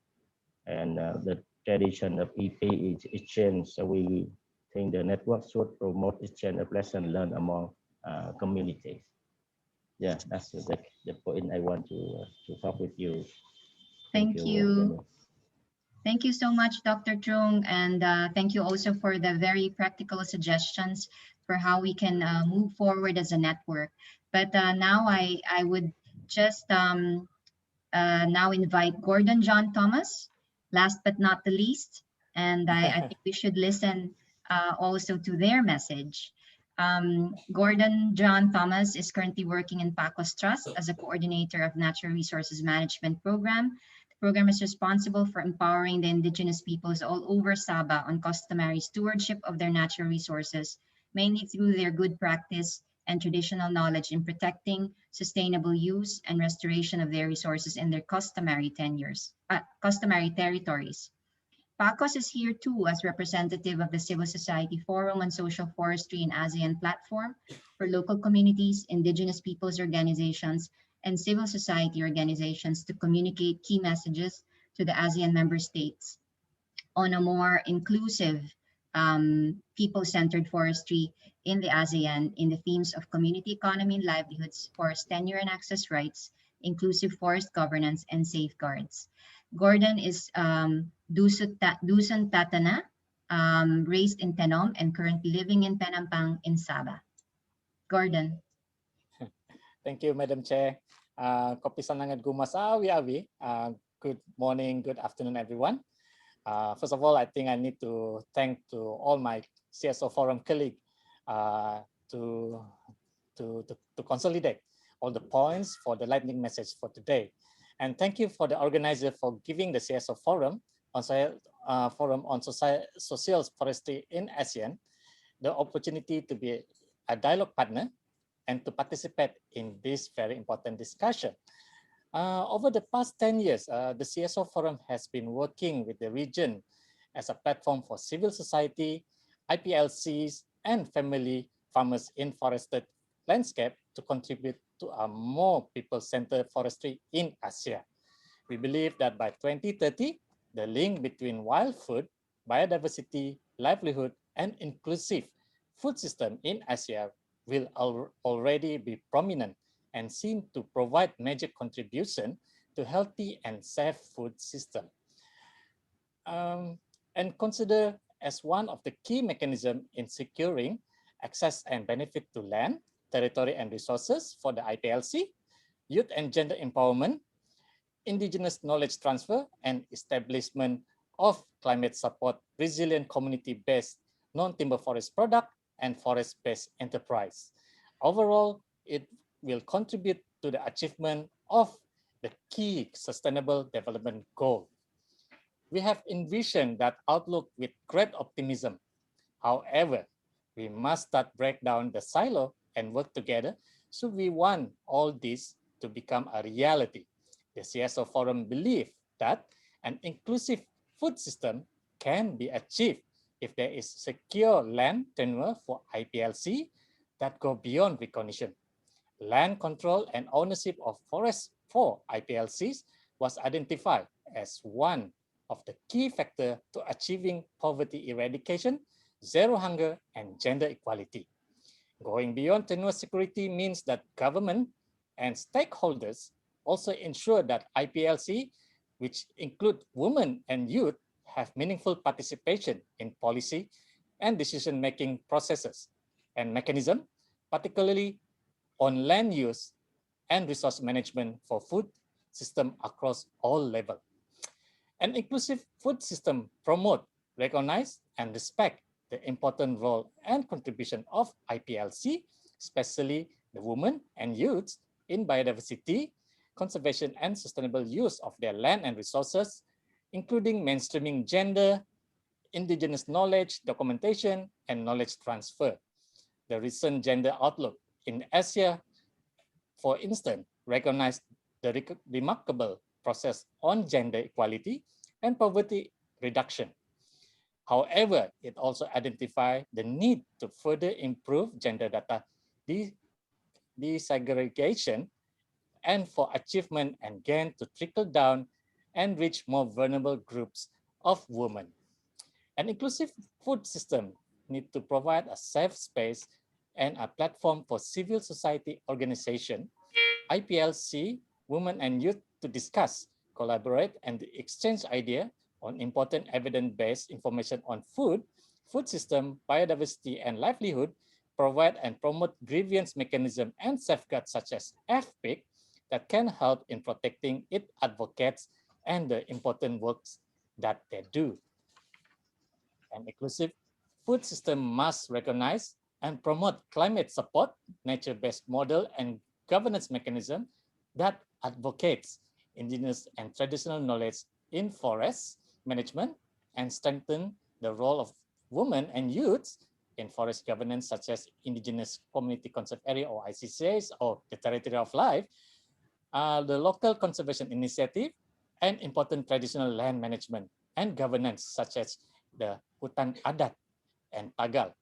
and the tradition of EP is exchange. So we think the network should promote exchange of lessons learned among communities. yeah, that's the point I want to talk with you. Thank you. Dennis. Thank you so much, Dr. Trung, and thank you also for the very practical suggestions for how we can move forward as a network. But now I would just now invite Gordon John Thomas, last but not the least, and I think we should listen also to their message. Gordon John Thomas is currently working in PACO's Trust as a coordinator of Natural Resources Management Program. The program is responsible for empowering the indigenous peoples all over Sabah on customary stewardship of their natural resources, mainly through their good practice and traditional knowledge in protecting sustainable use and restoration of their resources in their customary territories. PACOS is here too as representative of the Civil Society Forum on Social Forestry and ASEAN platform for local communities, indigenous peoples organizations, and civil society organizations to communicate key messages to the ASEAN member states on a more inclusive, people-centered forestry in the ASEAN in the themes of community economy and livelihoods, forest tenure and access rights, inclusive forest governance, and safeguards. Gordon is Dusun Tatana, raised in Tenom and currently living in Penampang in Sabah. Gordon. Thank you, Madam Chair. Kopi sanangan gumasa awi. Good morning, good afternoon, everyone. First of all, I think I need to thank to all my CSO Forum colleagues to consolidate all the points for the lightning message for today. And thank you for the organizer for giving the CSO Forum on social forestry in ASEAN the opportunity to be a dialogue partner and to participate in this very important discussion. Over the past 10 years, the CSO Forum has been working with the region as a platform for civil society, IPLCs, and family farmers in forested landscape to contribute to a more people-centered forestry in Asia. We believe that by 2030, the link between wild food, biodiversity, livelihood, and inclusive food system in Asia will already be prominent and seen to provide major contribution to healthy and safe food system. And consider as one of the key mechanisms in securing access and benefit to land, territory, and resources for the IPLC, youth and gender empowerment, indigenous knowledge transfer, and establishment of climate support, resilient community-based non-timber forest product, and forest-based enterprise. Overall, it will contribute to the achievement of the key sustainable development goal. We have envisioned that outlook with great optimism. However, we must start break down the silo and work together so we want all this to become a reality. The CSO Forum believes that an inclusive food system can be achieved if there is secure land tenure for IPLC that go beyond recognition. Land control and ownership of forests for IPLCs was identified as one of the key factors to achieving poverty eradication, zero hunger, and gender equality. Going beyond tenure security means that government and stakeholders also ensure that IPLC, which include women and youth, have meaningful participation in policy and decision-making processes and mechanisms, particularly on land use and resource management for food system across all levels. An inclusive food system promote, recognize, and respect the important role and contribution of IPLC, especially the women and youths in biodiversity, conservation, and sustainable use of their land and resources, including mainstreaming gender, indigenous knowledge, documentation, and knowledge transfer. The recent gender outlook in Asia, for instance, recognized the remarkable process on gender equality and poverty reduction. However, it also identified the need to further improve gender data desegregation and for achievement and gain to trickle down and reach more vulnerable groups of women. An inclusive food system needs to provide a safe space and a platform for civil society organization IPLC women and youth to discuss, collaborate, and exchange ideas on important evidence-based information on food system, biodiversity, and livelihood, provide and promote grievance mechanism and safeguards such as FPIC that can help in protecting its advocates and the important works that they do. An inclusive food system must recognize and promote climate support, nature-based model, and governance mechanism that advocates indigenous and traditional knowledge in forest management and strengthen the role of women and youths in forest governance, such as Indigenous Community Conserved Area or ICCAs or the Territory of Life, the local conservation initiative, and important traditional land management and governance, such as the Hutan Adat and Tagal,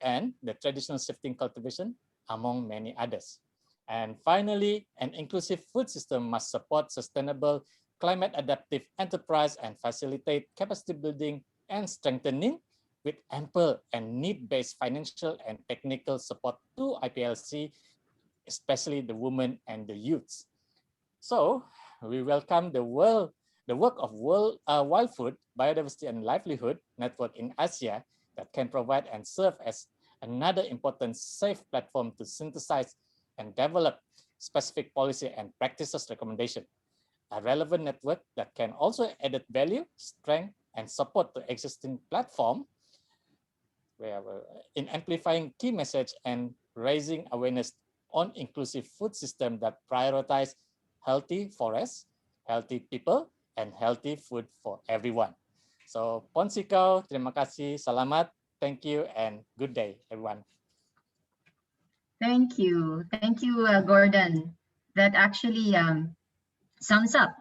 and the traditional shifting cultivation, among many others. And finally, an inclusive food system must support sustainable climate adaptive enterprise and facilitate capacity building and strengthening with ample and need-based financial and technical support to IPLC, especially the women and the youths. So we welcome the work of Wild Food, Biodiversity and Livelihood Network in Asia that can provide and serve as another important safe platform to synthesize and develop specific policy and practices recommendation. A relevant network that can also add value, strength, and support to existing platform in amplifying key message and raising awareness on inclusive food system that prioritize healthy forests, healthy people, and healthy food for everyone. So, Ponsiko, terima kasih, selamat, thank you, and good day, everyone. Thank you, Gordon. That actually sums up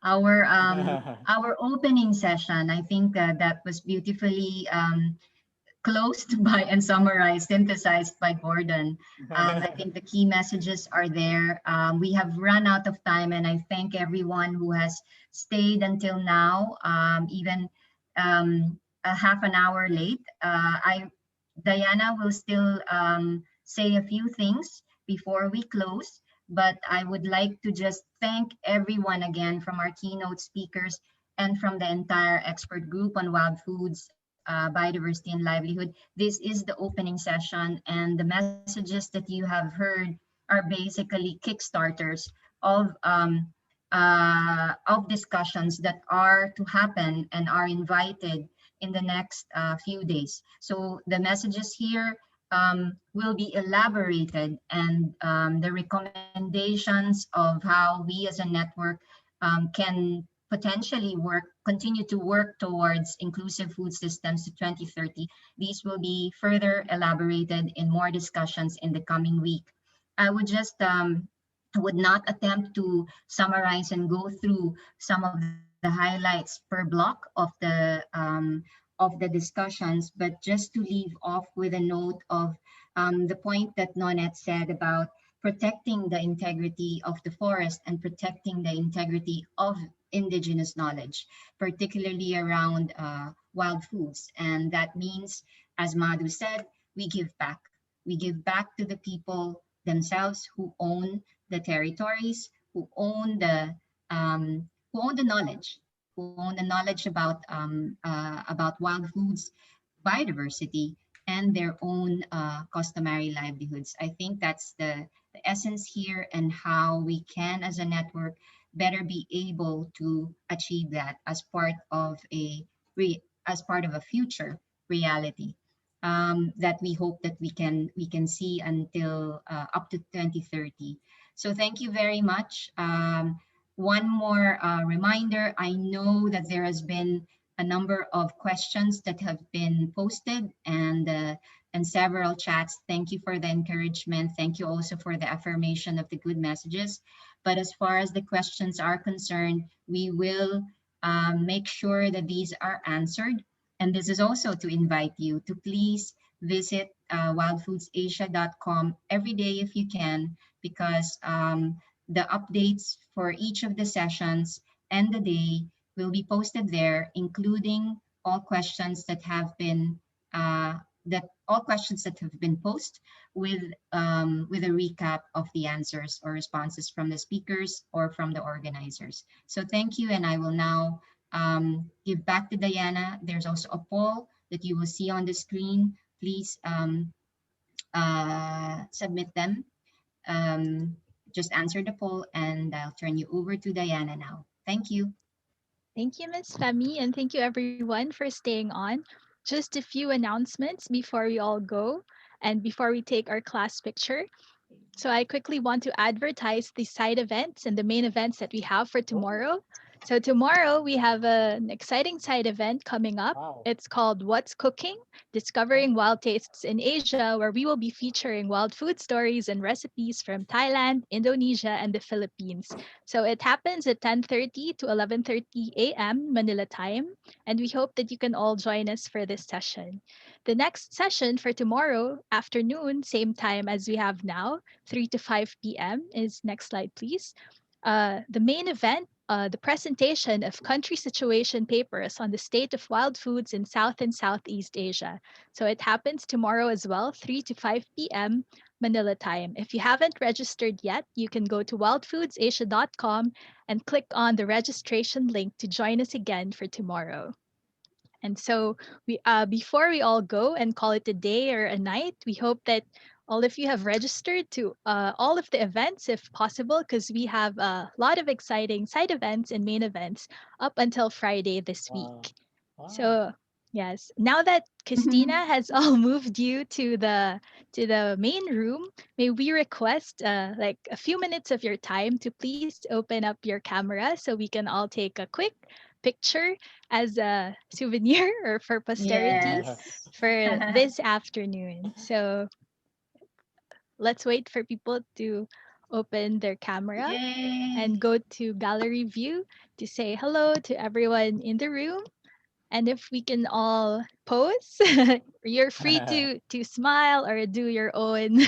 our opening session. I think that was beautifully closed by and summarized, synthesized by Gordon. I think the key messages are there. We have run out of time, and I thank everyone who has stayed until now, even a half an hour late. Diana will still say a few things before we close, but I would like to just thank everyone again from our keynote speakers and from the entire expert group on wild foods, biodiversity and livelihood. This is the opening session, and the messages that you have heard are basically kickstarters of discussions that are to happen and are invited in the next few days. So the messages here will be elaborated, and the recommendations of how we as a network can potentially continue to work towards inclusive food systems to 2030. These will be further elaborated in more discussions in the coming week. I would just would not attempt to summarize and go through some of the highlights per block of the discussions, but just to leave off with a note of the point that Nonette said about protecting the integrity of the forest and protecting the integrity of indigenous knowledge, particularly around wild foods. And that means, as Madhu said, we give back. We give back to the people themselves who own the territories, who own the knowledge, about wild foods, biodiversity, and their own customary livelihoods. I think that's the essence here, and how we can, as a network, better be able to achieve that as part of a future reality that we hope that we can see until up to 2030. So thank you very much. One more reminder, I know that there has been a number of questions that have been posted and several chats. Thank you for the encouragement. Thank you also for the affirmation of the good messages. But as far as the questions are concerned, we will make sure that these are answered. And this is also to invite you to please visit wildfoodsasia.com every day if you can, because the updates for each of the sessions and the day will be posted there, including all questions that have been all questions that have been posed with a recap of the answers or responses from the speakers or from the organizers. So thank you, and I will now give back to Diana. There's also a poll that you will see on the screen. Please submit them. Just answer the poll, and I'll turn you over to Diana now. Thank you. Thank you, Ms. Femi, and thank you everyone for staying on. Just a few announcements before we all go and before we take our class picture. So I quickly want to advertise the side events and the main events that we have for tomorrow. So tomorrow we have an exciting side event coming up. Wow. It's called What's Cooking? Discovering Wild Tastes in Asia, where we will be featuring wild food stories and recipes from Thailand, Indonesia, and the Philippines. So it happens at 10:30 to 11:30 a.m. Manila time, and we hope that you can all join us for this session. The next session for tomorrow afternoon, same time as we have now, 3 to 5 p.m. is, next slide, please. The main event, the presentation of country situation papers on the state of wild foods in South and Southeast Asia. So it happens tomorrow as well, 3 to 5 p.m. Manila time. If you haven't registered yet, you can go to wildfoodsasia.com and click on the registration link to join us again for tomorrow. And so we before we all go and call it a day or a night, we hope that all of you have registered to all of the events if possible, because we have a lot of exciting side events and main events up until Friday this week. So yes, now that Christina has all moved you to the main room, may we request like a few minutes of your time to please open up your camera so we can all take a quick picture as a souvenir or for posterity for this afternoon. So let's wait for people to open their camera and go to gallery view to say hello to everyone in the room. And if we can all pose, you're free to smile or do your own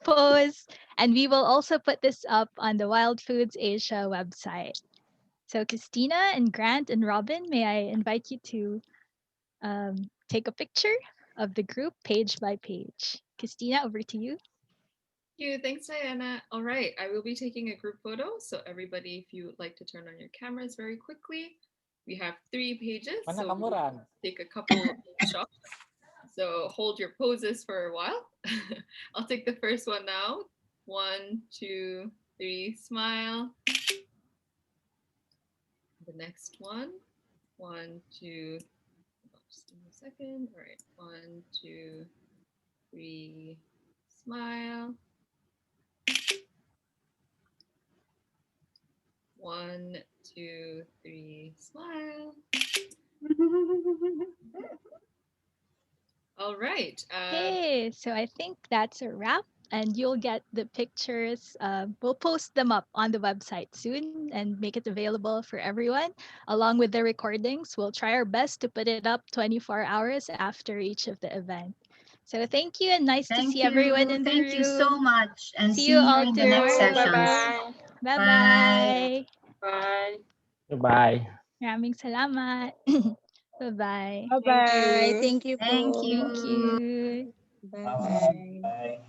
pose. And we will also put this up on the Wild Foods Asia website. So Christina and Grant and Robin, may I invite you to take a picture of the group page by page. Christina, over to you. Thank you. Thanks, Diana. All right, I will be taking a group photo. So everybody, if you would like to turn on your cameras very quickly. We have 3 pages, so we'll take a couple of shots. So hold your poses for a while. I'll take the first one now. 1, 2, 3, smile. The next one. 1, 2, just give me a second. All right, 1, 2, 3, smile. 1, 2, 3, smile. All right. Okay, so I think that's a wrap, and you'll get the pictures. We'll post them up on the website soon and make it available for everyone, along with the recordings. We'll try our best to put it up 24 hours after each of the event. So thank you, and nice to see everyone in the room. Thank you so much, and see you all in the next sessions. Bye-bye. Bye-bye. Bye. Goodbye. Maraming salamat. Bye-bye. Bye-bye. Thank you. Thank you. Thank you. Bye.